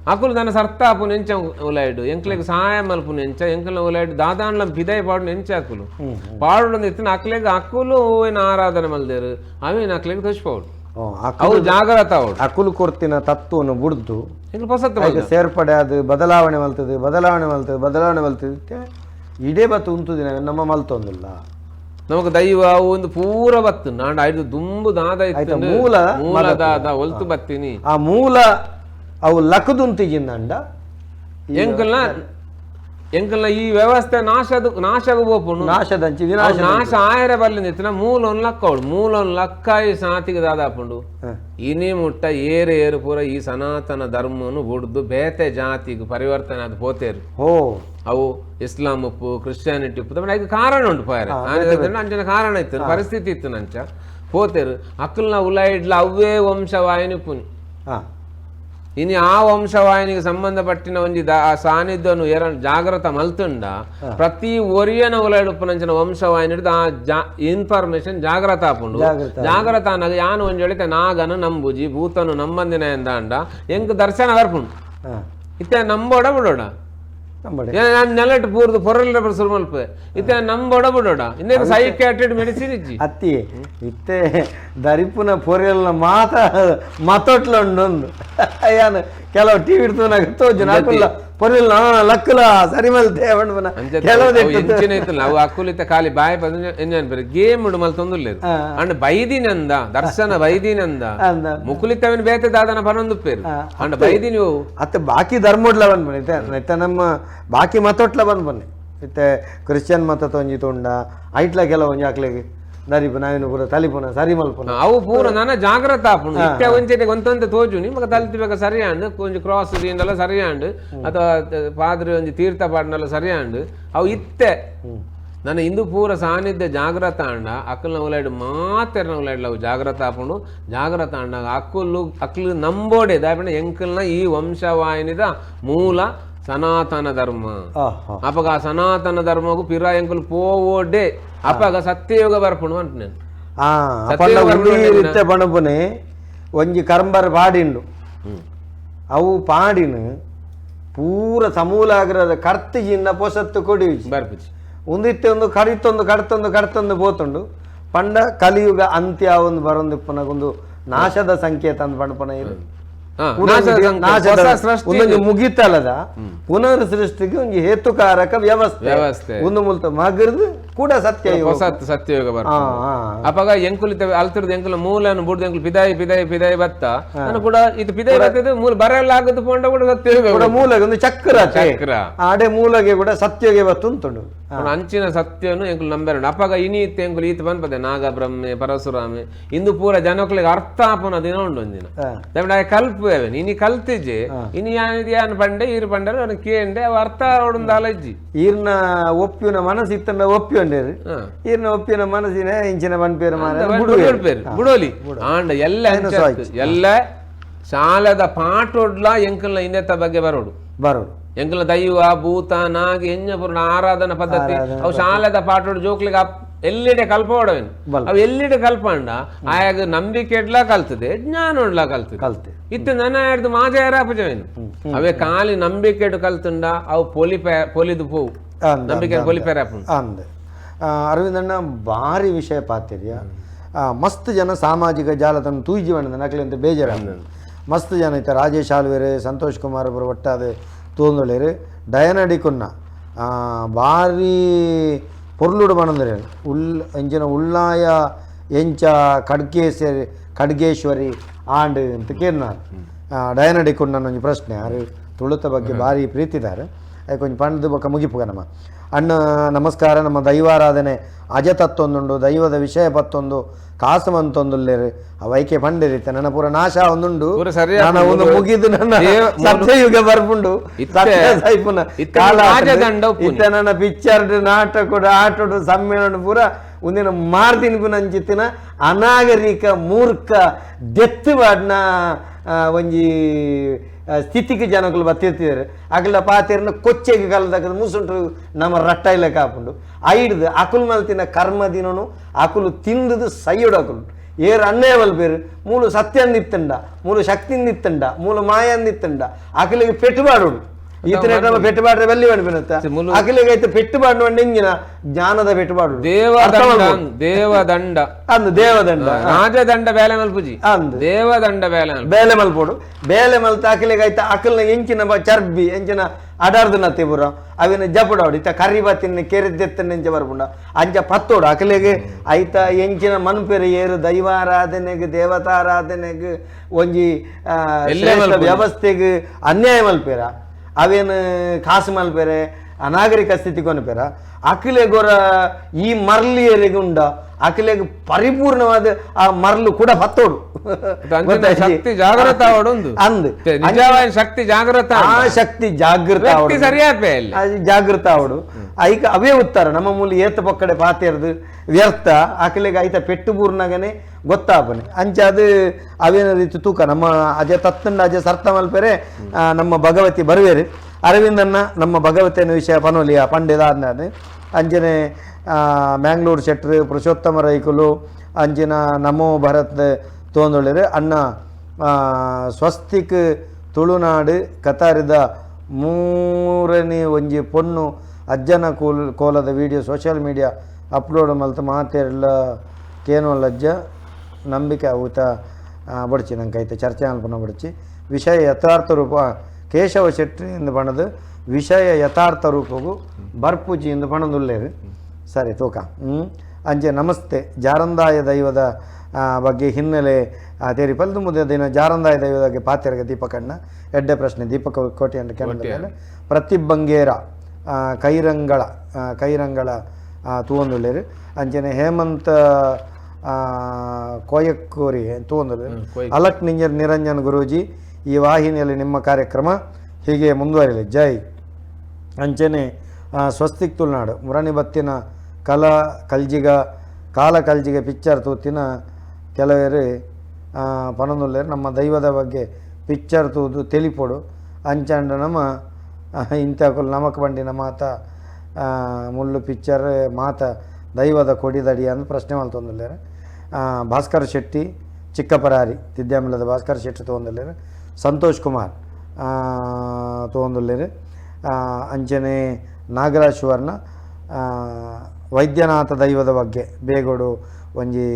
అక్కులు దాని సర్తాపు నెంచ ఉలాయిడు ఎంకలకు సహాయం మల్పు నెంచ ఎంకల ఉలాయిడు దాదాండ్లం పిదై పాడు నెంచ అక్కులు పాడు ఎత్తిన అక్కలేక అక్కులు ఓయిన ఆరాధన మల్దేరు అవి అక్కలేక దొచ్చిపోడు ಅವು ಜಾಗ್ರತ ಅಕುಲು ಕೊರ್ತಿನ ತತ್ವವನ್ನು ಬುಡ್ದು ಹೊಸ ಸೇರ್ಪಡೆ ಅದು ಬದಲಾವಣೆ ಮಲ್ತದೆ ಇಡೇ ಬತ್ತು ಉಂಟುದಿ ನಮ್ಮ ಮಲ್ತೊಂದಿಲ್ಲ ನಮಕ್ ದೈವ ಒಂದು ಪೂರ ಬತ್ತು ನಾಂಡ ಐದು ದುಂಬು ದಾದ ಮೂಲ ದಾದ ಒಲ್ತು ಬತ್ತೀನಿ ಆ ಮೂಲ ಅವು ಲಕದುಂತಿಗಿಂದಂಡ ಎಂಕಲ್ನ ಈ ವ್ಯವಸ್ಥೆ ನಾಶಗ పోపును నాశ ఆయర బల్లింది ఎత్తిన మూలం లక్కవుడు మూలం లక్కాయి సాతికి దాదాపుండు ఇని ముట్ట ఏరు పూర ఈ సనాతన ధర్మను బుడ్దు ಬೇತೆ ಜಾತಿಗೆ ಪರಿವರ್ತನೆ ಅದು పోతేరు ಅವು ಇಸ್ಲಾಂ ಉಪ್ಪು ಕ್ರಿಶ್ಚಿಯಾನಿಟಿ ಉಪ್ಪು ಅದಕ್ಕೆ ಕಾರಣ ಉಂಟು ಪಾಯರೆ ಅಂಚನ ಕಾರಣ ಇತ್ತು ಪರಿಸ್ಥಿತಿ ಇತ್ತು ನಂಚ పోతేరు అక్కుల్ನ ఉలాయిడ్ల అవే వంశవాయిని పుని ಇನ್ನು ಆ ವಂಶವಾಹಿನಿಗೆ ಸಂಬಂಧಪಟ್ಟಿನ ಒಂದು ಸಾನ್ನಿಧ್ಯವನ್ನು ಜಾಗ್ರತ ಮಲ್ತುಂಡ ಪ್ರತಿ ಒರಿಯನ ಉಲಾಡುಪ್ಪನಂಚಿನ ವಂಶವಾಹಿನಿ ಆ ಇನ್ಫಾರ್ಮೇಶನ್ ಜಾಗ್ರತ ಆಪುಂಡು ಜಾಗ್ರತ ಅನ್ನಾಗ ಯಾನು ಒಂದು ಹೇಳಿಕೆ ನಾಗನು ನಂಬುಜಿ ಭೂತನು ನಂಬಂದಿನ ಎಂದಾಂಡ ಎಂಕ್ ದರ್ಶನ ಬರ್ಪುಂಡು ಇತ್ತೆ ನಂಬೋಡ ಬಿಡೋಡ ನೆಲಟ್ ಪೂರ್ದು ಪೊರಲ ಸುರುಮಲ್ಪ ಇತ್ತೆ ನಂಬೋಡ ಬಿಡೋಡ ಇನ್ನೇನು ಸೈಕ್ಯಾಟ್ರಿಡ್ ಮೆಡಿಸಿನ್ ಇಜ್ಜಿ ಅತ್ತಿ ಇತ್ತೆ ದರಿಪುನ ಪೊರೆಲ್ನ ಮಾತೊಟ್ಲ ಉಂಡೊಂದು ಅಯ್ಯಾನ ಕೆಲವು ಟಿವಿ ಇಡ್ತು ತೋಜು ನಾಕುಲ್ಲ ಪೊರೆಲ್ ಲಕ್ಕಲ ಸರಿ ಮಲ್ತೆ ನಾವು ಅಕ್ಕುಲಿತ ಖಾಲಿ ಬಾಯಿ ಎಂಜಾನ್ ಬೇರೆ ಗೇಮ್ ಉಡು ಮಲ್ ತೊಂದುಲ್ಲೇರು ಅಂಡ್ ಬೈದಿನಂದ ದರ್ಶನ ಬೈದಿನಂದ ಮುಕುಲಿತವನ್ ಬೇತೆ ದಾದನ ಪನೊಂದು ಪೇರು ಅಂಡ್ ಬೈದಿನಿ ಅತ್ತೆ ಬಾಕಿ ಧರ್ಮೋಡ್ಲ ಬಂದ್ ಬನ್ನಿ ಇತ್ತ ನಮ್ಮ ಬಾಕಿ ಮತೊಟ್ಲ ಬಂದ್ ಬನ್ನಿ ಇತ್ತೆ ಕ್ರಿಶ್ಚಿಯನ್ ಮತ ತೊಂಜಿ ತೊಂಡ ಐಟ್ಲ ಕೆಲವು ಒಂಜಿ ಹಾಕ್ಲಿಗೆ ದರಿಪು ನಾವಿನ ಪೂರ ತಲಿಪುನ ಸರಿ ಮಲ್ಪುನ ಅವು ಪೂರ ನನ್ನ ಜಾಗ್ರತ ಆಪುಂಡು ಇತ್ತೆ ಒಂಚೆನೆ ಗೊಂತಂತೆ ತೋಜು ನಿಮಗೆ ತಲಿತಿಬೇಕ ಸರಿಯಾಂಡು ಕೊಂಚ ಕ್ರಾಸ್ ದೀಂಡಲ್ಲ ಸರಿಯಾಂಡು ಅಥವಾ ಪಾದ್ರಿ ಒಂಜಿ ತೀರ್ಥ ಪಾಡ್ನಲ್ಲ ಸರಿಯಾಂಡು ಅವು ಇತ್ತೆ ನನ್ನ ಇಂದು ಪೂರ ಸಾನ್ನಿಧ್ಯ ಜಾಗ್ರತ ಅಂಡ ಅಕ್ಕಲ್ನ ಉಲಾಯ್ಡು ಮಾತೆರ್ನ ಉಲಾಯ್ಡ್ಲ ಅವು ಜಾಗ್ರತ ಆಪುಂಡು ಜಾಗ್ರತ ಅಂಡ ಅಕ್ಕಲು ನಂಬೋಡೆ ದಾಯಪಂಡ ಎಂಕಲ್ನ ಈ ವಂಶವಾಹಿನಿದ ಮೂಲ ಸನಾತನ ಧರ್ಮ ಅಪಗ ಸನಾತನ ಧರ್ಮಗೂ ಪಿರ ಎಂಕುಲು ಪೋವೋಡೆ ಅಪಗ ಸತ್ಯಯೋಗ ಬರ್ಪುಂಡು ಅಂತ నేను పణపుని ಒಂಜಿ ಕರಂಬರ ಪಾಡಿಂಡು ಅವು ಪಾಡಿನ ಪೂರ ಸಮೂಲಾಗ್ರದ ಕರ್ತಿಜಿಂದ ಪೊಸತ್ತು ಕೊಡಿ ಬರ್ಪಿಸಿ ಒಂದಿತ್ತೆ ಒಂದು ಕಡಿತೊಂದು ಪೋತುಂಡು ಪಂಡ ಕಲಿಯುಗ ಅಂತ್ಯ ಒಂದು ಬರೊಂದು ಪುನಗೊಂದು ನಾಶದ ಸಂಕೇತ ಅಂದ್ ಪಣಪನ ಇದು ಮುಗಿತಲ್ಲದ ಪುನರ್ ಸೃಷ್ಟಿಗೆ ಒಂದು ಹೇತುಕಾರಕ ವ್ಯವಸ್ಥೆ ಒಂದು ಮುಲ್ತ ಮಗರ್ದು ಕೂಡ ಸತ್ಯಯೋಗ ಅಪಗ ಎಂಕುಲಿತ ಅಲ್ತಿರ್ದು ಎಂಕುಲ ಮೂಲನು ಬುಡ್ದು ಎಂಕುಲು ಪಿದಾಯಿ ಬತ್ತ ನಾನು ಕೂಡ ಇದು ಪಿದಾಯಿ ಬರ್ತದೆ ಮೂಲ ಬರಲ್ಲ ಆಗದು ಪೋಂಡ ಕೂಡ ಸತ್ಯಯೋಗ ಕೂಡ ಮೂಲ ಒಂದು ಚಕ್ರ ಆಡೆ ಮೂಲಗೆ ಕೂಡ ಸತ್ಯಯೋಗ ಬತ್ತು ಉಂಟು ಅಂಚಿನ ಸತ್ಯನು ಎಂಕುಲು ನಂಬೆರಡು ಅಪಗ ಇನಿ ಇತ್ತು ಎಂಕುಲು ಈತ ಬಂದ್ಪದೆ ನಾಗ ಬ್ರಹ್ಮೆ ಪರಶುರಾಮೆ ಇಂದು ಪೂರ ಜನಕ್ಕಳಿಗೆ ಅರ್ಥ ಆಪನ ದಿನ ಉಂಡು ಒಂದಿನ ಕಲ್ಪ ಇನಿ ಕಲ್ತಿಜೆ ಇನಿ ಯಾನ್ ಪಂಡೆ ಈರು ಪಂಡರು ಅವನು ಕೇಂಡೆ ಅವ ಅರ್ಥ ಆಲಜ್ಜಿ ಈರ್ನ ಒಪ್ಪಿನ ಮನಸ್ಸು ಇತ್ತಂಡ ಒಪ್ಪಿಕೊಂಡೇರು ಈರ್ನ ಒಪ್ಪಿನ ಮನಸ್ಸಿನ ಇಂಚಿನ ಬನ್ಪೇರು ಬುಡೋಲಿ ಆಂಡ ಎಲ್ಲ ಶಾಲದ ಪಾಟೊಡ್ಲ ಎಂಕಲ್ನ ಇನ್ನೆತ್ತ ಬಗ್ಗೆ ಬರೋಡು ಎಂಕಲ್ನ ದೈವ ಭೂತ ನಾಗ ಎಂಜ ಪೂರ್ಣ ಆರಾಧನಾ ಪದ್ಧತಿ ಅವು ಶಾಲದ ಪಾಟೋಡು ಜೋಕ್ಲಿಗೆ ಎಲ್ಲಿಡೆ ಕಲ್ಪೋಡವೇನು ಅವು ಎಲ್ಲಿಡೆ ಕಲ್ಪಂಡ ಆಯಾಗ ನಂಬಿಕೆ ಇಡ್ಲಾ ಕಲ್ತದೆ ಜ್ಞಾನ ಉಡ್ಲಾ ಕಲ್ತದೆ ಇತ್ತು ನನ್ನ ಹಿಡ್ದು ಮಾಜಾರಾಪಜವೇನು ಅವೇ ಕಾಲಿ ನಂಬಿಕೆ ಇಡು ಕಲ್ತುಂಡ ಅವು ಪೊಲಿದು ಪೋವು ನಂಬಿಕೆ ಪೊಲಿಪೇರಾಪ ಅರವಿಂದಣ್ಣ ಭಾರಿ ವಿಷಯ ಪಾತಿರ್ಯ ಮಸ್ತ್ ಜನ ಸಾಮಾಜಿಕ ಜಾಲತಾಣ ತೂಯಿಜೀವನದ ನಕಲಿ ಅಂತ ಬೇಜಾರ ಮಸ್ತ್ ಜನ ಇತ್ತ ರಾಜೇಶ್ ಆಳ್ವೇರೆ ಸಂತೋಷ್ ಕುಮಾರ್ ಒಬ್ಬರು ಒಟ್ಟಾದೆ ತೋಂದೊಳೇರು ಡಯನಡಿಕೊನ್ನ ಭಾರಿ ಪೊರ್ಲುಡು ಬಣಂದ್ರೆ ಎಂಚಿನ ಉಳ್ಳಾಯ ಎಂಚ ಖಡ್ಗೇಶ್ವರಿ ಆಂಡ್ ಅಂತ ಕೇಳಿನಾರು ಡಯನಡಿಕೊಂಡು ಒಂಜಿ ಪ್ರಶ್ನೆ ಯಾರು ತುಳುತ ಬಗ್ಗೆ ಭಾರಿ ಪ್ರೀತಿದ್ದಾರೆ ಅದಕ್ಕೆ ಕೊಂಚ ಪಂಡದ ಬೊಕ್ಕ ಮುಗಿಪುಗ ನಮ್ಮ ಅಣ್ಣ ನಮಸ್ಕಾರ ನಮ್ಮ ದೈವಾರಾಧನೆ ಅಜತತ್ತೊಂದುಂಡು ದೈವದ ವಿಷಯ ಪತ್ತೊಂದು ಕಾಸಮಂತೊಂದುಲ್ಲೇರು ಅವೈಕೆ ಪಂಡಿರಿತ್ತೆ ನನ್ನ ಪೂರ ನಾಶ ಒಂದುಂಡು ನಾನು ಒಂದು ಮುಗಿದು ನನ್ನ ಸತ್ಯಯುಗ ಬರ್ಪುಂಡು ಇತ್ತ ನನ್ನ ಪಿಕ್ಚರ್ ನಾಟಕ ಆಟೋಡು ಸಮ್ಮೇಳನ ಪೂರ ಒಂದಿನ ಮಾರ್ದಿನ್ಗು ನಂಚಿತ್ತಿನ ಅನಾಗರಿಕ ಮೂರ್ಖ ದೆತ್ತು ಬಾಡ್ನ ಒಂಜಿ ಸ್ಥಿತಿಗೆ ಜನಗಳು ಬತ್ತಿರ್ತಿದ್ದಾರೆ ಅಕಲ ಪಾತೆರ್ನ ಕೊಚ್ಚೆಗೆ ಕಲದಾಗ ಮೂಸುಂಟು ನಮ್ಮ ರಟ್ಟಾಯಿಲೆ ಕಾಪುಂಡು ಐಡ್ದು ಅಕುಲ್ ಮಲ್ತಿನ ಕರ್ಮ ದಿನನು ಅಕುಲು ತಿಂದದು ಸೈಯಡು ಅಕುಲು ಏರು ಅನ್ಯಾಯ ಮಲ್ಪೇರು ಮೂಲು ಸತ್ಯಂದಿತ್ತಂಡ ಮೂಲು ಶಕ್ತಿಂದಿತ್ತಂಡ ಮೂಲು ಮಾಯಂದಿತ್ತಂಡ ಅಕಲಿಗೆ ಪೆಟ್ಟುಬಾಡುಡು ಈತನ ಪೆಟ್ಟುಬಾಡ್ರೆ ಬೆಲ್ಲಿ ಬಣ್ಣಿನತ್ತ ಅಕಲಿಗೆ ಐತೆ ಪೆಟ್ಟುಬಾಡು ಎಂಜಿನ ಜ್ಞಾನದ ಪೆಟ್ಟುಬಾಡು ದೇವದಂಡ ಅಂದು ದೇವದಂಡ ರಾಜದಂಡ ಬೇಲೆ ಮಲ್ಪುಜಿ ಅಂದು ದೇವದಂಡ ಬೇಲೆ ಮಲ್ಪೋಡು ಬೇಲೆ ಮಲ್ತ ಅಕಲಿಗೆ ಐತೆ ಅಕಲ್ನ ಎಂಚಿನ ಚರ್ಬಿ ಎಂಚಿನ ಅಡಾರ್ದು ನತ್ತೆ ಬುರ ಅವಿನ ಜಪಡಾಡು ಇತ್ತ ಕರಿ ಬತ್ತಿನ ಕೆರೆದ್ದೆತ್ತನ ಎಂಚ ಬರ್ಪುಂಡ ಅಂಚ ಪತ್ತೋಡು ಅಕಲಿಗೆ ಐತ ಎಂಚಿನ ಮನ್ಪೆರೆ ಏರು ದೈವಾರಾಧನೆಗೆ ದೇವತಾರಾಧನೆಗೆ ಒಂಜಿ ವ್ಯವಸ್ಥೆಗೆ ಅನ್ಯಾಯ ಮಲ್ಪೇರ ಅವೇನು ಕಾಸು ಮಲ್ಪೇರೆ ಅನಾಗರಿಕ ಸ್ಥಿತಿ ಕೊನಪೇರ ಅಖಿಲೆಗೊರ ಈ ಮರ್ಲಿಯರಿಗೆ ಉಂಡ ಅಖಿಲೆಗೆ ಪರಿಪೂರ್ಣವಾದ ಆ ಮರ್ಲು ಕೂಡ ಪತ್ತೋಡು ಶಕ್ತಿ ಜಾಗೃತ ಅಂದ್ ಶಕ್ತಿ ಜಾಗೃತ ಆ ಶಕ್ತಿ ಜಾಗೃತ ಜಾಗೃತ ಅವಡು ಐಕ ಅವೇ ಉತ್ತರ ನಮ್ಮ ಮೂಲ ಏತ ಪಕ್ಕಡೆ ಪಾತೆರ್ದು ವ್ಯರ್ಥ ಅಖಿಲೆಗೆ ಐತ ಪೆಟ್ಟು ಪೂರ್ಣಗನೆ ಗೊತ್ತಾಪನೆ ಅಂಚ ಅದು ಅವೇನ ರೀತಿ ತೂಕ ನಮ್ಮ ಅಜೆ ತತ್ತಂಡ ಅಜೆ ಸರ್ತ ಮಲ್ಪೆರೆ ನಮ್ಮ ಭಗವತಿ ಬರುವೇರು ಅರವಿಂದನ್ನ ನಮ್ಮ ಭಗವತಿಯ ವಿಷಯ ಪನೋಲಿಯ ಪಂಡಿದಾದ್ನ ಅಂಜನೆ ಮ್ಯಾಂಗ್ಳೂರು ಶೆಟ್ರು ಪುರುಷೋತ್ತಮ ರೈಕುಲು ಅಂಜಿನ ನಮೋ ಭರತ್ ತೋಂದೊಳ್ಳಿರು ಅಣ್ಣ ಸ್ವಸ್ತಿಕ್ ತುಳುನಾಡು ಕತಾರಿದ ಮೂರನೇ ಒಂಜಿ ಪೊಣ್ಣು ಅಜ್ಜನ ಕೋಲದ ವಿಡಿಯೋ ಸೋಷಿಯಲ್ ಮೀಡಿಯಾ ಅಪ್ಲೋಡ್ ಮಲ್ತು ಮಾತೆಲ್ಲ ಕೇನೋಲ್ಲಜ್ಜ ನಂಬಿಕೆ ಊತ ಬಡ್ಚಿ ನಂಗೆ ಐತೆ ಚರ್ಚೆ ಅಲ್ಪನ ಬಡ್ಚಿ ವಿಷಯ ಯಥಾರ್ಥ ರೂಪ ಕೇಶವ ಶೆಟ್ಟಿ ಎಂದು ಬಣದು ವಿಷಯ ಯಥಾರ್ಥ ರೂಪಗೂ ಬರ್ಪುಜಿ ಎಂದು ಬಣದುಲ್ಲೇರು ಸರಿ ತೂಕ ಅಂಚೆ ನಮಸ್ತೆ ಜಾರಂದಾಯ ದೈವದ ಬಗ್ಗೆ ಹಿನ್ನೆಲೆ ತೇರಿ ಪಲ್ದು ಮುದ್ದೆ ದಿನ ಜಾರಂದಾಯ ದೈವದ ಬಗ್ಗೆ ಪಾತೆರಗ ದೀಪಕಣ್ಣ ಎಡ್ಡೆ ಪ್ರಶ್ನೆ ದೀಪಕ ಕೋಟೆ ಅಂತ ಕೇಳಿದ ಪ್ರತಿಭಂಗೇರ ಕೈರಂಗಳ ತೂವೊಂದುಳ್ಳೇರು ಅಂಚನೆ ಹೇಮಂತ ಕೋಯಕ್ಕೂರಿ ತೂವೊಂದುಳ್ಳೇರು ಅಲಕ್ ನಿರಂಜನ್ ಗುರೂಜಿ ಈ ವಾಹಿನಿಯಲ್ಲಿ ನಿಮ್ಮ ಕಾರ್ಯಕ್ರಮ ಹೀಗೆ ಮುಂದುವರಿಯಲಿ ಜೈ ಅಂಚನೆ ಸ್ವಸ್ತಿಕ್ ತುಳುನಾಡು ಮುರಣಿ ಬತ್ತಿನ ಕಾಲ ಕಲ್ಜಿಗ ಪಿಕ್ಚರ್ ತೂತಿನ ಕೆಲವೇರು ಪನೊಂದುಲ್ಲೇರು ನಮ್ಮ ದೈವದ ಬಗ್ಗೆ ಪಿಕ್ಚರ್ ತೂದು ತಿಳಿಪೋಡು ಅಂಚಂಡ ನಮ್ಮ ಇಂಥಕುಲು ನಮಕ್ ಬಂಡಿನ ಮಾತ ಮುಳ್ಳು ಪಿಕ್ಚರ್ ಮಾತ ದೈವದ ಕೊಡಿದಡಿ ಅಂತ ಪ್ರಶ್ನೆ ಮಲ್ತೊಂದುಲ್ಲೇರು ಭಾಸ್ಕರ್ ಶೆಟ್ಟಿ ಚಿಕ್ಕಪರಾರಿ ತಿದ್ಯಾಮಿಲ್ಲದ ಭಾಸ್ಕರ್ ಶೆಟ್ಟಿ ತೊಗೊಂದುಲ್ಲೇರು ಸಂತೋಷ್ ಕುಮಾರ್ ತೊಗೊಂದುಲ್ಲೇರು ಅಂಚನೆ ನಾಗರಾಜ್ ಸುವರ್ಣ ವೈದ್ಯನಾಥ ದೈವದ ಬಗ್ಗೆ ಬೇಗೋಡು ಒಂಜಿ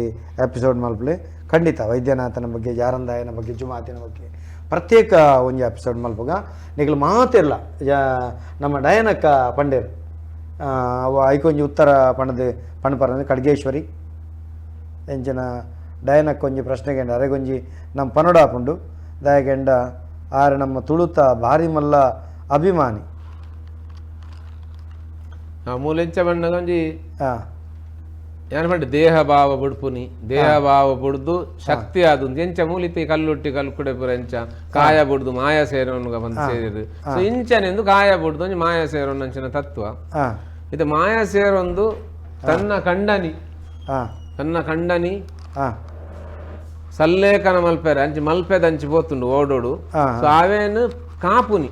ಎಪಿಸೋಡ್ ಮಲ್ಪಲೆ ಖಂಡಿತ ವೈದ್ಯನಾಥನ ಬಗ್ಗೆ ಜಾರಂದಾಯನ ಬಗ್ಗೆ ಜುಮಾತಿನ ಬಗ್ಗೆ ಪ್ರತ್ಯೇಕ ಒಂಜಿ ಎಪಿಸೋಡ್ ಮಲ್ಪಗ ನಿಗಲು ಮಾತಿರಲ್ಲ ನಮ್ಮ ಡಯನಕ್ಕ ಪಂಡೇರು ಅವ ಐಕೊಂಜಿ ಉತ್ತರ ಪಣಪರ ಖಡ್ಗೇಶ್ವರಿ ಎಂಚಿನ ಡಯನಕ್ಕೆ ಒಂಜಿ ಪ್ರಶ್ನೆಗೆಂಡ ಅರೆಗೊಂಜಿ ನಮ್ಮ ಪನೋಡಾಪುಂಡು ದಯಗೆಂಡ ಆರು ನಮ್ಮ ತುಳುತ ಭಾರಿ ಮಲ್ಲ ಅಭಿಮಾನಿ ಮೂಲೆಂಚ ಬಣ್ಣಗೊಂಜಿ ಏನ್ ದೇಹ ಭಾವ ಬುಡ್ಪುನಿ ದೇಹ ಭಾವ ಬುಡ್ದು ಶಕ್ತಿ ಆದು ಎಂಚ ಮೂಲಿತಿ ಕಲ್ಲುಟ್ಟಿ ಕಲ್ಕುಡೆ ಪುರ ಎಂಚ ಕಾಯ ಬುಡ್ದು ಮಾಯ ಸೇರೋನ್ಗ ಬಂದು ಸೇರಿದು ಸೊ ಇಂಚನೆಂದು ಕಾಯ ಬುಡ್ದು ಒಂಜಿ ಮಾಯ ಸೇರೋನ್ ಅಂಚಿನ ತತ್ವ ಇದು ಮಾಯ ಸೇರೊಂದು ತನ್ನ ಕಂಡನಿ ಸಲ್ಲೇಖನ ಮಲ್ಪೆರೆ ಅಂಚಿ ಮಲ್ಪೆದಂಚಿ ಪೋತುಂಡು ಓಡೋಡು ಸೊ ಅವೇನು ಕಾಪುನಿ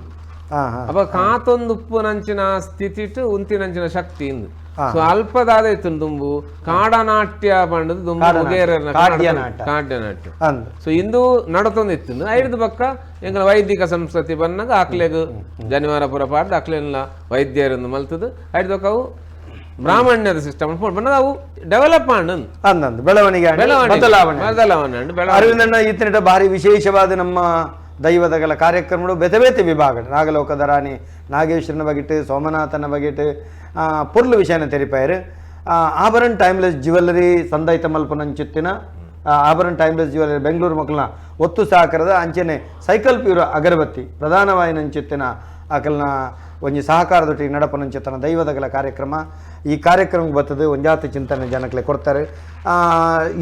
ಅಪ್ಪ ಕಾತೊಂದು ಉಪ್ಪುನಂಚಿನ ಸ್ಥಿತಿಟ್ಟು ಉಂತಿನಂಚಿನ ಶಕ್ತಿ ಇಂದು ಸೊ ಅಲ್ಪದಾದೈತು ದುಂಬು ಕಾಡನಾಟ್ಯ ಪಂಡದು ದುಂಬು ಕಾಡ್ಯನಾಟ್ಯ ಸೊ ಇಂದು ನಡತೊಂದಿತ್ತು ಐದು ಪಕ್ಕ ಎಂಗಳ ವೈದಿಕ ಸಂಸ್ಕೃತಿ ಬನ್ನಾಗ ಅಕ್ಲೆಗ್ ಜನಿವಾರ ಪುರ ಪಾಡ್ದು ಅಕ್ಲೆಲ್ಲ ವೈದ್ಯರನ್ನು ಮಲ್ತದು ಐದು ಪಕ್ಕ ಅವು ಬ್ರಾಹ್ಮಣ್ಯದ ಸಿಸ್ಟಮ್ ಬಂದ ಅವು ಡೆವಲಪ್ ಅಂದಂದು ಬೆಳವಣಿಗೆ ಅರವಿಂದಣ್ಣ ಈತನ ಭಾರಿ ವಿಶೇಷವಾದ ನಮ್ಮ ದೈವದಗಳ ಕಾರ್ಯಕ್ರಮಗಳು ಬೇತೆ ಬೇತೆ ವಿಭಾಗ ನಾಗಲೋಕದ ರಾಣಿ ನಾಗೇಶ್ವರನ ಬಗೆಟ್ ಸೋಮನಾಥನ ಬಗೆಟ್ ಪೊರ್ಲು ವಿಷಯನ ತೆರಿಪಾಯರು ಆಭರಣ ಟೈಮ್ಲೆಸ್ ಜ್ಯುವೆಲ್ಲರಿ ಸಂದೈತ ಮಲ್ಪನಂಚಿತ್ತಿನ ಆಭರಣ ಟೈಮ್ಲೆಸ್ ಜ್ಯುವೆಲ್ಲರಿ ಬೆಂಗಳೂರು ಮಕ್ಕಳನ್ನ ಒತ್ತು ಸಾಕರದ ಅಂಚೆನೆ ಸೈಕಲ್ ಪ್ಯೂರ ಅಗರಬತ್ತಿ ಪ್ರಧಾನವಾಯಿನಂಚಿತ್ತಿನ ಅಕಲ್ನ ಒಂಜಿ ಸಹಕಾರದೊಟ್ಟಿಗೆ ನಡಪನಂಚಿತ್ತನ ದೈವದಗಳ ಕಾರ್ಯಕ್ರಮ ಈ ಕಾರ್ಯಕ್ರಮಕ್ಕೆ ಬರ್ತದೆ ಒಂಜಾತಿ ಚಿಂತನೆ ಜನಕ್ಕೆ ಕೊಡ್ತಾರೆ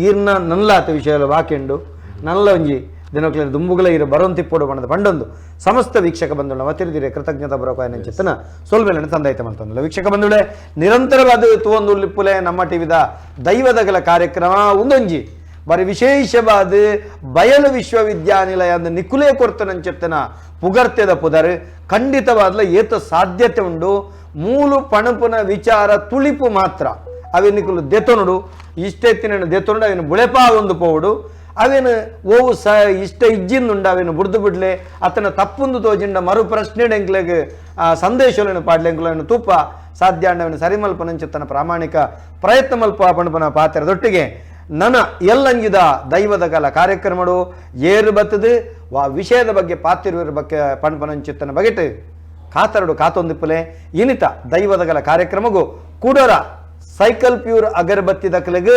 ಈರ್ನ ನಲ್ಲಾತ ವಿಷಯಗಳು ವಾಕೆಂಡು ನಲ್ಲ ಒಂಜಿ ದಿನಕ್ಲೆ ದುಂಬುಗಳ ಇರು ಬರೋಂತಿಪ್ಪೋಡು ಬಣ್ಣದ ಪಂಡೊಂದು ಸಮಸ್ತ ವೀಕ್ಷಕ ಬಂಧುಗಳ ಮತ್ತಿರಿದಿರೆ ಕೃತಜ್ಞತಾ ಬರೋಕಾಯನ ಚಿತ್ತನ ಸೋಲ್ಮೇಲೆ ತಂದಾಯ್ತ ಮಂತಂದಿಲ್ಲ ವೀಕ್ಷಕ ಬಂಧುಳೆ ನಿರಂತರವಾದ ತುವೊಂದು ಲಿಪ್ಪುಲೆ ನಮ್ಮ ಟಿವಿದ ದೈವದಗಳ ಕಾರ್ಯಕ್ರಮ ಒಂದೊಂಜಿ ಬಾರಿ ವಿಶೇಷವಾದ ಬಯಲು ವಿಶ್ವವಿದ್ಯಾನಿಲಯ ಅಂದ ನಿಕುಲೇ ಕೊರ್ತನಂಚೆತ್ತನ ಪುಗರ್ತೆದ ಪುದರ್ ಖಂಡಿತವಾದ್ಲ ಏತ ಸಾಧ್ಯತೆ ಉಂಡು ಮೂಲು ಪಣಪುನ ವಿಚಾರ ತುಳಿಪು ಮಾತ್ರ ಅವೆ ನಿಕುಲು ದೆತೊನುಡು ಇಷ್ಟೆತ್ತಿನ ದೆತೊಂಡು ಅವೇನು ಬುಳೆಪಾ ಒಂದು ಪೋವುಡು ಅವೇನು ಓವು ಇಷ್ಟ ಇಜ್ಜಿಂದುಂಡು ಅವೇನು ಬುಡ್ದು ಬಿಡ್ಲೆ ಅತನ ತಪ್ಪುಂದು ತೋಜಿಂಡ ಮರು ಪ್ರಶ್ನೆ ಎಂಕ್ಲೆಗೆ ಸಂದೇಶಗಳನ್ನು ಪಾಡ್ಲೆ ಎಂಕ್ಲನ್ನು ತೂಪ ಸಾಧ್ಯ ಅಂಡವನು ಸರಿಮಲ್ಪನಂಚೆತ್ತನ ಪ್ರಾಮಾಣಿಕ ಪ್ರಯತ್ನ ಮಲ್ಪ ಪಣಪನ ಪಾತ್ರದೊಟ್ಟಿಗೆ ನನ ಎಲ್ಲಂಗಿದ ದೈವದ ಕಾಲ ಕಾರ್ಯಕ್ರಮಡು ಏರು ಬತ್ತದು ವಿಷಯದ ಬಗ್ಗೆ ಪಾತಿರುವರ ಬಗ್ಗೆ ಪಣಪನಂಚಿತ್ತನ ಬಗೆಟ್ ಕಾತರಡು ಕಾತೊಂದಿಪ್ಪಲೆ ಇನಿತ ದೈವದ ಕಾಲ ಕಾರ್ಯಕ್ರಮಗೂ ಕೂಡರ ಸೈಕಲ್ ಪ್ಯೂರ್ ಅಗರಬತ್ತಿ ದಕ್ಕಲಿಗೆ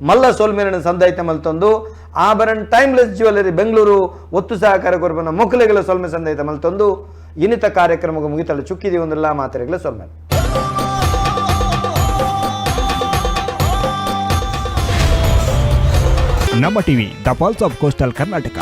ಮಲ್ಲ ಸೋಲ್ಮೇಲಿನ ಸಂದೈತ ಮಲ್ತೊಂದು ಆಭರಣ ಟೈಮ್ಲೆಸ್ ಜ್ಯುವೆಲರಿ ಬೆಂಗಳೂರು ಒತ್ತು ಸಹಕಾರ ಕೊರಬನ ಮೊಕ್ಕಲೆಗಳ ಸೊಲ್ಮೆ ಸಂದೈತ ಮಲ್ತೊಂದು ಇನಿತ ಕಾರ್ಯಕ್ರಮಕ್ಕೆ ಮುಗಿತಲು ಚುಕ್ಕಿದಿ ಒಂದಿಲ್ಲ ಮಾತ್ರೆಗಳ ಸೊಲ್ಮೇಲೆ ನಮ್ಮ TV the pulse of coastal Karnataka.